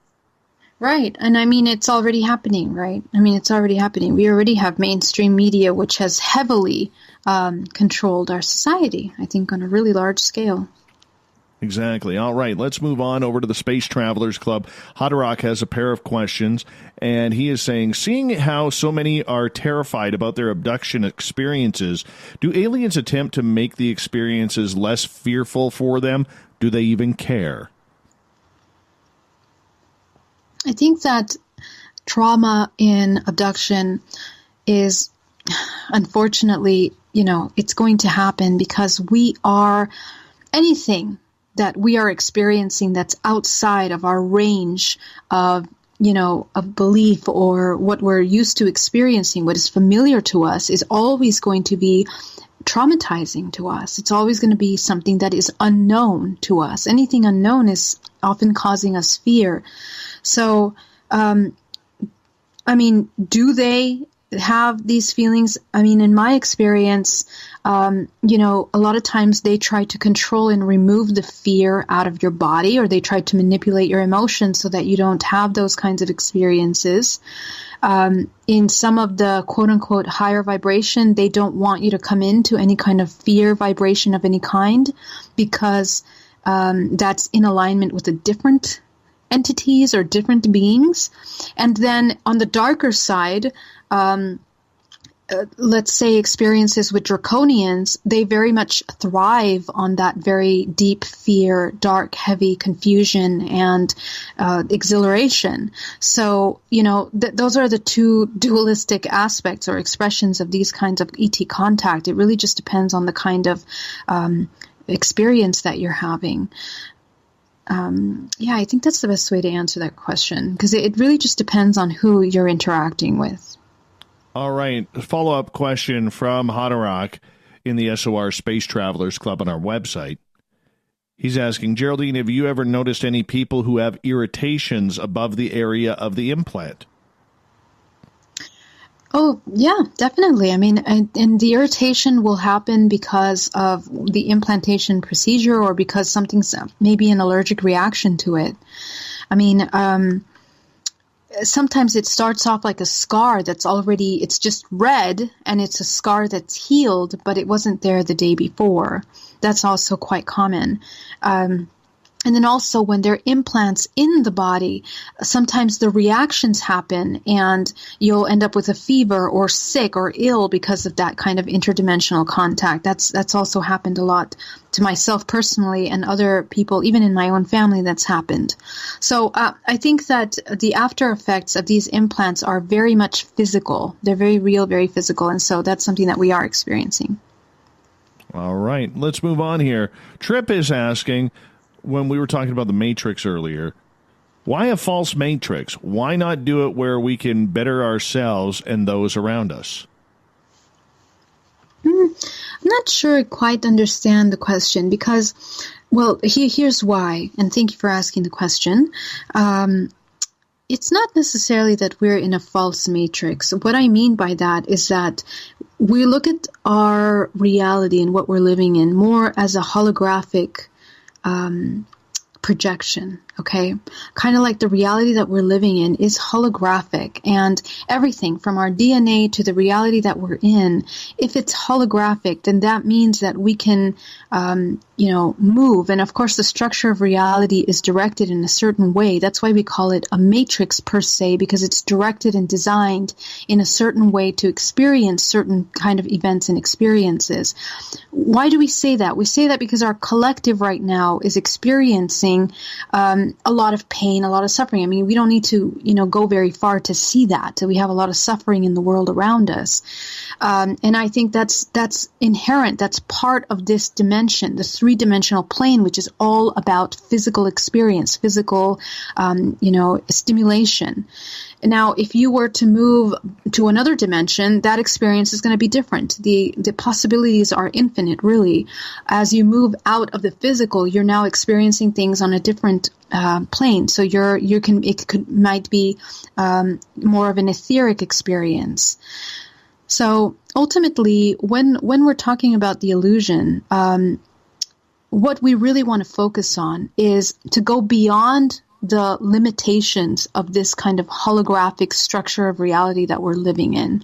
Right. And I mean, it's already happening, right? I mean, it's already happening. We already have mainstream media, which has heavily controlled our society, I think, on a really large scale. Exactly. All right, let's move on over to the Space Travelers Club. Hadarach has a pair of questions, and he is saying, seeing how so many are terrified about their abduction experiences, do aliens attempt to make the experiences less fearful for them? Do they even care? I think that trauma in abduction is, unfortunately, it's going to happen because we are anything that we are experiencing that's outside of our range of belief, or what we're used to experiencing, what is familiar to us, is always going to be traumatizing to us. It's always going to be something that is unknown to us. Anything unknown is often causing us fear. So, do they have these feelings? I mean, in my experience, a lot of times they try to control and remove the fear out of your body, or they try to manipulate your emotions so that you don't have those kinds of experiences. In some of the quote-unquote higher vibration, they don't want you to come into any kind of fear vibration of any kind, because that's in alignment with a different entities or different beings. And then on the darker side, let's say experiences with draconians, they very much thrive on that very deep fear, dark, heavy confusion, and exhilaration. So, those are the two dualistic aspects or expressions of these kinds of ET contact. It really just depends on the kind of experience that you're having. I think that's the best way to answer that question, because it really just depends on who you're interacting with. All right. A follow-up question from Hadarach in the SOR Space Travelers Club on our website. He's asking, Geraldine, have you ever noticed any people who have irritations above the area of the implant? Oh, yeah, definitely. I mean, and the irritation will happen because of the implantation procedure, or because something's maybe an allergic reaction to it. I mean, sometimes it starts off like a scar it's just red, and it's a scar that's healed, but it wasn't there the day before. That's also quite common. And then also when there are implants in the body, sometimes the reactions happen and you'll end up with a fever or sick or ill because of that kind of interdimensional contact. That's also happened a lot to myself personally and other people, even in my own family, that's happened. So I think that the after effects of these implants are very much physical. They're very real, very physical. And so that's something that we are experiencing. All right, let's move on here. Trip is asking, when we were talking about the Matrix earlier, why a false Matrix? Why not do it where we can better ourselves and those around us? I'm not sure I quite understand the question because, well, here's why, and thank you for asking the question. It's not necessarily that we're in a false matrix. What I mean by that is that we look at our reality and what we're living in more as a holographic projection, okay? Kind of like the reality that we're living in is holographic, and everything from our DNA to the reality that we're in, if it's holographic, then that means that we can, move. And of course, the structure of reality is directed in a certain way. That's why we call it a matrix per se, because it's directed and designed in a certain way to experience certain kind of events and experiences. Why do we say that? We say that because our collective right now is experiencing a lot of pain, a lot of suffering. I mean, we don't need to, go very far to see that. We have a lot of suffering in the world around us. And I think that's inherent. That's part of this dimension, the three-dimensional plane, which is all about physical experience, physical, stimulation. Now, if you were to move to another dimension, that experience is going to be different. The possibilities are infinite, really. As you move out of the physical, you're now experiencing things on a different plane. So might be more of an etheric experience. So ultimately, when we're talking about the illusion, what we really want to focus on is to go beyond the limitations of this kind of holographic structure of reality that we're living in.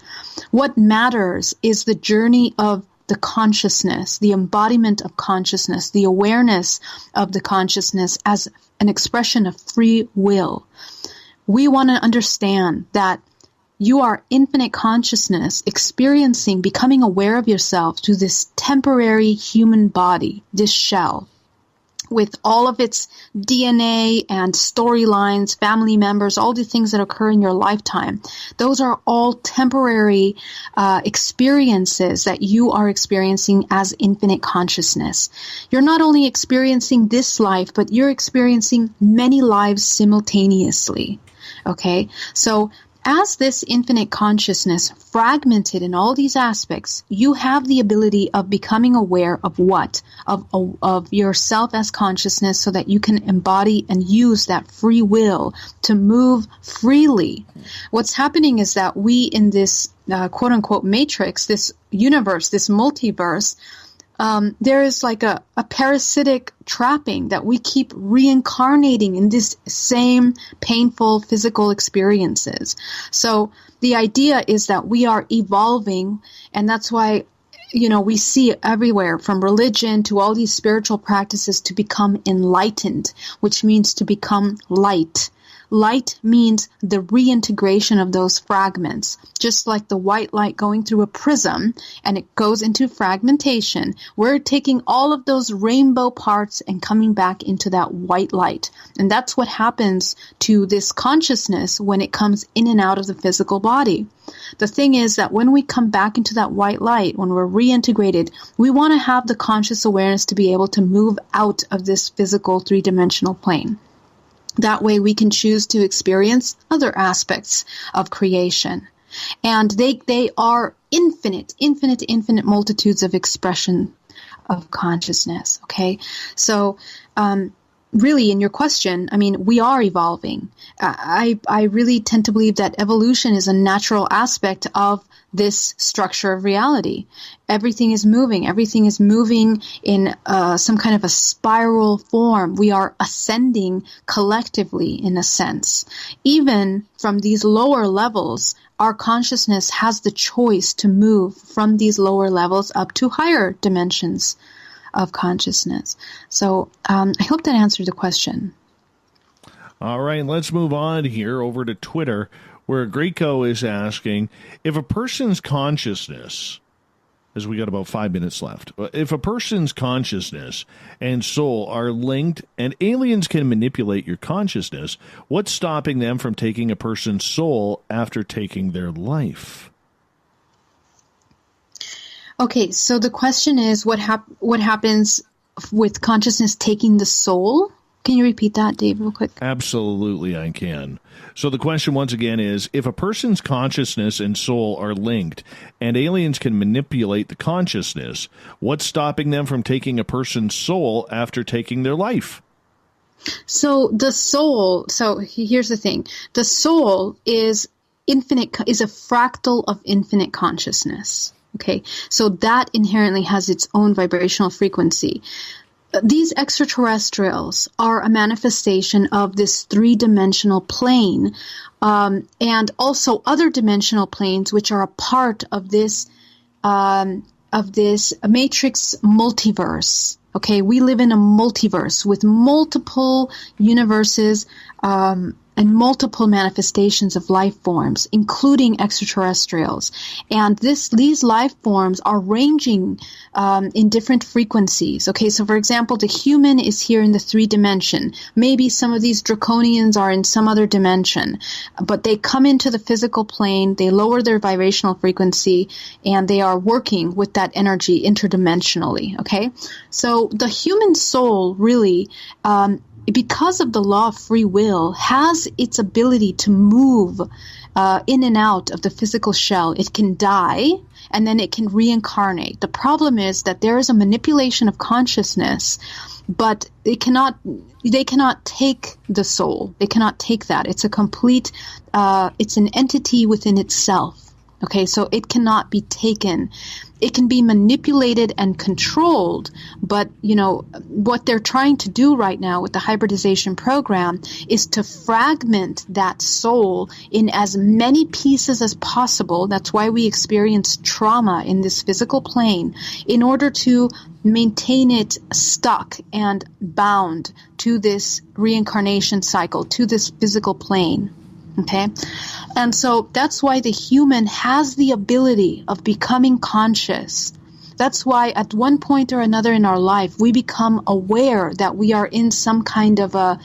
What matters is the journey of the consciousness, the embodiment of consciousness, the awareness of the consciousness as an expression of free will. We want to understand that you are infinite consciousness experiencing, becoming aware of yourself through this temporary human body, this shell, with all of its DNA and storylines, family members, all the things that occur in your lifetime. Those are all temporary experiences that you are experiencing as infinite consciousness. You're not only experiencing this life, but you're experiencing many lives simultaneously. Okay? So as this infinite consciousness fragmented in all these aspects, you have the ability of becoming aware of what? Of yourself as consciousness, so that you can embody and use that free will to move freely. What's happening is that we in this quote-unquote matrix, this universe, this multiverse, there is like a parasitic trapping that we keep reincarnating in this same painful physical experiences. So the idea is that we are evolving, and that's why, we see everywhere from religion to all these spiritual practices to become enlightened, which means to become light. Light means the reintegration of those fragments, just like the white light going through a prism and it goes into fragmentation. We're taking all of those rainbow parts and coming back into that white light. And that's what happens to this consciousness when it comes in and out of the physical body. The thing is that when we come back into that white light, when we're reintegrated, we want to have the conscious awareness to be able to move out of this physical three-dimensional plane. That way we can choose to experience other aspects of creation. And they are infinite multitudes of expression of consciousness, okay? So really, in your question, I mean, we are evolving. I really tend to believe that evolution is a natural aspect of this structure of reality. Everything is moving. Everything is moving in some kind of a spiral form. We are ascending collectively, in a sense. Even from these lower levels, our consciousness has the choice to move from these lower levels up to higher dimensions of consciousness. So I hope that answered the question. All right, let's move on here over to Twitter, where Greco is asking, if a person's consciousness, as we got about 5 minutes left, if a person's consciousness and soul are linked and aliens can manipulate your consciousness, what's stopping them from taking a person's soul after taking their life? Okay, so the question is, what happens with consciousness taking the soul? Can you repeat that, Dave, real quick? Absolutely, I can. So the question once again is, if a person's consciousness and soul are linked and aliens can manipulate the consciousness, what's stopping them from taking a person's soul after taking their life? So the soul, so here's the thing. The soul is infinite, is a fractal of infinite consciousness. Okay, so that inherently has its own vibrational frequency. These extraterrestrials are a manifestation of this three-dimensional plane, and also other dimensional planes, which are a part of this matrix multiverse. Okay, we live in a multiverse with multiple universes and multiple manifestations of life forms, including extraterrestrials. And these life forms are ranging in different frequencies. Okay, so for example, the human is here in the 3D. Maybe some of these draconians are in some other dimension, but they come into the physical plane, they lower their vibrational frequency, and they are working with that energy interdimensionally. Okay, so the human soul really, because of the law of free will, has its ability to move in and out of the physical shell. It can die, and then it can reincarnate. The problem is that there is a manipulation of consciousness, but they cannot take the soul. They cannot take that. It's a complete, it's an entity within itself. Okay, so it cannot be taken. It can be manipulated and controlled, but, you know, what they're trying to do right now with the hybridization program is to fragment that soul in as many pieces as possible. That's why we experience trauma in this physical plane, in order to maintain it stuck and bound to this reincarnation cycle, to this physical plane. Okay, and so that's why the human has the ability of becoming conscious. That's why at one point or another in our life, we become aware that we are in some kind of a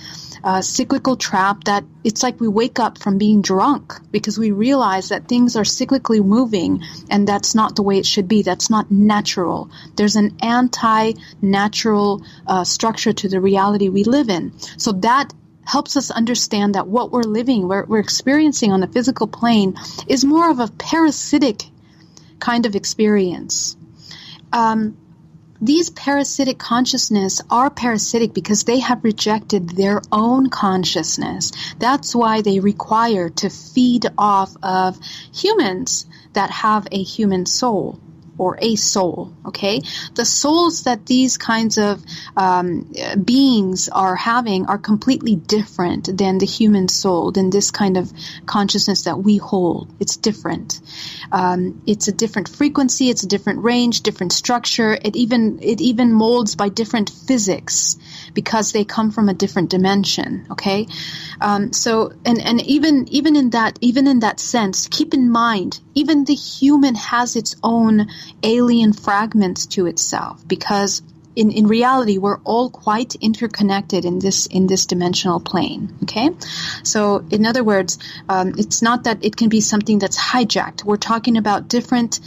cyclical trap, that it's like we wake up from being drunk because we realize that things are cyclically moving, and that's not the way it should be. That's not natural. There's an anti-natural structure to the reality we live in. So that helps us understand that what we're experiencing on the physical plane is more of a parasitic kind of experience. These parasitic consciousness are parasitic because they have rejected their own consciousness. That's why they require to feed off of humans that have a human soul, or a soul, okay? The souls that these kinds of beings are having are completely different than the human soul, than this kind of consciousness that we hold. It's different. It's a different frequency, it's a different range, different structure. It even molds by different physics because they come from a different dimension, okay? So even in that sense, keep in mind, even the human has its own alien fragments to itself, because in reality we're all quite interconnected in this dimensional plane. Okay, so in other words, it's not that it can be something that's hijacked. We're talking about different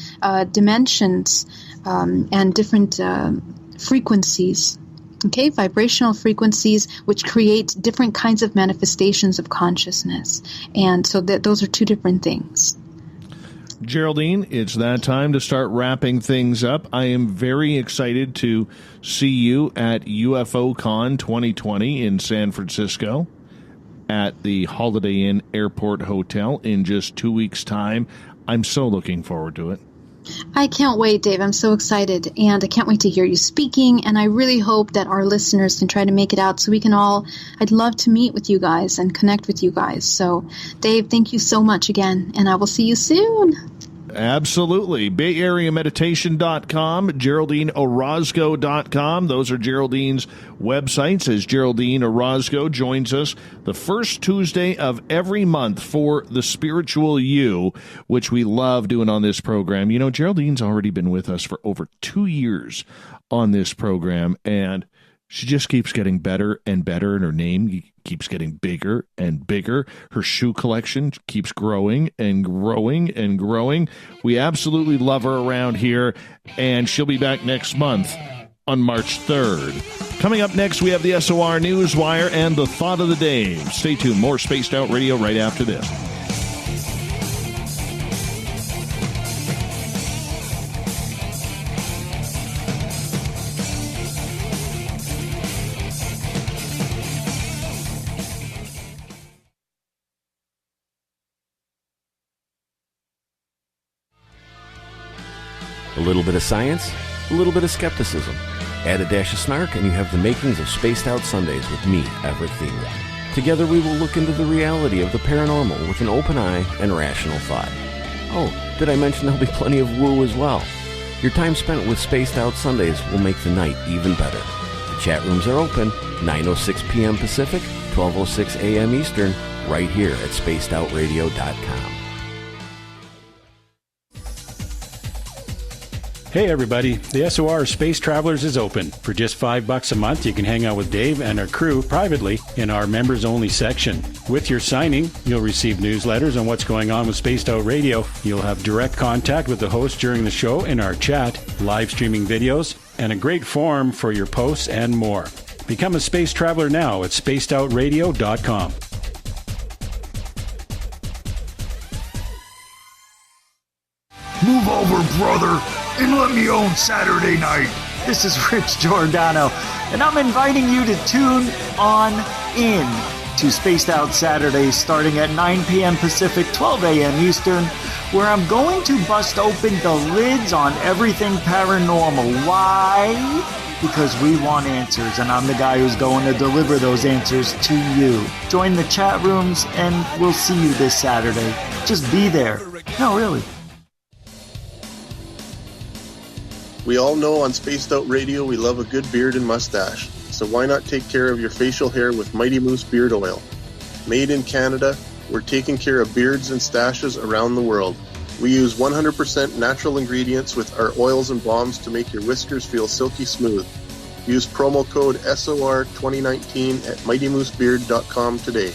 dimensions and different frequencies. Okay, vibrational frequencies which create different kinds of manifestations of consciousness, and so those are two different things. Geraldine, it's that time to start wrapping things up. I am very excited to see you at UFOCon 2020 in San Francisco at the Holiday Inn Airport Hotel in just 2 weeks' time. I'm so looking forward to it. I can't wait, Dave. I'm so excited, and I can't wait to hear you speaking, and I really hope that our listeners can try to make it out so we can all, I'd love to meet with you guys and connect with you guys. So, Dave, thank you so much again, and I will see you soon. Absolutely. BayAreaMeditation.com, GeraldineOrozco.com. Those are Geraldine's websites as Geraldine Orozco joins us the first Tuesday of every month for The Spiritual You, which we love doing on this program. You know, Geraldine's already been with us for over 2 years on this program, and she just keeps getting better and better, and her name keeps getting bigger and bigger. Her shoe collection keeps growing and growing and growing. We absolutely love her around here, and she'll be back next month on March 3rd. Coming up next, we have the SOR Newswire and the Thought of the Day. Stay tuned. More Spaced Out Radio right after this. A little bit of science, a little bit of skepticism. Add a dash of snark and you have the makings of Spaced Out Sundays with me, Everett Thielen. Together we will look into the reality of the paranormal with an open eye and rational thought. Oh, did I mention there'll be plenty of woo as well? Your time spent with Spaced Out Sundays will make the night even better. The chat rooms are open, 9:06 p.m. Pacific, 12:06 a.m. Eastern, right here at spacedoutradio.com. Hey everybody, the SOR Space Travelers is open. For just $5 a month, you can hang out with Dave and our crew privately in our members-only section. With your signing, you'll receive newsletters on what's going on with Spaced Out Radio. You'll have direct contact with the host during the show in our chat, live streaming videos, and a great forum for your posts and more. Become a space traveler now at spacedoutradio.com. Move over, brother, and let me own Saturday night. This is Rich Giordano, and I'm inviting you to tune on in to Spaced Out Saturdays starting at 9 p.m. Pacific, 12 a.m. Eastern, where I'm going to bust open the lids on everything paranormal. Why? Because we want answers, and I'm the guy who's going to deliver those answers to you. Join the chat rooms, and we'll see you this Saturday. Just be there. No, really. We all know on Spaced Out Radio we love a good beard and mustache, so why not take care of your facial hair with Mighty Moose Beard Oil? Made in Canada, we're taking care of beards and stashes around the world. We use 100% natural ingredients with our oils and balms to make your whiskers feel silky smooth. Use promo code SOR2019 at MightyMooseBeard.com today.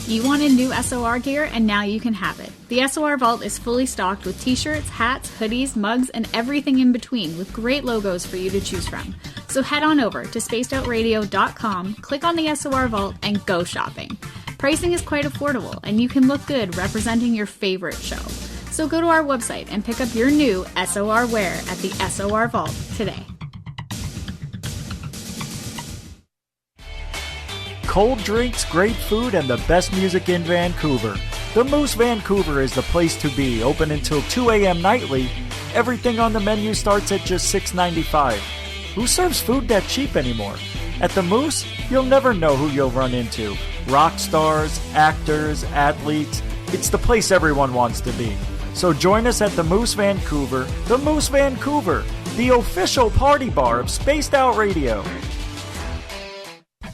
You wanted new SOR gear, and now you can have it. The SOR Vault is fully stocked with t-shirts, hats, hoodies, mugs, and everything in between with great logos for you to choose from. So head on over to spacedoutradio.com, click on the SOR Vault, and go shopping. Pricing is quite affordable, and you can look good representing your favorite show. So go to our website and pick up your new SOR wear at the SOR Vault today. Cold drinks, great food, and the best music in Vancouver. The Moose Vancouver is the place to be, open until 2 a.m. nightly. Everything on the menu starts at just $6.95. Who serves food that cheap anymore? At the Moose, you'll never know who you'll run into. Rock stars, actors, athletes. It's the place everyone wants to be. So join us at the Moose Vancouver, the official party bar of Spaced Out Radio.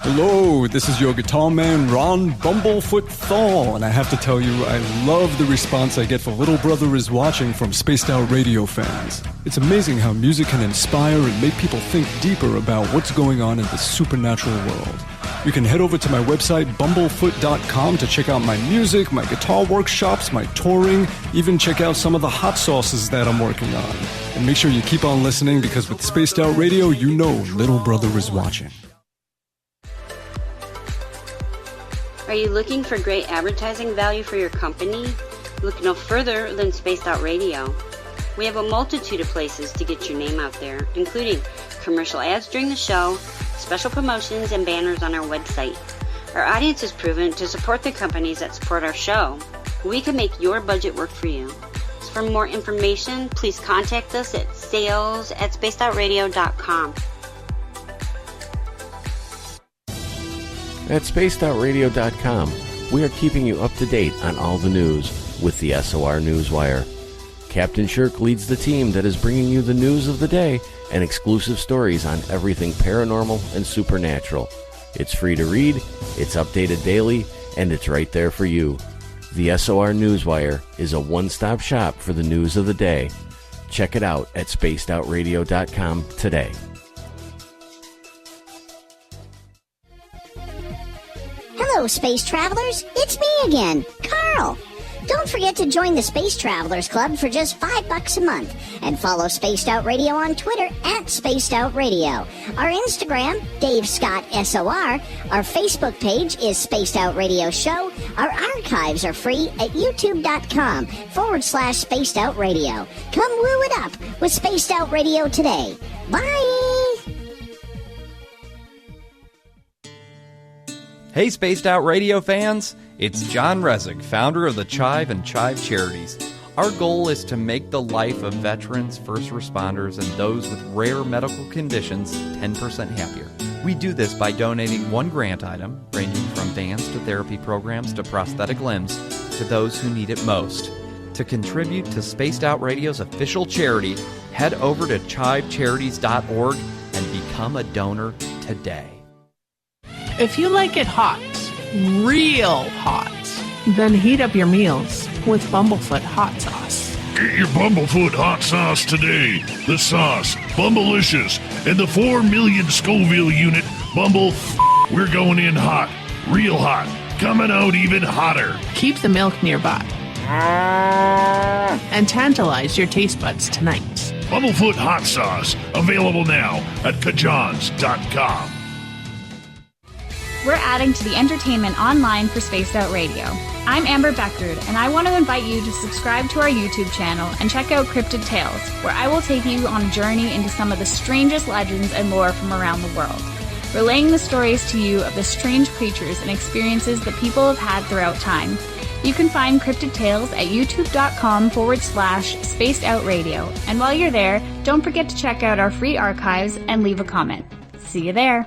Hello, this is your guitar man, Ron Bumblefoot Thal, and I have to tell you, I love the response I get for Little Brother is Watching from Spaced Out Radio fans. It's amazing how music can inspire and make people think deeper about what's going on in the supernatural world. You can head over to my website, bumblefoot.com, to check out my music, my guitar workshops, my touring, even check out some of the hot sauces that I'm working on. And make sure you keep on listening, because with Spaced Out Radio, you know Little Brother is watching. Are you looking for great advertising value for your company? Look no further than Spaced Out Radio. We have a multitude of places to get your name out there, including commercial ads during the show, special promotions, and banners on our website. Our audience is proven to support the companies that support our show. We can make your budget work for you. So for more information, please contact us at sales@spacedoutradio.com. At spacedoutradio.com, we are keeping you up to date on all the news with the SOR Newswire. Captain Shirk leads the team that is bringing you the news of the day and exclusive stories on everything paranormal and supernatural. It's free to read, it's updated daily, and it's right there for you. The SOR Newswire is a one-stop shop for the news of the day. Check it out at spacedoutradio.com today. Hello, space travelers. It's me again, Carl. Don't forget to join the Space Travelers Club for just $5 a month and follow Spaced Out Radio on Twitter at Spaced Out Radio. Our Instagram, Dave Scott SOR. Our Facebook page is Spaced Out Radio Show. Our archives are free at youtube.com/Spaced Out Radio. Come woo it up with Spaced Out Radio today. Bye! Hey, Spaced Out Radio fans! It's John Resig, founder of the Chive and Chive Charities. Our goal is to make the life of veterans, first responders, and those with rare medical conditions 10% happier. We do this by donating one grant item, ranging from vans to therapy programs to prosthetic limbs, to those who need it most. To contribute to Spaced Out Radio's official charity, head over to chivecharities.org and become a donor today. If you like it hot, real hot, then heat up your meals with Bumblefoot hot sauce. Get your Bumblefoot hot sauce today. The sauce, Bumblicious, and the 4 million Scoville unit Bumble. We're going in hot, real hot, coming out even hotter. Keep the milk nearby and tantalize your taste buds tonight. Bumblefoot hot sauce, available now at kajans.com. We're adding to the entertainment online for Spaced Out Radio. I'm Amber Beckard, and I want to invite you to subscribe to our YouTube channel and check out Cryptid Tales, where I will take you on a journey into some of the strangest legends and lore from around the world, relaying the stories to you of the strange creatures and experiences that people have had throughout time. You can find Cryptid Tales at youtube.com/Spaced Out Radio. And while you're there, don't forget to check out our free archives and leave a comment. See you there.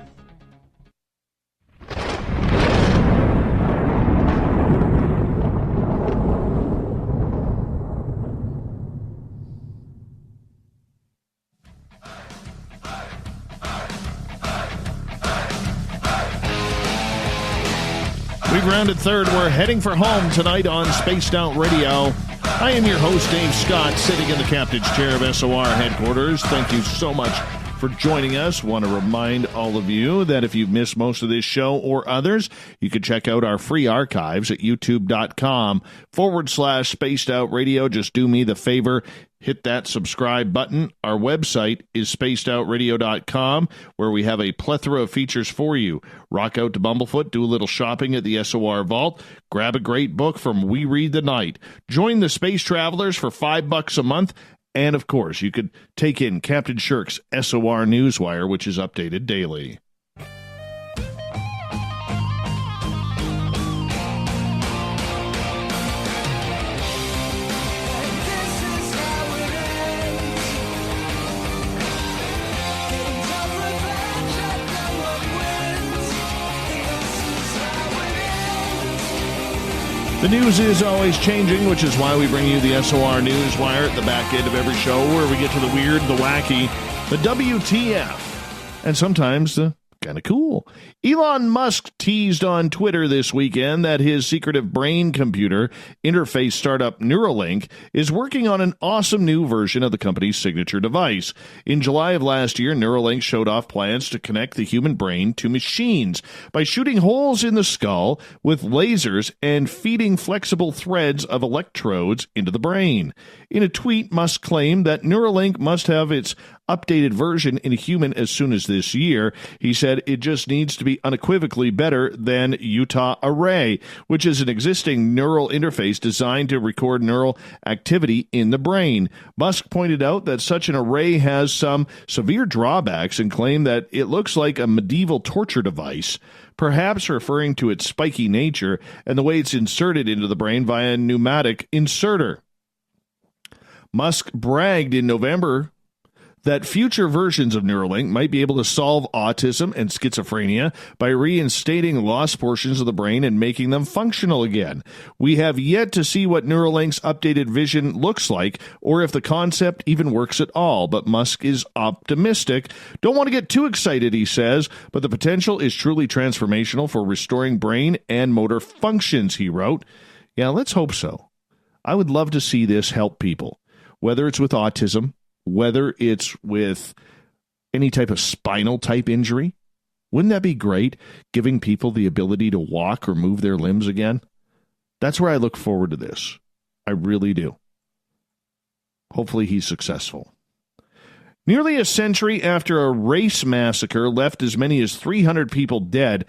We've rounded third. We're heading for home tonight on Spaced Out Radio. I am your host, Dave Scott, sitting in the captain's chair of SOR headquarters. Thank you so much for joining us. Want to remind all of you that if you've missed most of this show or others, you can check out our free archives at youtube.com/Spaced Out Radio. Just do me the favor. Hit that subscribe button. Our website is spacedoutradio.com, where we have a plethora of features for you. Rock out to Bumblefoot, do a little shopping at the SOR Vault, grab a great book from We Read the Night. Join the Space Travelers for $5 a month. And, of course, you could take in Captain Shirk's SOR Newswire, which is updated daily. The news is always changing, which is why we bring you the SOR Newswire at the back end of every show, where we get to the weird, the wacky, the WTF, and sometimes the kind of cool. Elon Musk teased on Twitter this weekend that his secretive brain computer interface startup Neuralink is working on an awesome new version of the company's signature device. In July of last year, Neuralink showed off plans to connect the human brain to machines by shooting holes in the skull with lasers and feeding flexible threads of electrodes into the brain. In a tweet, Musk claimed that Neuralink must have its updated version in a human as soon as this year. He said it just needs to be unequivocally better than Utah Array, which is an existing neural interface designed to record neural activity in the brain. Musk pointed out that such an array has some severe drawbacks and claimed that it looks like a medieval torture device, perhaps referring to its spiky nature and the way it's inserted into the brain via a pneumatic inserter. Musk bragged in November that future versions of Neuralink might be able to solve autism and schizophrenia by reinstating lost portions of the brain and making them functional again. We have yet to see what Neuralink's updated vision looks like, or if the concept even works at all, but Musk is optimistic. Don't want to get too excited, he says, but the potential is truly transformational for restoring brain and motor functions, he wrote. Yeah, let's hope so. I would love to see this help people, whether it's with autism, whether it's with any type of spinal type injury. Wouldn't that be great, giving people the ability to walk or move their limbs again? That's where I look forward to this. I really do. Hopefully he's successful. Nearly a century after a race massacre left as many as 300 people dead,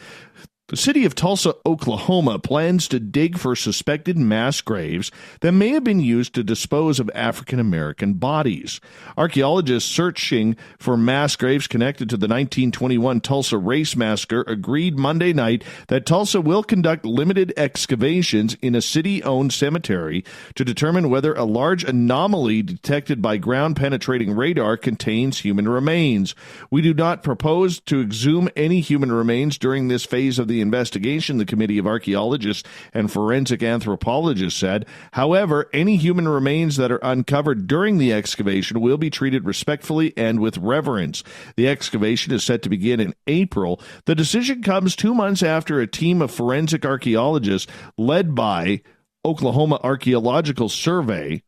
the city of Tulsa, Oklahoma, plans to dig for suspected mass graves that may have been used to dispose of African-American bodies. Archaeologists searching for mass graves connected to the 1921 Tulsa race massacre agreed Monday night that Tulsa will conduct limited excavations in a city-owned cemetery to determine whether a large anomaly detected by ground-penetrating radar contains human remains. We do not propose to exhume any human remains during this phase of the investigation, the Committee of Archaeologists and Forensic Anthropologists said. However, any human remains that are uncovered during the excavation will be treated respectfully and with reverence. The excavation is set to begin in April. The decision comes 2 months after a team of forensic archaeologists led by Oklahoma Archaeological Survey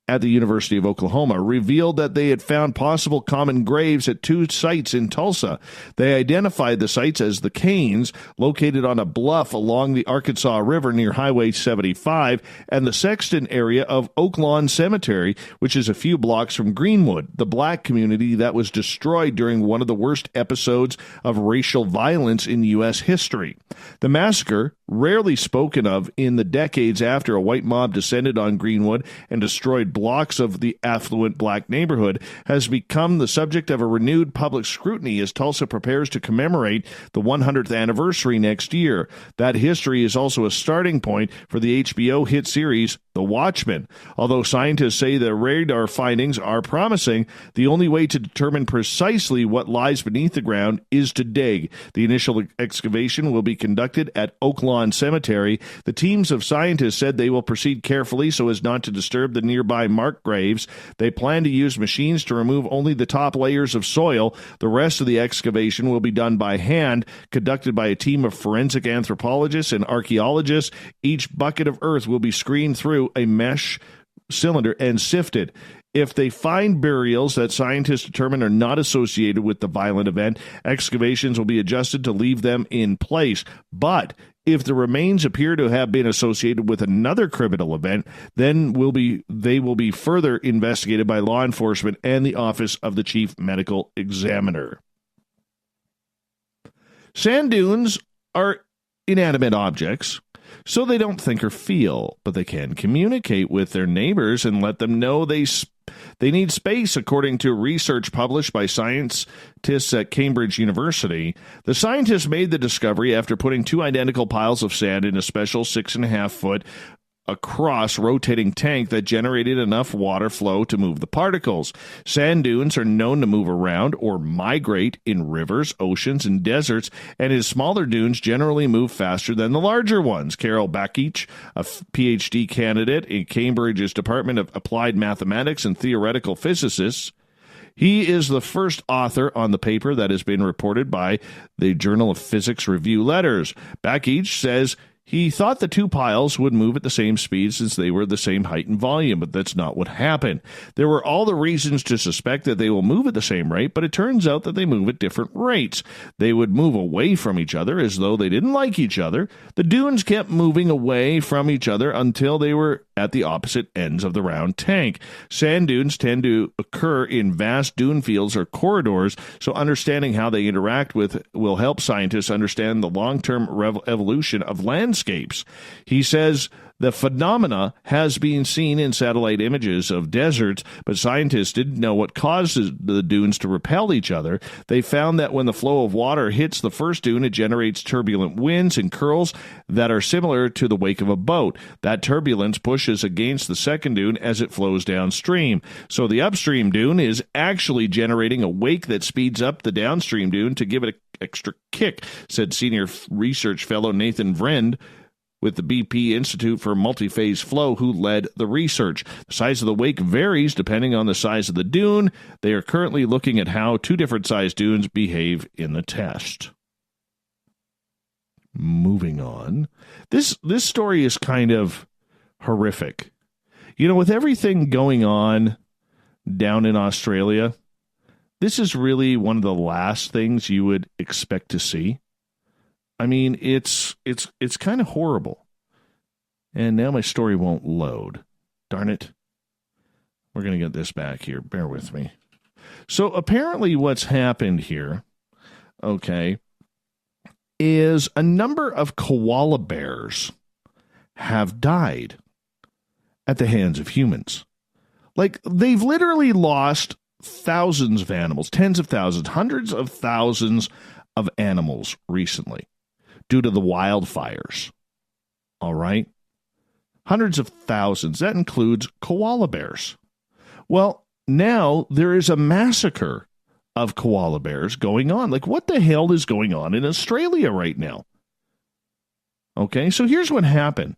at the University of Oklahoma revealed that they had found possible common graves at 2 sites in Tulsa. They identified the sites as the Canes, located on a bluff along the Arkansas River near Highway 75, and the Sexton area of Oak Lawn Cemetery, which is a few blocks from Greenwood, the black community that was destroyed during one of the worst episodes of racial violence in U.S. history. The massacre, rarely spoken of in the decades after a white mob descended on Greenwood and destroyed blocks of the affluent black neighborhood, has become the subject of a renewed public scrutiny as Tulsa prepares to commemorate the 100th anniversary next year. That history is also a starting point for the HBO hit series The Watchmen. Although scientists say the radar findings are promising, the only way to determine precisely what lies beneath the ground is to dig. The initial excavation will be conducted at Oak Lawn Cemetery. The teams of scientists said they will proceed carefully so as not to disturb the nearby marked graves. They plan to use machines to remove only the top layers of soil. The rest of the excavation will be done by hand, conducted by a team of forensic anthropologists and archaeologists. Each bucket of earth will be screened through a mesh cylinder and sifted. If they find burials that scientists determine are not associated with the violent event, excavations will be adjusted to leave them in place. But if the remains appear to have been associated with another criminal event, then they will be further investigated by law enforcement and the Office of the Chief Medical Examiner. Sand dunes are inanimate objects, so they don't think or feel, but they can communicate with their neighbors and let them know they need space, according to research published by scientists at Cambridge University. The scientists made the discovery after putting 2 identical piles of sand in a special 6.5-foot across rotating tank that generated enough water flow to move the particles. Sand dunes are known to move around or migrate in rivers, oceans, and deserts, and in smaller dunes generally move faster than the larger ones. Carol Bakich, a PhD candidate in Cambridge's Department of Applied Mathematics and theoretical physicist, he is the first author on the paper that has been reported by the Journal of Physics Review Letters. Bakich says he thought the 2 piles would move at the same speed since they were the same height and volume, but that's not what happened. There were all the reasons to suspect that they will move at the same rate, but it turns out that they move at different rates. They would move away from each other as though they didn't like each other. The dunes kept moving away from each other until they were at the opposite ends of the round tank. Sand dunes tend to occur in vast dune fields or corridors, so understanding how they interact will help scientists understand the long-term evolution of landscapes. He says the phenomena has been seen in satellite images of deserts, but scientists didn't know what causes the dunes to repel each other. They found that when the flow of water hits the first dune, it generates turbulent winds and curls that are similar to the wake of a boat. That turbulence pushes against the second dune as it flows downstream. So the upstream dune is actually generating a wake that speeds up the downstream dune to give it an extra kick, said senior research fellow Nathan Vrend with the BP Institute for Multiphase Flow, who led the research. The size of the wake varies depending on the size of the dune. They are currently looking at how two different sized dunes behave in the test. Moving on. This story is kind of horrific. You know, with everything going on down in Australia, this is really one of the last things you would expect to see. I mean, it's kind of horrible. And now my story won't load. Darn it. We're going to get this back here. Bear with me. So apparently what's happened here, okay, is a number of koala bears have died at the hands of humans. Like, they've literally lost thousands of animals, tens of thousands, hundreds of thousands of animals recently due to the wildfires. All right? Hundreds of thousands. That includes koala bears. Well, now there is a massacre of koala bears going on. Like, what the hell is going on in Australia right now? Okay, so here's what happened.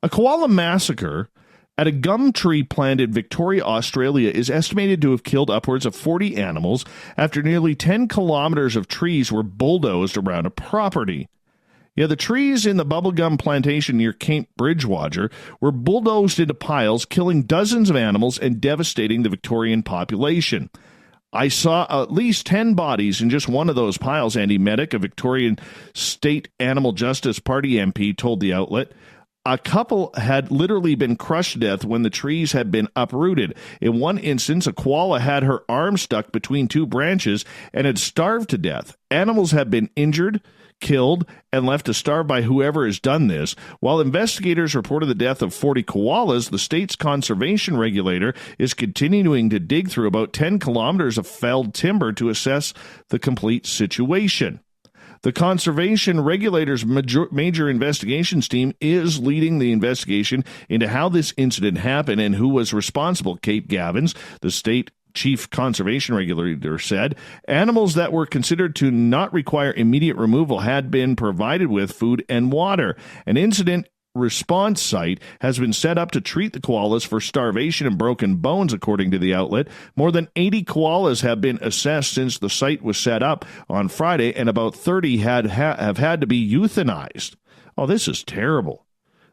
A koala massacre at a gum tree plant in Victoria, Australia, is estimated to have killed upwards of 40 animals after nearly 10 kilometers of trees were bulldozed around a property. Yeah, the trees in the bubblegum plantation near Cape Bridgewater were bulldozed into piles, killing dozens of animals and devastating the Victorian population. I saw at least 10 bodies in just one of those piles, Andy Medic, a Victorian State Animal Justice Party MP, told the outlet. A couple had literally been crushed to death when the trees had been uprooted. In one instance, a koala had her arm stuck between two branches and had starved to death. Animals have been injured, killed, and left to starve by whoever has done this. While investigators reported the death of 40 koalas, the state's conservation regulator is continuing to dig through about 10 kilometers of felled timber to assess the complete situation. The conservation regulator's major investigations team is leading the investigation into how this incident happened and who was responsible. Kate Gavins, the state chief conservation regulator, said animals that were considered to not require immediate removal had been provided with food and water. An incident response site has been set up to treat the koalas for starvation and broken bones, according to the outlet. More than 80 koalas have been assessed since the site was set up on Friday, and about 30 have had to be euthanized. Oh, this is terrible.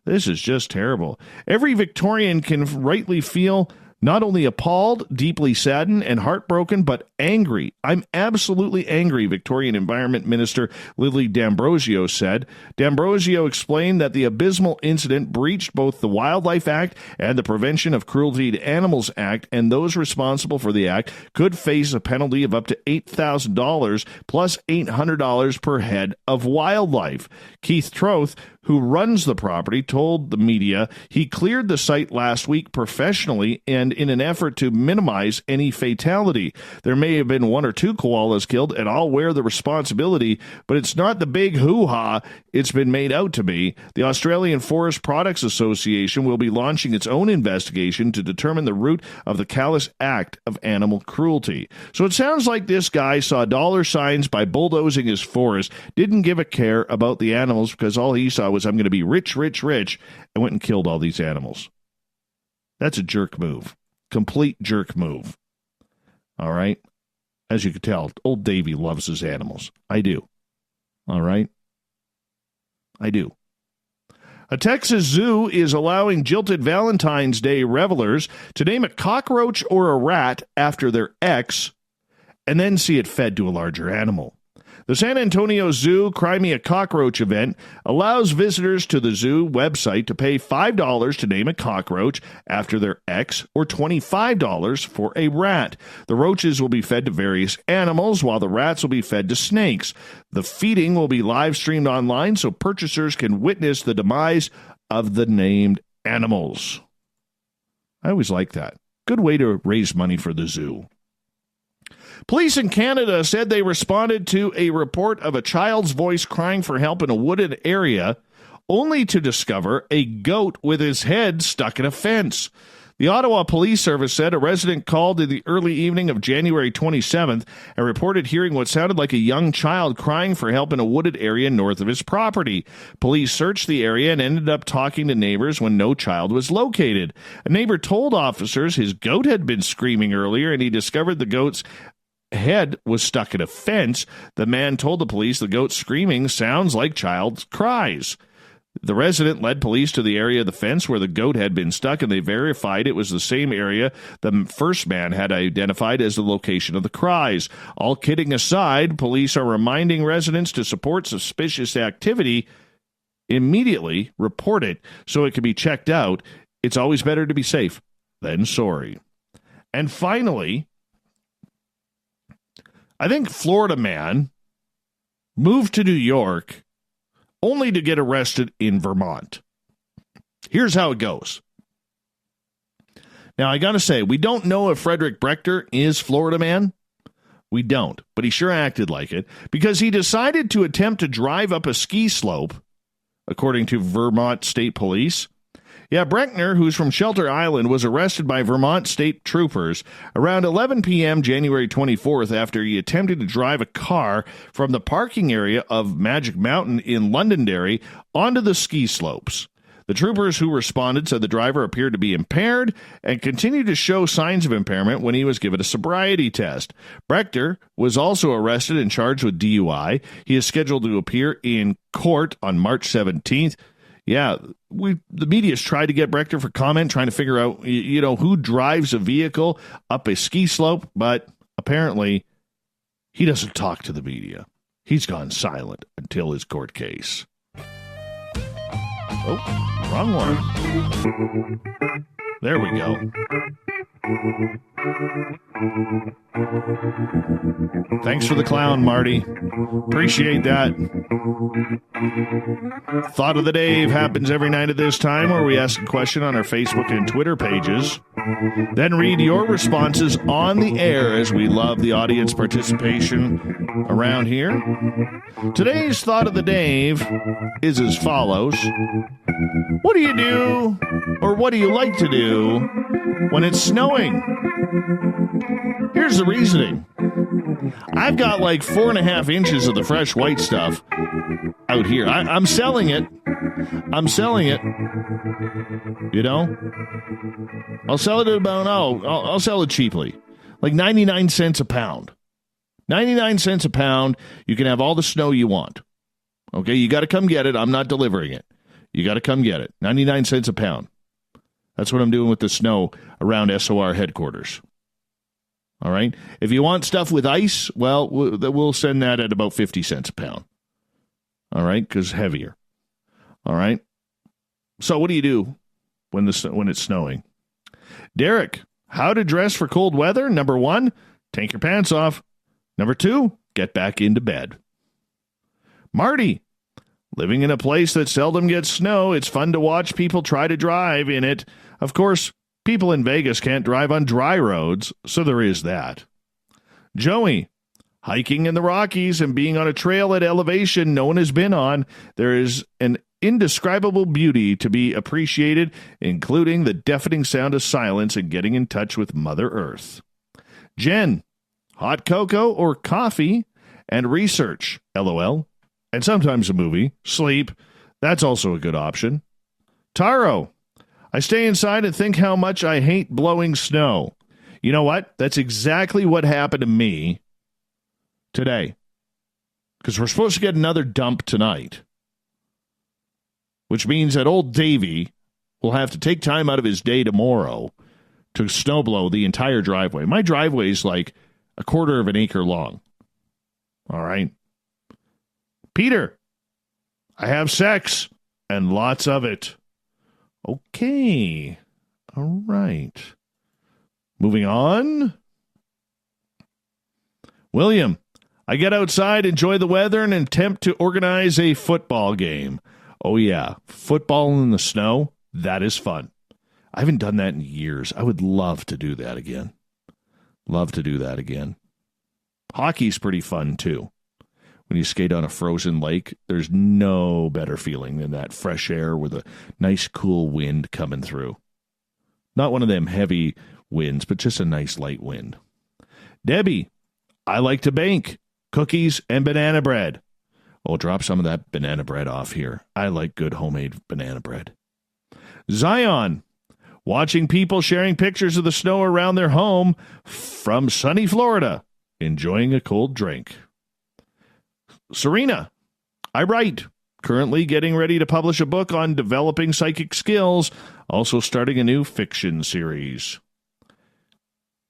This is just terrible. Every Victorian can rightly feel not only appalled, deeply saddened, and heartbroken, but angry. I'm absolutely angry, Victorian Environment Minister Lily D'Ambrosio said. D'Ambrosio explained that the abysmal incident breached both the Wildlife Act and the Prevention of Cruelty to Animals Act, and those responsible for the act could face a penalty of up to $8,000 plus $800 per head of wildlife. Keith Troth, who runs the property, told the media he cleared the site last week professionally and in an effort to minimize any fatality. There may have been one or two koalas killed, and I'll wear the responsibility, but it's not the big hoo-ha it's been made out to be. The Australian Forest Products Association will be launching its own investigation to determine the root of the callous act of animal cruelty. So it sounds like this guy saw dollar signs by bulldozing his forest, didn't give a care about the animals because all he saw was, I'm going to be rich, rich, rich, and went and killed all these animals. That's a jerk move. Complete jerk move. All right? As you can tell, old Davey loves his animals. I do. All right? I do. A Texas zoo is allowing jilted Valentine's Day revelers to name a cockroach or a rat after their ex and then see it fed to a larger animal. The San Antonio Zoo Cry Me a Cockroach event allows visitors to the zoo website to pay $5 to name a cockroach after their ex or $25 for a rat. The roaches will be fed to various animals while the rats will be fed to snakes. The feeding will be live streamed online so purchasers can witness the demise of the named animals. I always like that. Good way to raise money for the zoo. Police in Canada said they responded to a report of a child's voice crying for help in a wooded area, only to discover a goat with his head stuck in a fence. The Ottawa Police Service said a resident called in the early evening of January 27th and reported hearing what sounded like a young child crying for help in a wooded area north of his property. Police searched the area and ended up talking to neighbors when no child was located. A neighbor told officers his goat had been screaming earlier, and he discovered the goat's head was stuck in a fence. The man told the police the goat screaming sounds like child's cries. The resident led police to the area of the fence where the goat had been stuck, and they verified it was the same area the first man had identified as the location of the cries. All kidding aside, police are reminding residents to support suspicious activity. Immediately report it so it can be checked out. It's always better to be safe than sorry. And finally, I think Florida man moved to New York only to get arrested in Vermont. Here's how it goes. Now, I got to say, we don't know if Frederick Brechter is Florida man. We don't, but he sure acted like it because he decided to attempt to drive up a ski slope, according to Vermont State Police. Yeah, Breckner, who's from Shelter Island, was arrested by Vermont state troopers around 11 p.m. January 24th after he attempted to drive a car from the parking area of Magic Mountain in Londonderry onto the ski slopes. The troopers who responded said the driver appeared to be impaired and continued to show signs of impairment when he was given a sobriety test. Brechter was also arrested and charged with DUI. He is scheduled to appear in court on March 17th. Yeah, the media's tried to get Brechter for comment, trying to figure out, who drives a vehicle up a ski slope, but apparently he doesn't talk to the media. He's gone silent until his court case. Oh, wrong one. There we go. Thanks for the clown, Marty. Appreciate that. Thought of the Dave happens every night at this time, where we ask a question on our Facebook and Twitter pages, then read your responses on the air, as we love the audience participation around here. Today's Thought of the Dave is as follows. What do you do, or what do you like to do when it's snowing? Here's the reasoning. I've got like 4.5 inches of the fresh white stuff out here. I'm selling it. I'll sell it at about, I'll sell it cheaply. Like 99 cents a pound. 99 cents a pound. You can have all the snow you want. Okay, you got to come get it. I'm not delivering it. You got to come get it. 99 cents a pound. That's what I'm doing with the snow around SOR headquarters. All right. If you want stuff with ice, well, we'll send that at about 50 cents a pound. All right, because heavier. All right. So what do you do when it's snowing? Derek, how to dress for cold weather? Number 1, take your pants off. Number 2, get back into bed. Marty, living in a place that seldom gets snow, it's fun to watch people try to drive in it. Of course, people in Vegas can't drive on dry roads, so there is that. Joey, hiking in the Rockies and being on a trail at elevation no one has been on, there is an indescribable beauty to be appreciated, including the deafening sound of silence and getting in touch with Mother Earth. Jen, hot cocoa or coffee and research, LOL, and sometimes a movie. Sleep, that's also a good option. Taro, I stay inside and think how much I hate blowing snow. You know what? That's exactly what happened to me today. Because we're supposed to get another dump tonight. Which means that old Davey will have to take time out of his day tomorrow to snowblow the entire driveway. My driveway is like 1/4 of an acre long. All right? Peter, I have sex and lots of it. Okay. All right. Moving on. William, I get outside, enjoy the weather, and attempt to organize a football game. Oh, yeah. Football in the snow, that is fun. I haven't done that in years. I would love to do that again. Love to do that again. Hockey's pretty fun, too. When you skate on a frozen lake, there's no better feeling than that fresh air with a nice, cool wind coming through. Not one of them heavy winds, but just a nice light wind. Debbie, I like to bake cookies and banana bread. Oh, drop some of that banana bread off here. I like good homemade banana bread. Zion, watching people sharing pictures of the snow around their home from sunny Florida, enjoying a cold drink. Serena, I write. Currently getting ready to publish a book on developing psychic skills, also starting a new fiction series.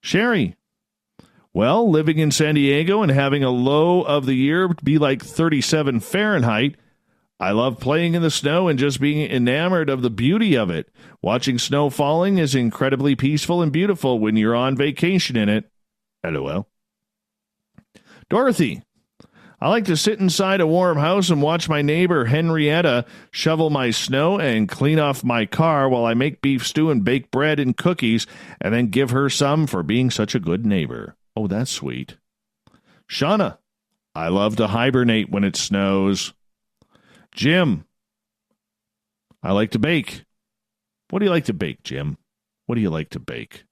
Sherry, well, living in San Diego and having a low of the year be like 37 Fahrenheit, I love playing in the snow and just being enamored of the beauty of it. Watching snow falling is incredibly peaceful and beautiful when you're on vacation in it. LOL. Dorothy, I like to sit inside a warm house and watch my neighbor Henrietta shovel my snow and clean off my car while I make beef stew and bake bread and cookies and then give her some for being such a good neighbor. Oh, that's sweet. Shauna, I love to hibernate when it snows. Jim, I like to bake. What do you like to bake, Jim? What do you like to bake?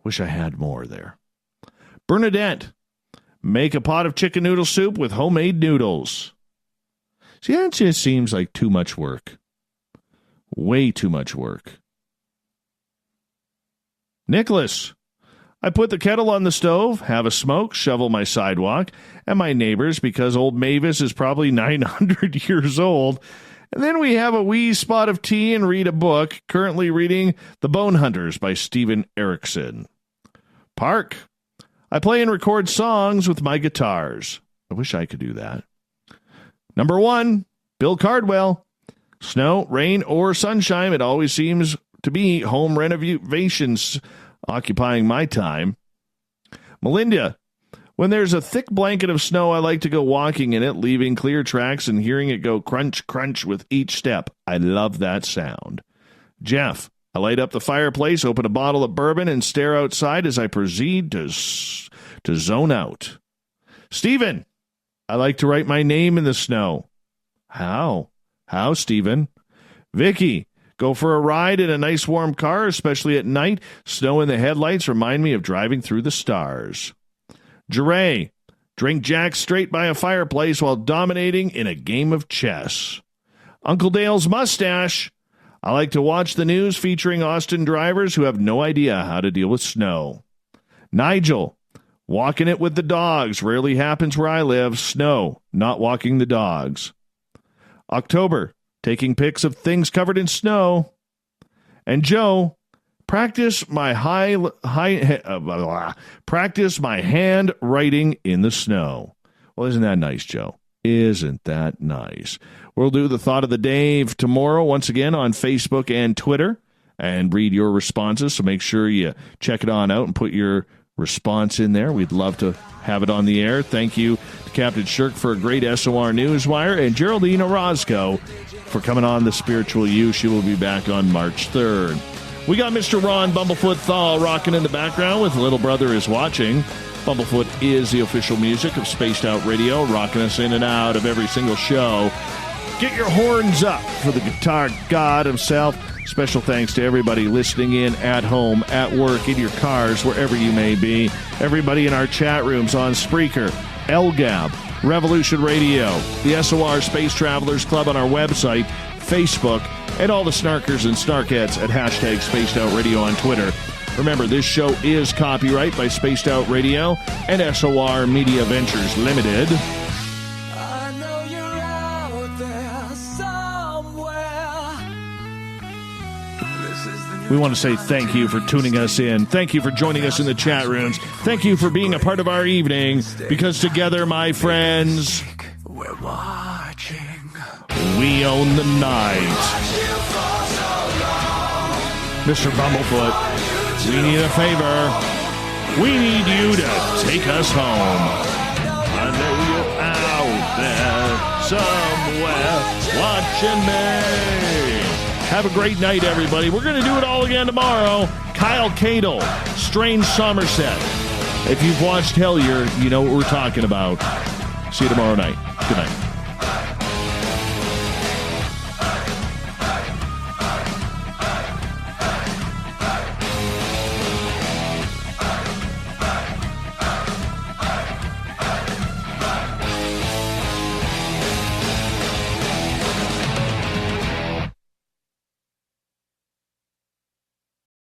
Wish I had more there. Bernadette, make a pot of chicken noodle soup with homemade noodles. See, that just seems like too much work. Way too much work. Nicholas, I put the kettle on the stove, have a smoke, shovel my sidewalk, and my neighbors because old Mavis is probably 900 years old. And then we have a wee spot of tea and read a book, currently reading The Bone Hunters by Stephen Erickson. Park, I play and record songs with my guitars. I wish I could do that. Number 1, Bill Cardwell. Snow, rain, or sunshine, it always seems to be home renovations occupying my time. Melinda, when there's a thick blanket of snow, I like to go walking in it, leaving clear tracks and hearing it go crunch, crunch with each step. I love that sound. Jeff, I light up the fireplace, open a bottle of bourbon, and stare outside as I proceed to zone out. Stephen, I like to write my name in the snow. How? How, Stephen? Vicky, go for a ride in a nice warm car, especially at night. Snow in the headlights remind me of driving through the stars. Jeray, drink Jack straight by a fireplace while dominating in a game of chess. Uncle Dale's mustache. I like to watch the news featuring Austin drivers who have no idea how to deal with snow. Nigel, walking it with the dogs. Rarely happens where I live. Snow, not walking the dogs. October, taking pics of things covered in snow. And Joe, practice my handwriting in the snow. Well, isn't that nice, Joe? Isn't that nice? We'll do the Thought of the Day tomorrow once again on Facebook and Twitter and read your responses. So make sure you check it on out and put your response in there. We'd love to have it on the air. Thank you to Captain Shirk for a great SOR Newswire and Geraldine Orozco for coming on The Spiritual You. She will be back on March 3rd. We got Mr. Ron Bumblefoot Thal rocking in the background with Little Brother Is Watching. Bumblefoot is the official music of Spaced Out Radio, rocking us in and out of every single show. Get your horns up for the guitar god himself. Special thanks to everybody listening in at home, at work, in your cars, wherever you may be. Everybody in our chat rooms on Spreaker, LGAB, Revolution Radio, the SOR Space Travelers Club on our website, Facebook, and all the snarkers and snarkettes at hashtag Spaced Out Radio on Twitter. Remember, this show is copyright by Spaced Out Radio and SOR Media Ventures Limited. I know you're out there somewhere. We want to say thank you for tuning us in. Thank you for joining us in the chat rooms. Thank you for being a part of our evening, because together, my friends, We're watching. We own the night. Mr. Bumblefoot, we need a favor. We need you to take us home. I know you're out there somewhere watching me. Have a great night, everybody. We're going to do it all again tomorrow. Kyle Cadle, Strange Somerset. If you've watched Hellier, you know what we're talking about. See you tomorrow night. Good night.